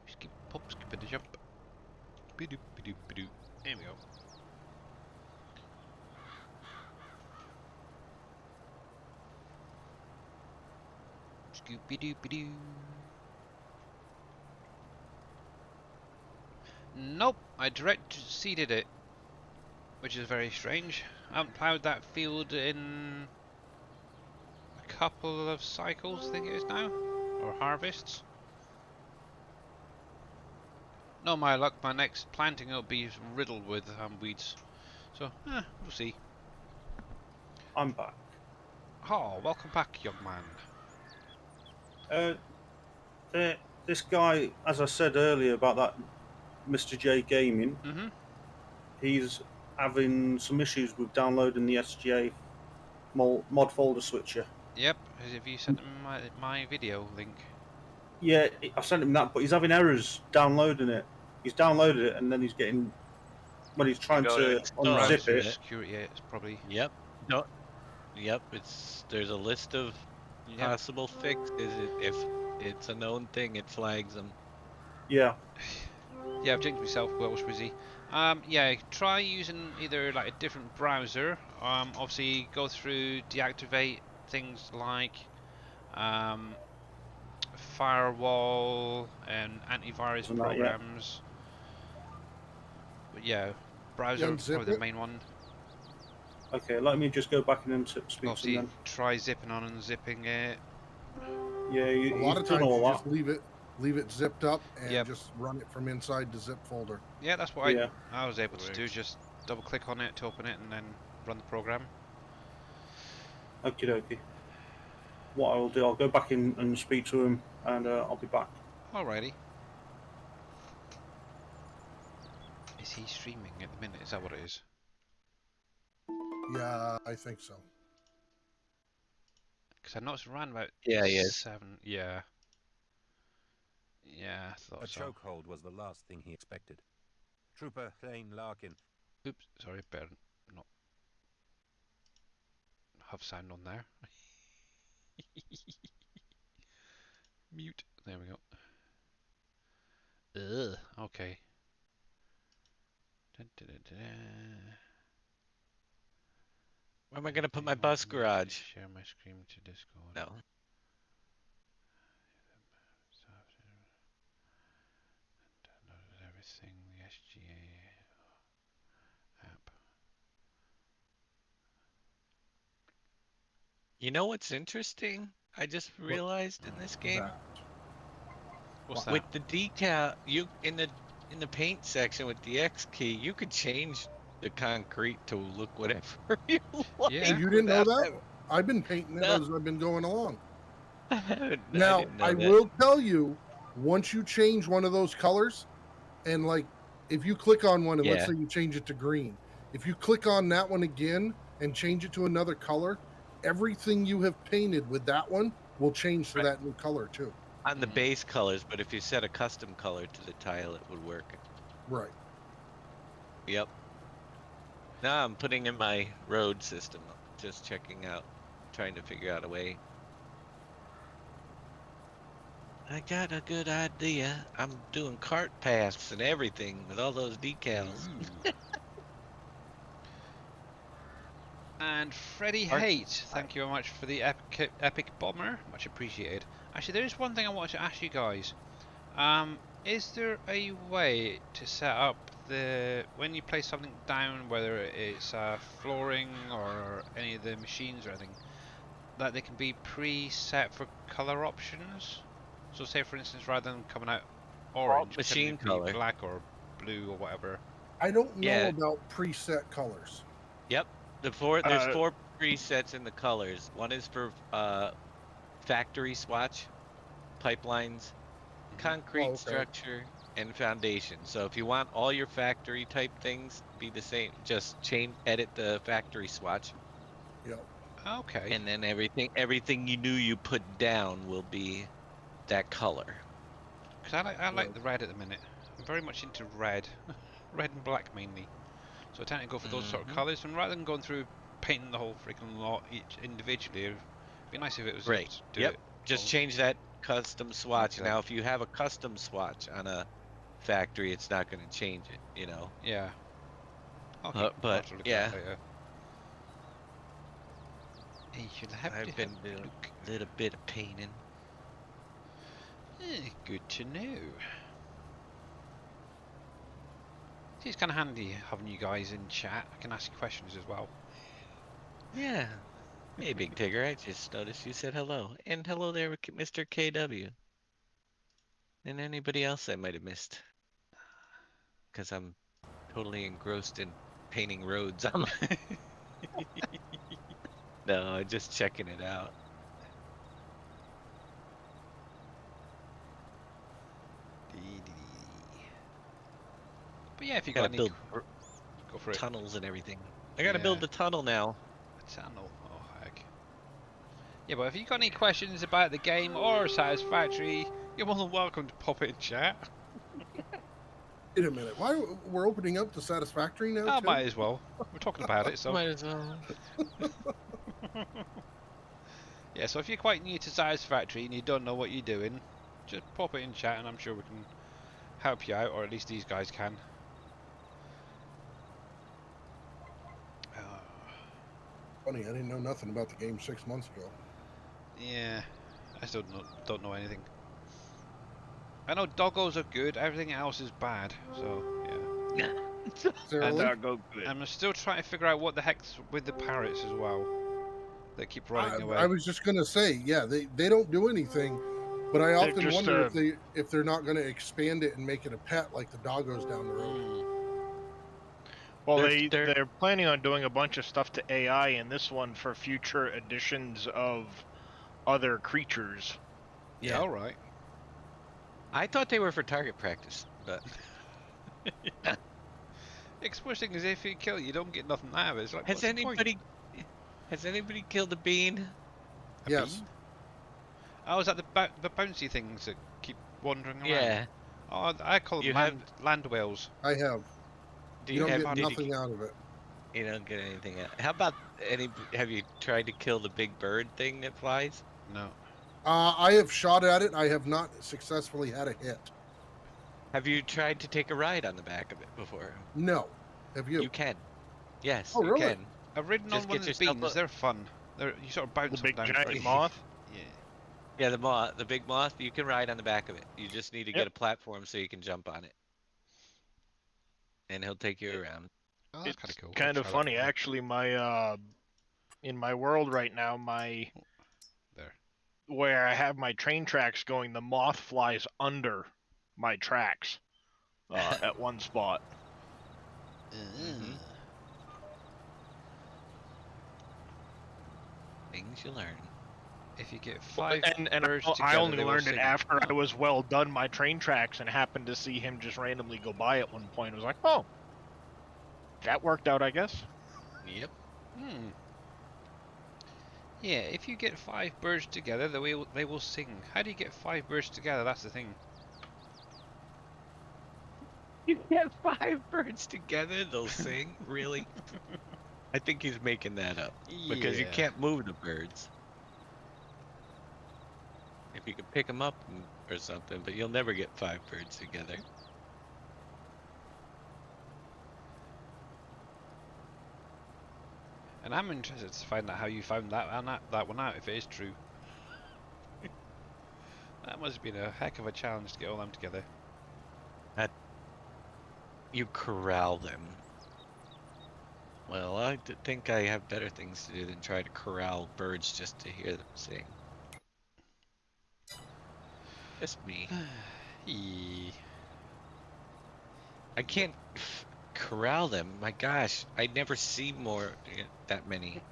Skip, pop, skip, and a jump. There we go. Scooby-doo-ba-doo. Nope, I direct seeded it, which is very strange. I haven't ploughed that field in a couple of cycles, I think it is now, or harvests. No, my luck, my next planting will be riddled with weeds. So, we'll see. I'm back. Oh, welcome back, young man. This guy, as I said earlier about that Mr. J Gaming, Mm-hmm. he's having some issues with downloading the SGA mod folder switcher. Yep, have you sent him my video link? Yeah, I sent him that, but he's having errors downloading it. He's downloaded it and then he's getting, when he's trying go to to install unzip Browser it. security, yeah, it's probably. Yep. No. Yep. There's a list of Yep. possible fixes. If it's a known thing, it flags them. Yeah, Yeah, I've jinxed myself, Welsh busy. Yeah, try using either like a different browser. Obviously go through, deactivate things like firewall and antivirus Isn't that, yeah. programs. But yeah, browser unzip probably the it? main one. okay, let me just go back and speak to him Obviously, then. try zipping on and zipping it. Yeah, A lot he's of done times all you that. just leave it zipped up and Yep. just run it from inside the zip folder. Yeah, that's what Yeah. I was able to do. Works. Just double click on it to open it and then run the program. Okie dokie. What I'll do, I'll go back in and speak to him and I'll be back. Alrighty. Is he streaming at the minute? Is that what it is? Yeah, I think so. Because I noticed around about Yeah, he is. 7. Yeah. Yeah, I thought A so. chokehold was the last thing he expected. Trooper Thane Larkin. Oops, sorry, better not have sound on there. Mute. There we go. Ugh, okay. Dun, dun, dun, dun, dun. Where am I gonna put my Okay, bus let me garage? Share my screen to Discord. No. Downloaded everything, the SGA app. You know what's interesting? I just realized in this game What's with that? the decal, you in the paint section with the X key, you could change the concrete to look whatever you like. Yeah. You didn't know without that? I've been painting it No. as I've been going along. I haven't- I Now, didn't know I that. will tell you, once you change one of those colors, and like if you click on one and let's Yeah. say you change it to green, if you click on that one again and change it to another color, everything you have painted with that one will change to Right. that new color too. On the Mhm. base colors, but if you set a custom color to the tile, it would work. Right. Yep. Now I'm putting in my road system, just checking out, trying to figure out a way. I got a good idea. I'm doing cart paths and everything with all those decals. Ooh. And Freddie Art- Hate, thank you very much for the epic bomber. Much appreciated. Actually, there is one thing I wanted to ask you guys. Is there a way to set up when you place something down, whether it's flooring or any of the machines or anything, that they can be preset for color options? So, say for instance, rather than coming out orange, machine can it color. be black or blue or whatever? I don't know Yeah. about preset colors. Yep. There's four presets in the colors. One is for factory swatch, pipelines, concrete okay. structure, and foundation. So if you want all your factory type things be the same, just edit the factory swatch, Yep. Okay. and then everything you knew you put down will be that color. Because I like the red at the minute. I'm very much into red. Red and black mainly. So I tend to go for those sort of Mhm. colours, and rather than going through painting the whole freaking lot each individually, it'd be nice if it was Right. just do Yep. it. Just all- change that custom swatch. Okay. Now, if you have a custom swatch on a factory, it's not going to change it, you know. Yeah. Okay. I'll But have to look yeah, at that later. You should have to I've been have a doing look. a little bit of painting. Good to know. See, it's kind of handy having you guys in chat. I can ask you questions as well. Yeah. Hey, Big Tigger, I just noticed you said hello. And hello there, Mr. KW. And anybody else I might have missed. Because I'm totally engrossed in painting roads. No, I'm just checking it out. But yeah, if you Gotta got any, build go for it. tunnels and everything. I gotta Yeah. build the tunnel now. A channel. Oh heck. Yeah, but if you got any questions about the game or Satisfactory, you're more than welcome to pop it in chat. Wait a minute. Why we're opening up to Satisfactory now? I too? might as well. We're talking about it, so Might as well. yeah. So if you're quite new to Satisfactory and you don't know what you're doing, just pop it in chat, and I'm sure we can help you out, or at least these guys can. Funny, I didn't know nothing about the game 6 months ago. Yeah, I still don't know anything. I know doggos are good, everything else is bad. So yeah. Seriously? Go good. I'm still trying to figure out what the heck's with the parrots as well. They keep running away. I was just gonna say, yeah, they don't do anything, but I often just, wonder if they're not gonna expand it and make it a pet like the doggos down the road. Mm. Well, They're- they're planning on doing a bunch of stuff to AI in this one for future editions of other creatures. Yeah, all right. I thought they were for target practice, but Expressing as if you kill, you don't get nothing out of it. It's like, has what's the point? anybody killed a bean? A Yes. bean? Oh, is that the bouncy things that keep wandering around? Yeah. Oh, I call them You land whales. I have. Do You you don't have get did nothing out of it. you don't get anything out. How about have you tried to kill the big bird thing that flies? No. I have shot at it. I have not successfully had a hit. Have you tried to take a ride on the back of it before? No. Have you? You can. Yes, Oh, you really? can. I've ridden Just on one get of the yourself beans. a- They're fun. You sort of bounce The big them down giant very- moth? Yeah. Yeah, the big moth, you can ride on the back of it. You just need to get a platform so you can jump on it. And he'll take you around. Oh, that's It's kind of cool. kind I'll of try that funny, one day. actually. My in my world right now, There. where I have my train tracks going, the moth flies under my tracks at one spot. Mhm. Things you learn. If you get 5 And birds I together, only they will learned it sing. after I was well done my train tracks and happened to see him just randomly go by at one point. I was like, oh, that worked out, I guess. Yep. Hmm. Yeah, if you get 5 birds together, they will sing. How do you get 5 birds together? That's the thing. You get 5 birds together, they'll sing? Really? I think he's making that up. Because you Yeah. can't move the birds. If you can pick them up and or something, but you'll never get 5 birds together. And I'm interested to find out how you found that one out, if it is true. That must have been a heck of a challenge to get all them together. You corral them. Well, I think I have better things to do than try to corral birds just to hear them sing. Just me. Eee. I can't corral them. My gosh, I never see that many.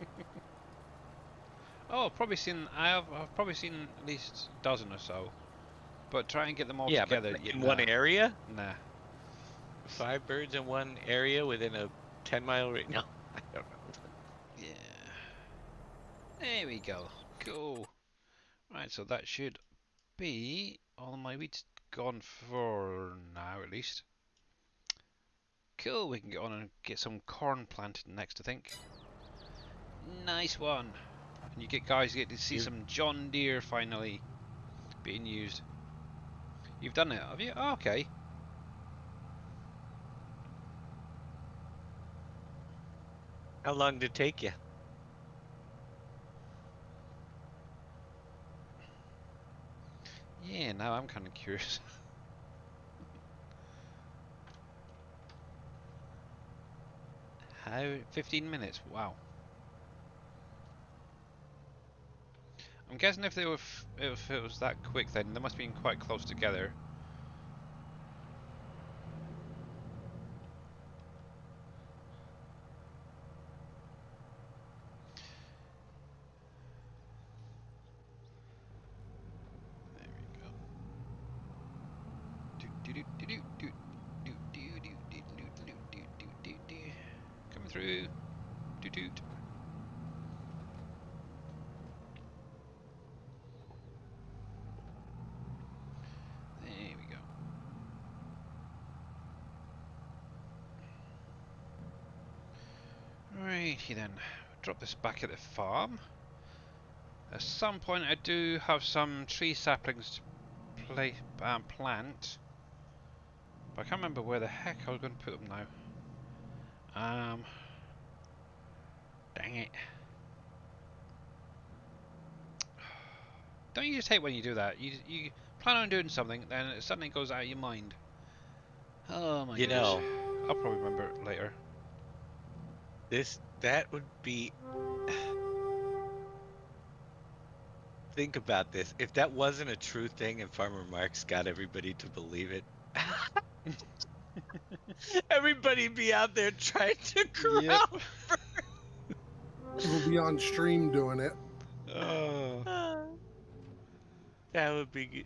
Oh, I've probably seen at least a dozen or so. But try and get them all Yeah, together. but in one area? Nah. 5 birds in one area within a 10-mile radius? No, I don't know. Yeah. There we go. Cool. Right, so that should be all my wheat's gone for now, at least. Cool, we can get on and get some corn planted next, I think. Nice one. And you get to see some John Deere finally being used. You've done it, have you? Oh, okay. How long did it take you? Yeah, now I'm kind of curious. How? 15 minutes? Wow. I'm guessing if if it was that quick, then they must have been quite close together. There we go. Coming through. Doot doot. There we go. Righty then. Drop this back at the farm. At some point I do have some tree saplings to plant. But I can't remember where the heck I was going to put them now. Dang it. Don't you just hate when you do that? You plan on doing something, then it suddenly goes out of your mind. Oh my goodness. I'll probably remember it later. That would be... Think about this. If that wasn't a true thing and Farmer Mark's got everybody to believe it, everybody'd be out there trying to corral. Yep. We'll be on stream doing it. Oh. That would be good.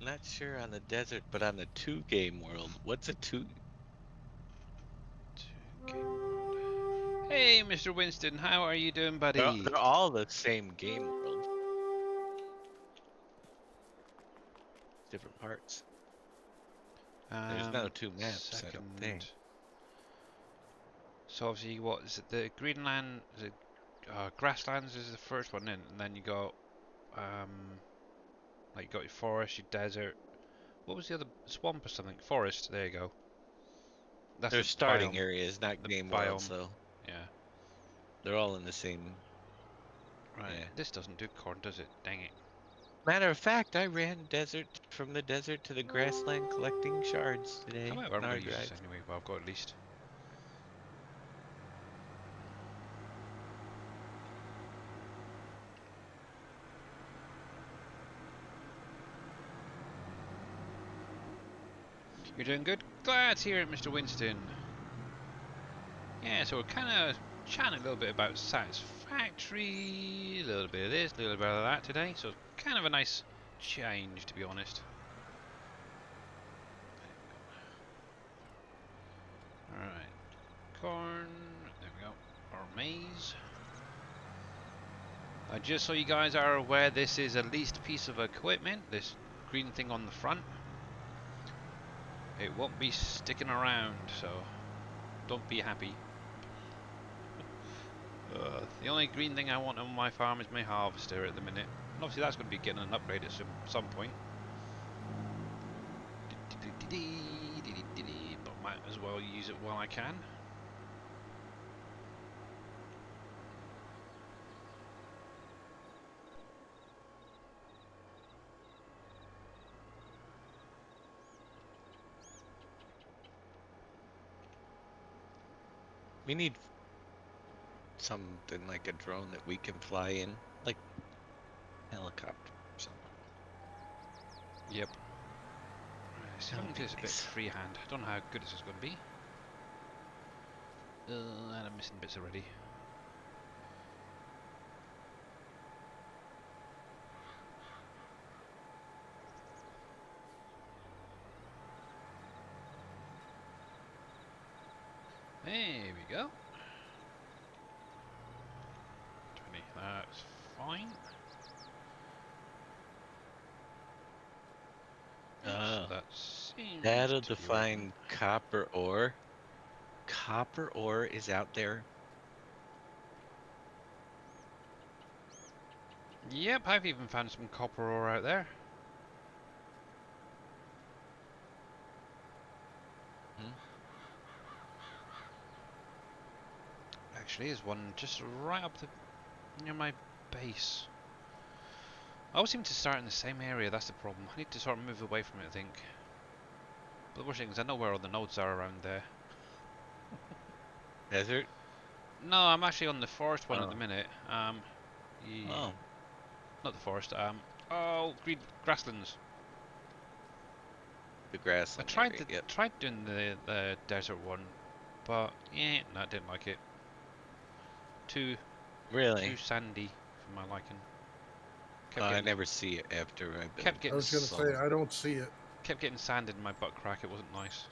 Not sure on the desert, but on the 2-game world. What's a 2? Hey, Mr. Winston, how are you doing, buddy? They're all the same game world. Different parts. There's no 2 maps, I don't think. So obviously, what is it? The Greenland, grasslands is the first one in, and then you got, like you got your forest, your desert. What was the other swamp or something? Forest. There you go. That's They're the starting biome. areas, not game biome. world, so Yeah. they're all in the same. Right. Yeah. This doesn't do corn, does it? Dang it. Matter of fact, I ran from the desert to the grassland collecting shards today. However, I'm on our going to use drive. this anyway. Well, I've got at least. You're doing good? Glad to hear it, Mr. Winston. Yeah, so we're kind of chatting a little bit about satisfactory, a little bit of this, a little bit of that today. So it's kind of a nice change, to be honest. Alright. Corn. There we go. Or maize. Just so you guys are aware, this is a leased piece of equipment. This green thing on the front. It won't be sticking around, so don't be happy. The only green thing I want on my farm is my harvester at the minute. And obviously that's going to be getting an upgrade at some point. But might as well use it while I can. We need something like a drone that we can fly in, like helicopter or something. Yep. See if I That would can do be this a bit nice. freehand. I don't know how good this is going to be. And I'm missing bits already. There we go. 20, that's fine. So that seems That'll to be working. define copper ore. Copper ore is out there. Yep, I've even found some copper ore out there. Hmm? Actually, there's one just right up near my base. I always seem to start in the same area, that's the problem. I need to sort of move away from it, I think. But the worst thing is I know where all the nodes are around there. Desert? No, I'm actually on the forest one at the Oh. minute. Oh. Not the forest. Oh, green grasslands. The I grassland tried area. Yep. tried doing the desert one, but yeah, no, I didn't like it. Too Really? sandy for my liking. I never see it after I build. kept I getting was going to say, I don't see it. kept getting sand in my butt crack. It wasn't nice.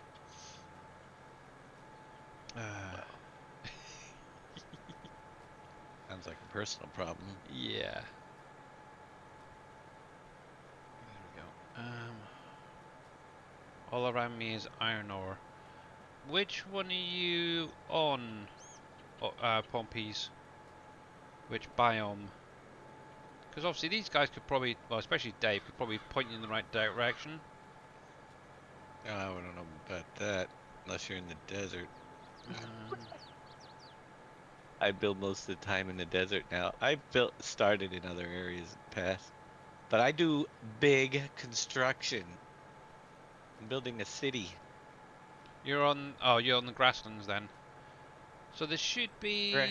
Sounds like a personal problem. Yeah. There we go. All around me is iron ore. Which one are you on, Pompeys? Which biome? Because obviously these guys could probably, well, especially Dave, could probably point you in the right direction. Oh, I don't know about that, unless you're in the desert. I build most of the time in the desert now. I started in other areas in the past, but I do big construction. I'm building a city. You're on the grasslands then. So there should be. Let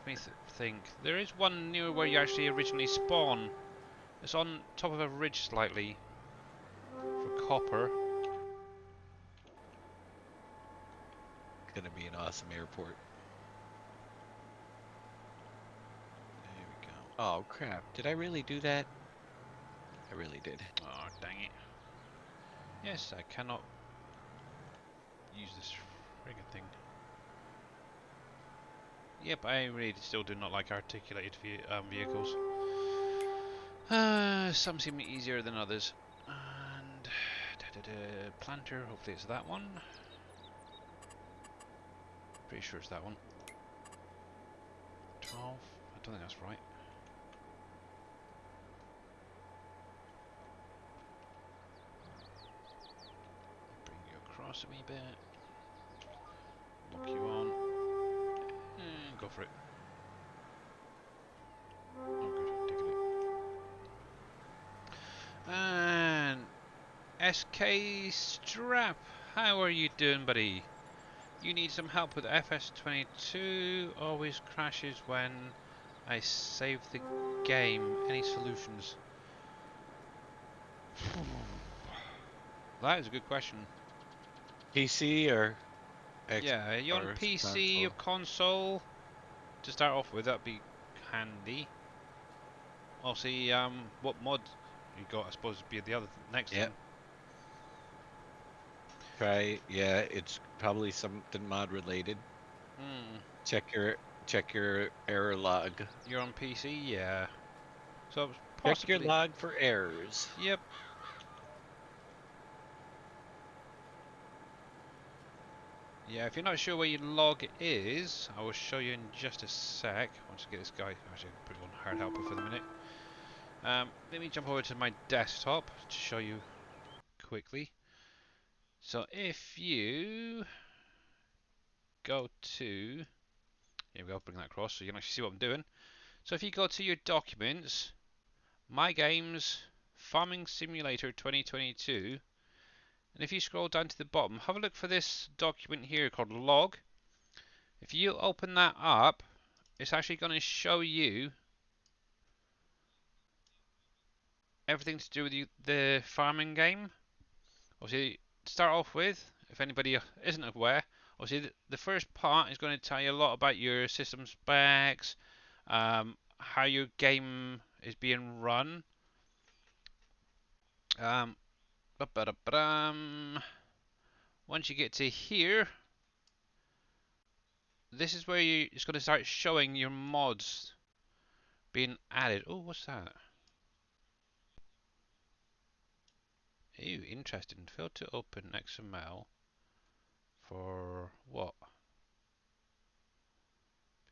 me think. There is one near where you actually originally spawn. It's on top of a ridge slightly for copper. It's gonna be an awesome airport. There we go. Oh crap! Did I really do that? I really did. Oh dang it! Yes, I cannot use this friggin' thing. Yep, I really still do not like articulated vehicles. Some seem easier than others. And planter, hopefully it's that one. Pretty sure it's that one. 12. I don't think that's right. Bring you across a wee bit. Lock you on. And go for it. Oh good, taking it. And SK Strap, how are you doing, buddy? You need some help with FS22. Always crashes when I save the game. Any solutions? That is a good question. PC or X Yeah, are you on or PC or console? console? To start off with, that'd be handy. I'll see what mod you got. I suppose would be the other next Yep. thing. Yeah, it's probably something mod related. Hmm. Check your error log. You're on PC, yeah. So Check your possibly. log for errors. Yep. Yeah, if you're not sure where your log is, I will show you in just a sec. Once I get this guy, actually, put it on hard helper for the minute. Let me jump over to my desktop to show you quickly. So if you go to, here we go, bring that across so you can actually see what I'm doing. So if you go to your documents, My Games, Farming Simulator 2022, and if you scroll down to the bottom, have a look for this document here called log. If you open that up, it's actually going to show you everything to do with the farming game. Obviously, to start off with, if anybody isn't aware, obviously the first part is going to tell you a lot about your system specs, how your game is being run. Once you get to here, this is where it's going to start showing your mods being added. Oh, what's that? Ew, interesting. Failed to open XML for what?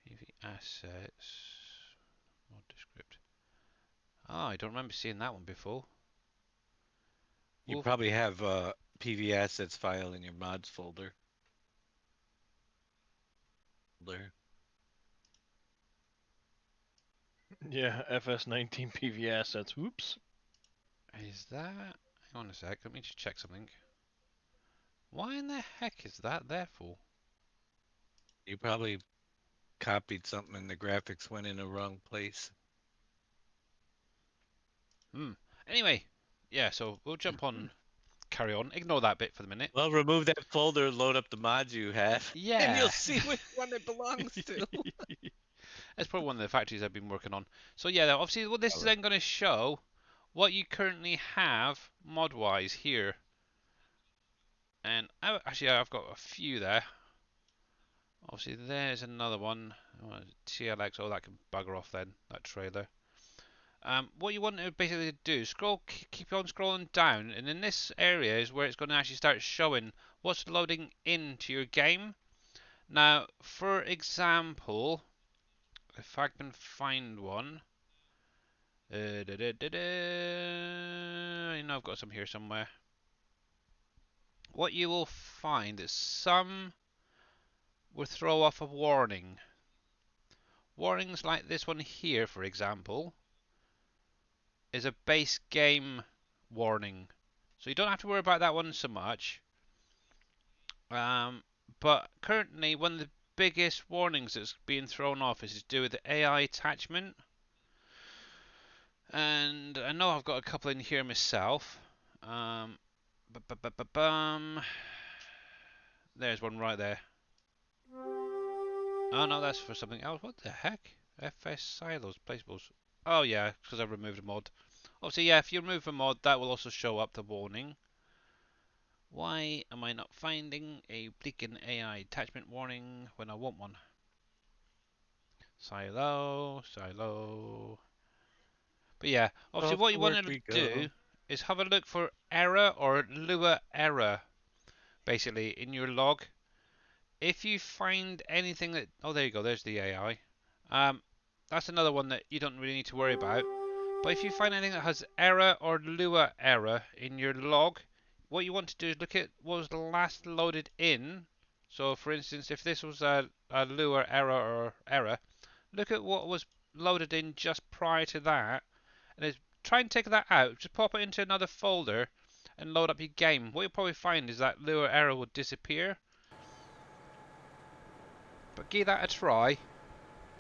PV assets. Mod descript. Oh, I don't remember seeing that one before. You Wolf. probably have a PV assets file in your mods folder. Yeah, FS19 PV assets. Whoops. Is that? Hang on a sec. Let me just check something. Why in the heck is that there for? You probably copied something and the graphics went in the wrong place. Anyway, yeah. So we'll jump on. Carry on. Ignore that bit for the minute. Well, remove that folder, load up the mods you have, and you'll Yeah. see which one it belongs to. That's probably one of the factories I've been working on. So yeah, obviously what this is then going to show what you currently have mod-wise here. And actually I've got a few there. Obviously there's another one. TLX, oh that can bugger off then, that trailer. What you want to basically do, keep on scrolling down, and in this area is where it's going to actually start showing what's loading into your game. Now, for example, if I can find one, I know I've got some here somewhere. What you will find is some will throw off a warning. Warnings like this one here, for example, is a base game warning. So you don't have to worry about that one so much. But currently, one of the biggest warnings that's being thrown off is to do with the AI attachment. And I know I've got a couple in here myself. There's one right there. Oh no, that's for something else. What the heck? FS silos, placeables. Oh yeah, because I removed a mod. Obviously, yeah, if you remove a mod, that will also show up the warning. Why am I not finding a blinking AI attachment warning when I want one? Silo, silo. But yeah, obviously Off what to you want work to we go. do is have a look for error or Lua error, basically, in your log. If you find anything that... Oh, there you go, there's the AI. That's another one that you don't really need to worry about. But if you find anything that has error or Lua error in your log, what you want to do is look at what was the last loaded in. So, for instance, if this was a Lua error or error, look at what was loaded in just prior to that, and try and take that out. Just pop it into another folder and load up your game. What you'll probably find is that Lua error will disappear. But give that a try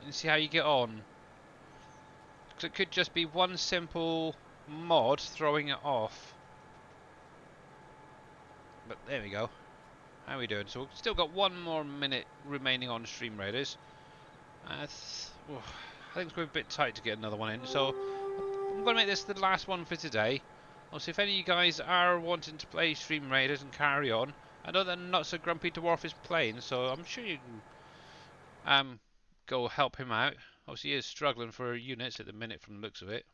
and see how you get on. Because it could just be one simple mod throwing it off. But there we go. How are we doing? So we've still got 1 more minute remaining on Stream Raiders. I think it's going to be a bit tight to get another one in. So I'm going to make this the last one for today. Also, if any of you guys are wanting to play Stream Raiders and carry on, I know that Not So Grumpy Dwarf is playing, so I'm sure you can go help him out. Obviously, he is struggling for units at the minute from the looks of it.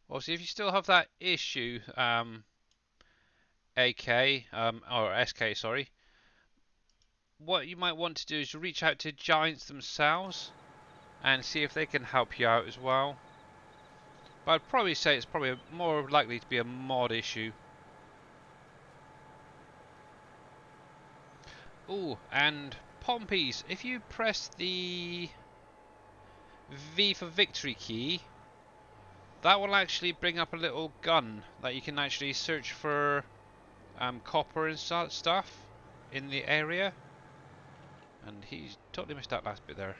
Obviously, if you still have that issue, AK, or SK, sorry, what you might want to do is reach out to Giants themselves. and see if they can help you out as well. But I'd probably say it's probably more likely to be a mod issue. Oh, and Pompeys, if you press the V for victory key, that will actually bring up a little gun that you can actually search for copper and stuff in the area. And he's totally missed that last bit there.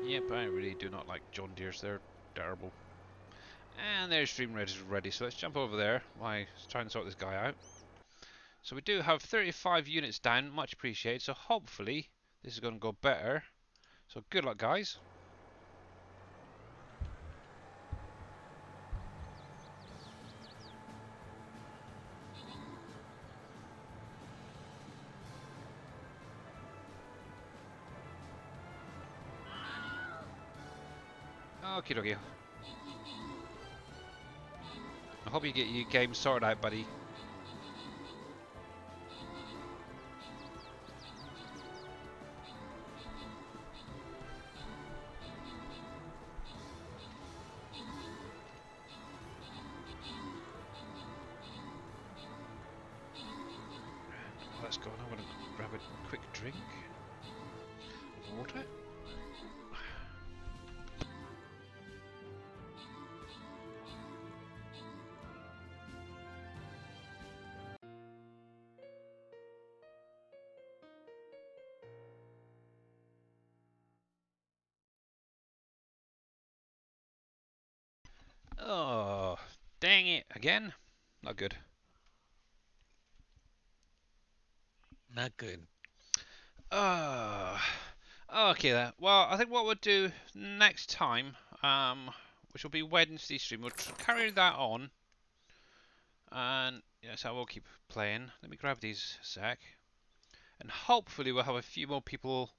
Yep, I really do not like John Deere's. They're terrible. And there's Stream ready, so let's jump over there while I try and sort this guy out. So we do have 35 units down, much appreciated. So hopefully this is going to go better. So good luck, guys. Okie dokie. I hope you get your game sorted out, buddy. Let's go. I'm going to grab a quick drink of water. Oh, dang it. Again? Not good. Not good. Okay then. Well, I think what we'll do next time, which will be Wednesday stream, we'll carry that on. And yes, I will keep playing. Let me grab these a sec. And hopefully we'll have a few more people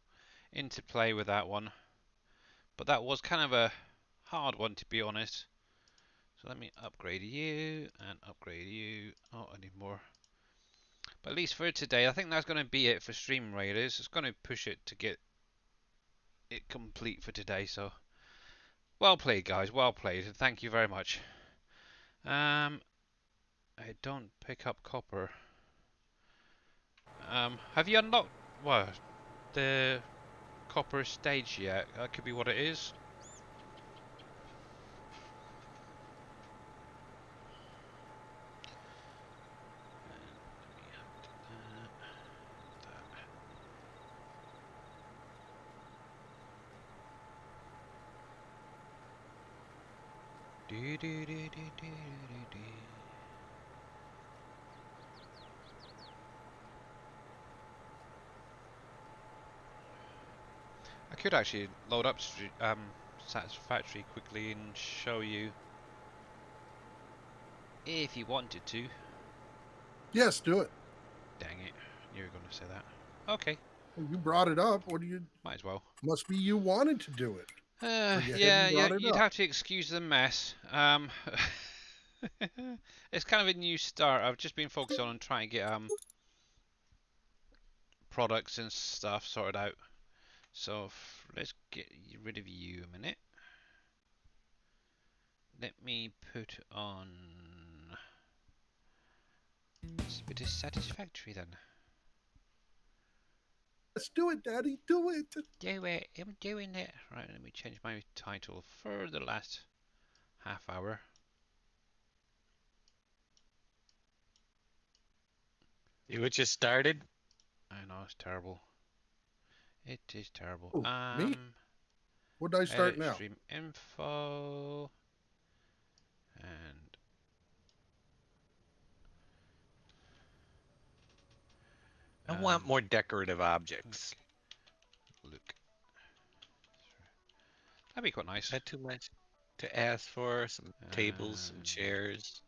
in to play with that one. But that was kind of a hard one, to be honest. So let me upgrade you and upgrade you. Oh, I need more. But at least for today, I think that's going to be it for Stream Raiders. It's going to push it to get it complete for today. So well played, guys. Well played. Thank you very much. I don't pick up copper. Have you unlocked the copper stage yet? That could be what it is. Do, do, do, do, do, do. I could actually load up satisfactory quickly and show you if you wanted to. Yes, do it. Dang it, you were going to say that. Okay, Well, you brought it up. What do you? might as well. Must be you wanted to do it. You Yeah, hadn't brought it you'd up. have to excuse the mess. It's kind of a new start. I've just been focused on trying to get products and stuff sorted out. So let's get rid of you a minute. Let me put on a bit of satisfactory then. Let's do it, Daddy. Do it. Do it. I'm doing it. Right, let me change my title for the last half hour. You what just started? I know it's terrible. It is terrible. Oh, me? What do I start Edit now? stream info and I want more decorative objects. look. That'd be quite nice. Is that too much to ask for? Some tables, some chairs.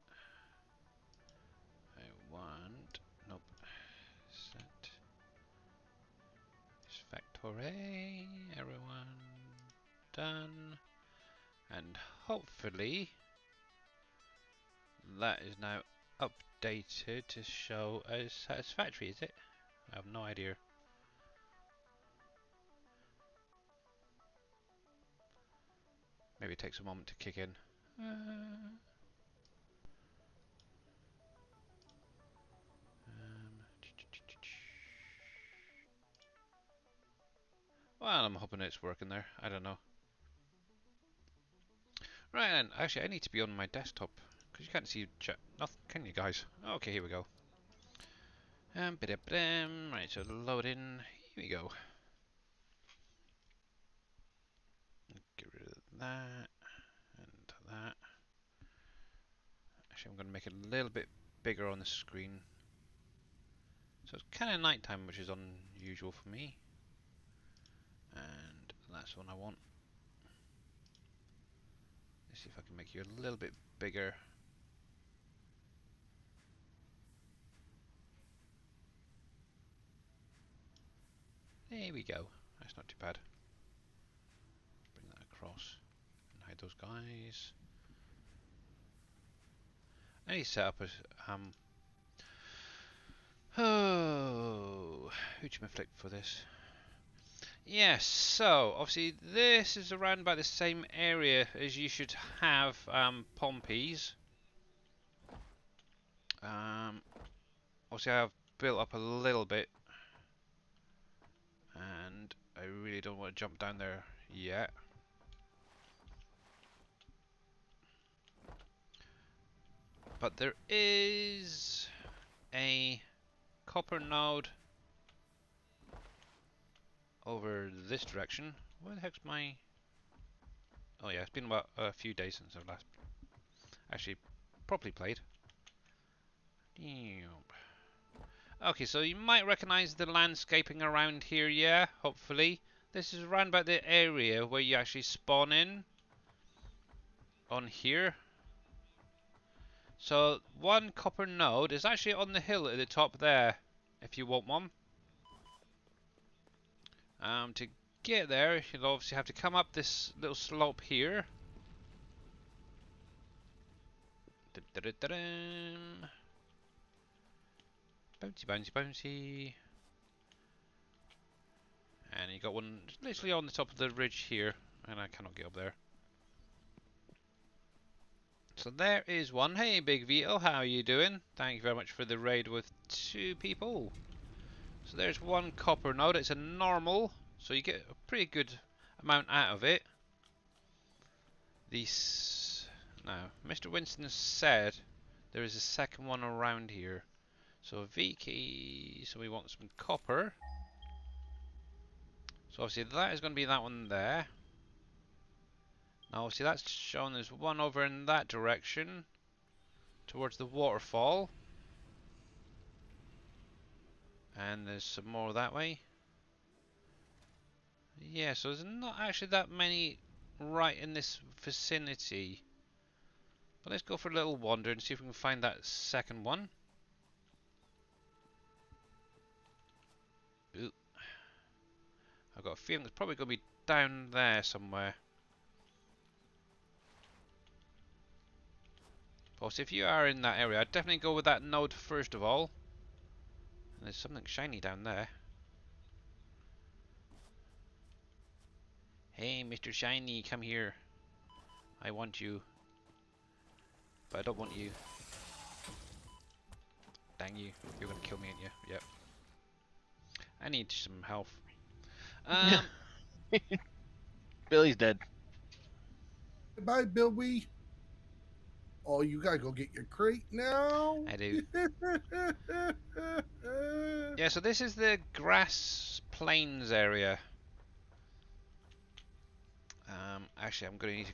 I want nope. Set satisfactory. Everyone done. And hopefully that is now updated to show as satisfactory, is it? I have no idea. Maybe it takes a moment to kick in. Well, I'm hoping it's working there. I don't know. Right, and actually, I need to be on my desktop because you can't see chat. Nothing, can you guys? Okay, here we go. Right, so load in. Here we go. Get rid of that and that. Actually, I'm going to make it a little bit bigger on the screen. So it's kind of nighttime, which is unusual for me. And that's the one I want. Let's see if I can make you a little bit bigger. There we go. That's not too bad. Bring that across and hide those guys. I need to set up a oh, who should I flick for this? Yes, so obviously this is around about the same area as you should have Pompeys. Obviously I've built up a little bit and I really don't want to jump down there yet. But there is a copper node over this direction. Where the heck's my... Oh yeah, it's been about a few days since I've last actually properly played. Okay, so you might recognize the landscaping around here, yeah, hopefully. This is around about the area where you actually spawn in. On here. So, one copper node is actually on the hill at the top there, if you want one. To get there, you'll obviously have to come up this little slope here. Bouncy, bouncy, bouncy. And you got one literally on the top of the ridge here, and I cannot get up there. So there is one. Hey, Big Vito, how are you doing? Thank you very much for the raid with 2 people. So there's one copper node. It's a normal, so you get a pretty good amount out of it. Now, Mr. Winston said there is a second one around here. So V key. So we want some copper. So obviously that is going to be that one there. Now obviously that's shown there's one over in that direction towards the waterfall. And there's some more that way. Yeah, so there's not actually that many right in this vicinity. But let's go for a little wander and see if we can find that second one. Ooh. I've got a feeling it's probably going to be down there somewhere. Also, if you are in that area, I'd definitely go with that node first of all. And there's something shiny down there. Hey, Mr. Shiny, come here. I want you. But I don't want you. Dang you. You're going to kill me, aren't you? Yep. I need some health. Billy's dead. Bye, Billy. Oh, you gotta go get your crate now. I do. Yeah, so this is the grass plains area. Actually, I'm going to need to...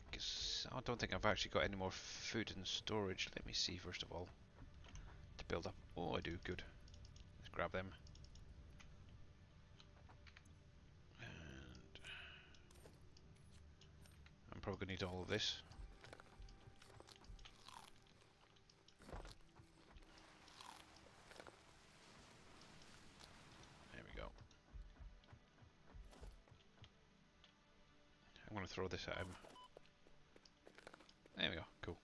I don't think I've actually got any more food in storage. Let me see first of all. To build up. Oh, I do. Good. Let's grab them. And I'm probably going to need all of this. There we go. I'm going to throw this at him. There we go. Cool.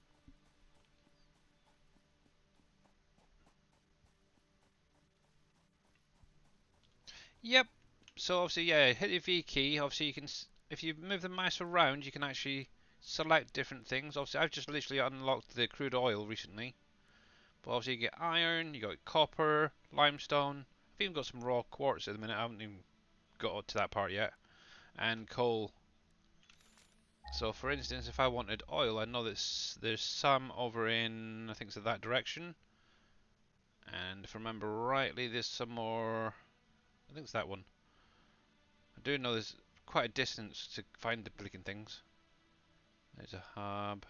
Yep. So obviously, yeah, hit the V key. Obviously, you can, if you move the mouse around, you can actually select different things. Obviously, I've just literally unlocked the crude oil recently. But obviously, you get iron, you got copper, limestone. I've even got some raw quartz at the minute. I haven't even got to that part yet. And coal. So, for instance, if I wanted oil, I know there's some over in, I think it's that direction. And if I remember rightly, there's some more. I think it's that one. I do know there's quite a distance to find the blinking things. There's a hub.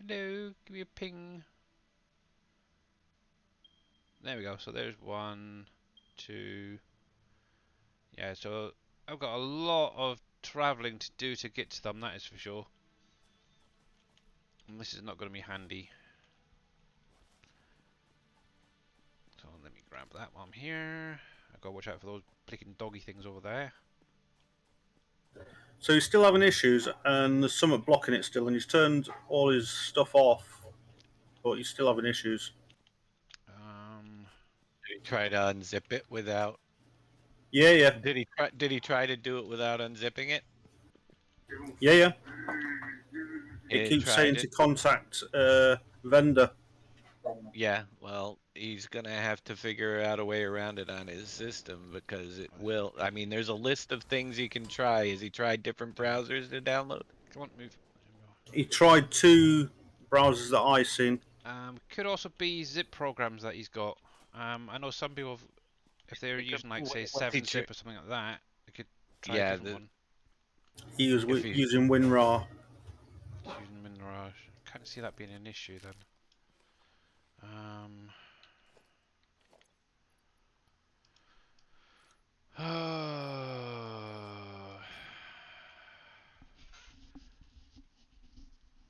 Hello, give me a ping. There we go. So there's 1, 2. Yeah, so I've got a lot of travelling to do to get to them, that is for sure. And this is not going to be handy. So let me grab that while I'm here. I've got to watch out for those blinking doggy things over there. So he's still having issues, and there's something blocking it still, and he's turned all his stuff off, but he's still having issues. Did he try to unzip it without? Yeah, yeah, Did he try to do it without unzipping it? yeah, yeah. It He keeps saying tried to it. contact vendor. Yeah, well, he's gonna have to figure out a way around it on his system because it will. I mean, there's a list of things he can try. Has he tried different browsers to download? Come on, move. He tried 2 browsers that I seen. Could also be zip programs that he's got. I know some people, if they're It could- using like say what's he 7-zip or something like that, they could try a Yeah, different one. He was if he using WinRAR. It's using Mirage. Can't see that being an issue then.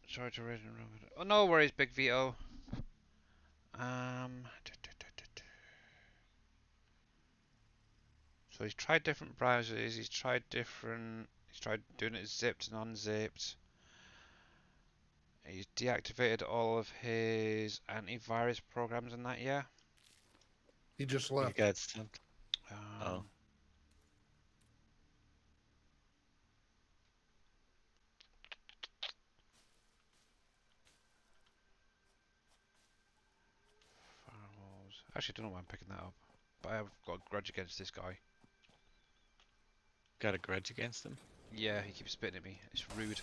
Sorry to raise. Oh, no worries, Big Vito. So he's tried different browsers. He's tried doing it zipped and unzipped. He's deactivated all of his antivirus programs and that. Yeah. He just he's left. got something. Oh. Um, Firewalls. Actually, I don't know why I'm picking that up, but I have got a grudge against this guy. Got a grudge against him? Yeah, he keeps spitting at me. It's rude.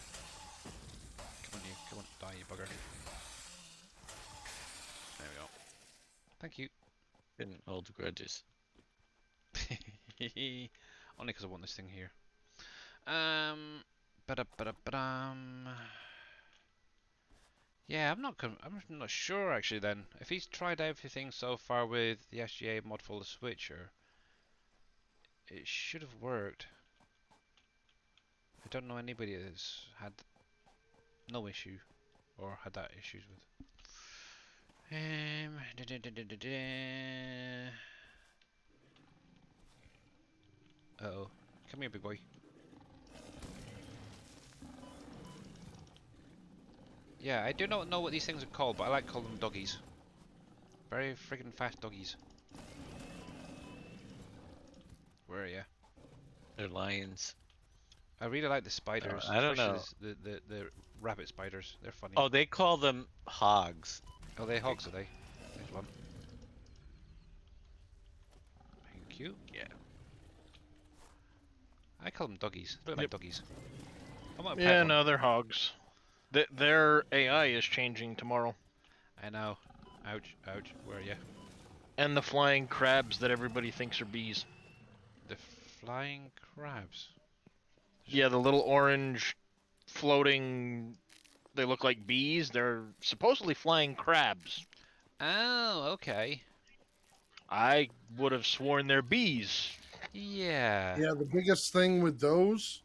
Come on, you. Come on, die, you bugger. There we go. Thank you. Didn't hold grudges. Only because I want this thing here. Ba-da-ba-da-ba-dum. Yeah, I'm not sure actually. Then, if he's tried everything so far with the SGA mod folder switcher, it should have worked. I don't know anybody that's had no issue or had that issues with. Uh-oh. Come here, big boy. Yeah, I do not know what these things are called, but I like calling them doggies. Very friggin' fast doggies. Where are you? They're lions. I really like the spiders, I don't know. especially the rabbit spiders. They're funny. Oh, they call them hogs. Oh, they hogs, are they? There's one. Thank you. Yeah. I call them doggies. They look like doggies. I want a pet Yeah, one. no, they're hogs. Their AI is changing tomorrow. I know. Ouch, ouch. Where are you? And the flying crabs that everybody thinks are bees. The flying crabs. Yeah, the little orange floating, they look like bees. They're supposedly flying crabs. Oh, okay. I would have sworn they're bees. Yeah. Yeah, the biggest thing with those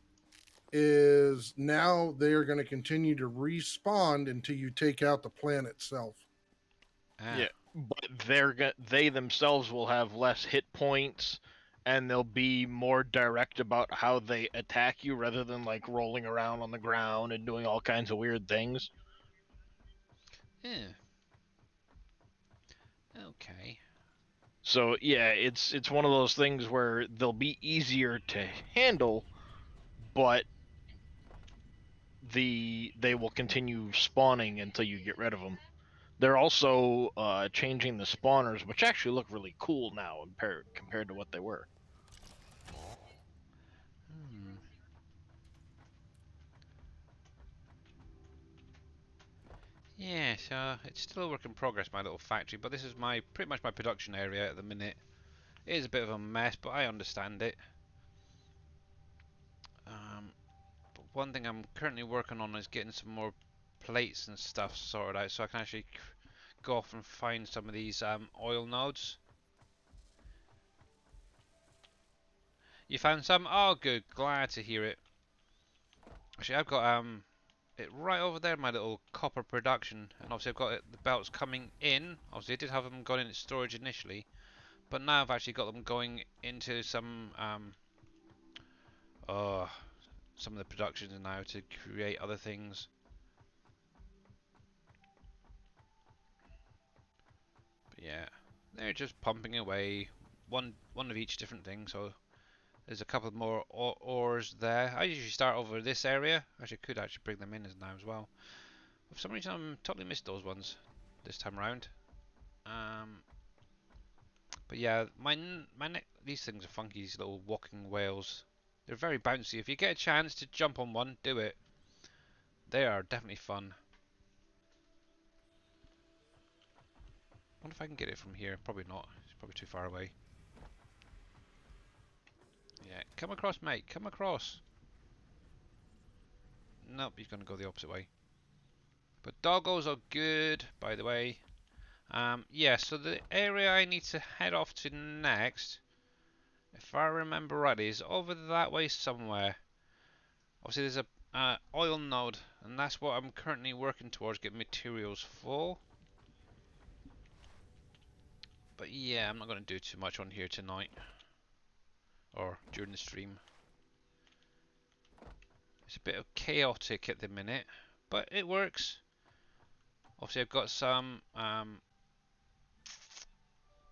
is now they are going to continue to respawn until you take out the plant itself. Ah. Yeah, but they themselves will have less hit points, and they'll be more direct about how they attack you rather than like rolling around on the ground and doing all kinds of weird things. Yeah. Okay. So yeah, it's one of those things where they'll be easier to handle, but they will continue spawning until you get rid of them. They're also changing the spawners, which actually look really cool now compared to what they were. Hmm. Yeah, so it's still a work in progress, my little factory, but this is pretty much my production area at the minute. It is a bit of a mess, but I understand it. But one thing I'm currently working on is getting some more plates and stuff sorted out, so I can actually go off and find some of these oil nodes. You found some? Oh, good. Glad to hear it. Actually, I've got it right over there, my little copper production, and obviously I've got the belts coming in. Obviously, I did have them going into storage initially, but now I've actually got them going into uh, some of the productions now to create other things. But yeah, they're just pumping away, one of each different thing. So there's a couple more ores there. I usually start over this area. Actually, could actually bring them in as now as well. For some reason, I'm totally missed those ones this time around. But yeah, these things are funky. These little walking whales. They're very bouncy. If you get a chance to jump on one, do it. They are definitely fun. I wonder if I can get it from here. Probably not. It's probably too far away. Yeah, come across, mate. Come across. Nope, he's going to go the opposite way. But doggos are good, by the way. Yeah, so the area I need to head off to next, if I remember right, is over that way somewhere. Obviously, there's a oil node, and that's what I'm currently working towards, getting materials full. But yeah, I'm not going to do too much on here tonight, or during the stream. It's a bit of chaotic at the minute, but it works. Obviously, I've got some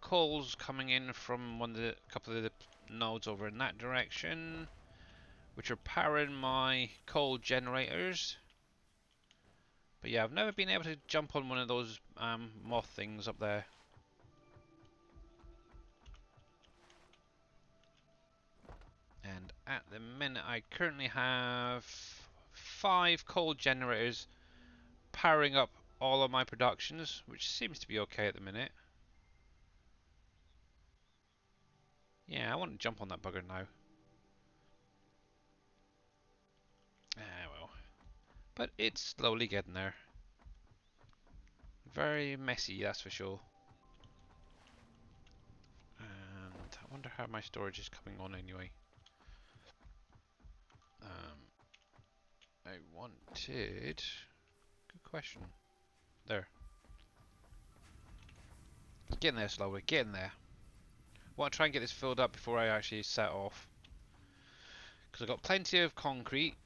coals coming in from couple of the nodes over in that direction, which are powering my coal generators. But yeah, I've never been able to jump on one of those moth things up there. And at the minute, I currently have 5 coal generators powering up all of my productions, which seems to be okay at the minute. Yeah, I want to jump on that bugger now. Ah, well. But it's slowly getting there. Very messy, that's for sure. And I wonder how my storage is coming on anyway. I wanted... Good question. There. Getting there slowly, getting there. I want to try and get this filled up before I actually set off. Because I've got plenty of concrete.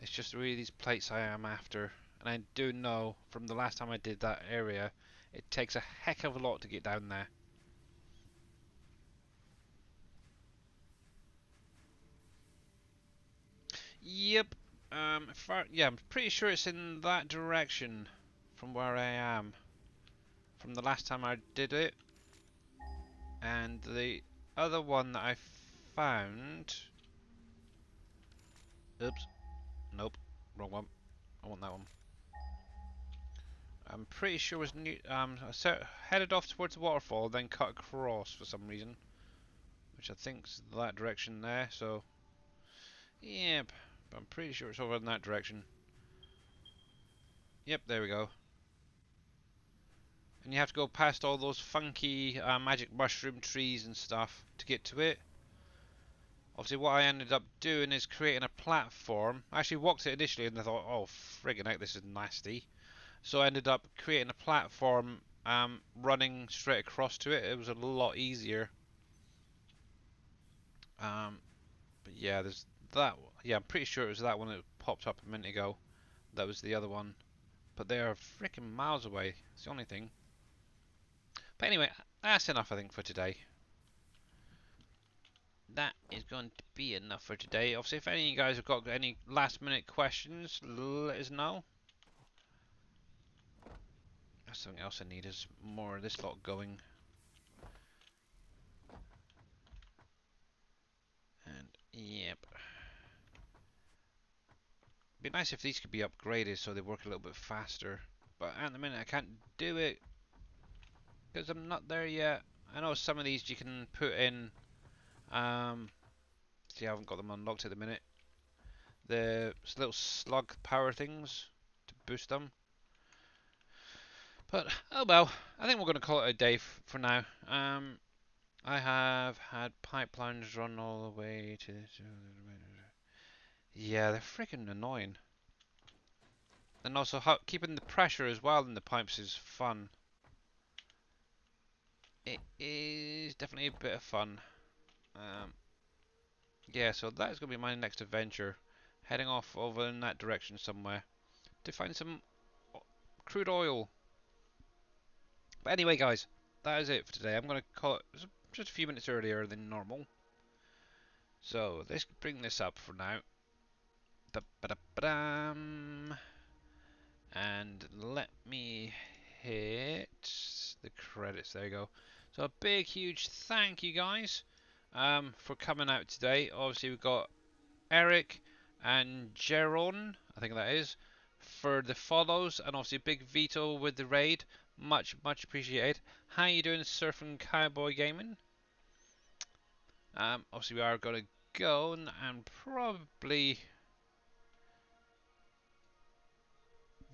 It's just really these plates I am after. And I do know from the last time I did that area, it takes a heck of a lot to get down there. Yep. Yeah, I'm pretty sure it's in that direction from where I am. From the last time I did it. And the other one that I found... Oops. Nope. Wrong one. I want that one. I'm pretty sure it was new. Headed off towards the waterfall, then cut across for some reason, which I think's that direction there. So, yep, but I'm pretty sure it's over in that direction. Yep, there we go. And you have to go past all those funky magic mushroom trees and stuff to get to it. Obviously, what I ended up doing is creating a platform. I actually walked it initially and I thought, oh, friggin' heck, this is nasty. So I ended up creating a platform, running straight across to it. It was a lot easier. But yeah, there's that. Yeah, I'm pretty sure it was that one that popped up a minute ago. That was the other one. But they are freaking miles away. It's the only thing. But anyway, that's enough I think for today. that is going to be enough for today. Obviously, if any of you guys have got any last minute questions, let us know. That's something else I need is more of this lot going. And yep. Be nice if these could be upgraded so they work a little bit faster. But at the minute I can't do it because I'm not there yet. I know some of these you can put in. See, I haven't got them unlocked at the minute. The little slug power things to boost them. But oh well, I think we're going to call it a day for now. I have had pipelines run all the way to. Yeah, they're freaking annoying. And also keeping the pressure as well in the pipes is fun. It is definitely a bit of fun. Yeah, so that is going to be my next adventure. Heading off over in that direction somewhere to find some crude oil. But anyway, guys, that is it for today. I'm going to call it just a few minutes earlier than normal. So let's bring this up for now. Da-ba-da-ba-dam. And let me hit the credits. There you go. So a big, huge thank you, guys, for coming out today. Obviously, we've got Eric and Jeron, I think that is, for the follows, and obviously big Vito with the raid. Much, much appreciated. How you doing, Surfing Cowboy Gaming? Obviously, we are going to go and probably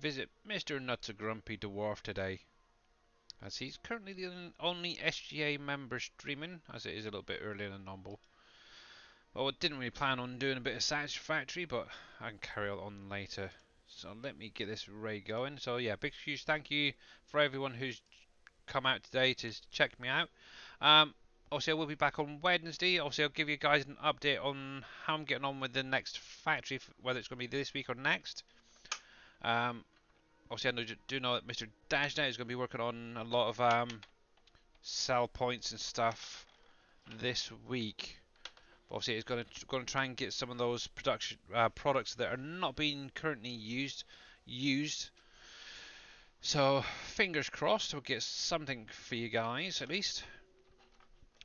visit Mr. Nuts a Grumpy Dwarf today, as he's currently the only SGA member streaming, as it is a little bit earlier than normal. Well, I didn't really plan on doing a bit of satisfactory, but I can carry on later. So let me get this raid going. So yeah, big huge thank you for everyone who's come out today to check me out. Obviously I will be back on Wednesday. Obviously I'll give you guys an update on how I'm getting on with the next factory, whether it's going to be this week or next. Obviously I do know that Mr. Dashnet is going to be working on a lot of sell points and stuff this week. Obviously, it's going to try and get some of those production products that are not being currently used. So fingers crossed, we'll get something for you guys at least.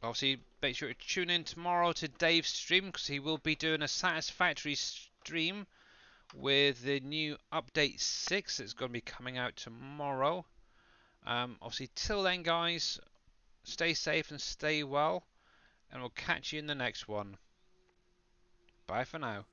Obviously, make sure to tune in tomorrow to Dave's stream because he will be doing a satisfactory stream with the new update 6 that's going to be coming out tomorrow. Obviously, till then, guys, stay safe and stay well, and we'll catch you in the next one. Bye for now.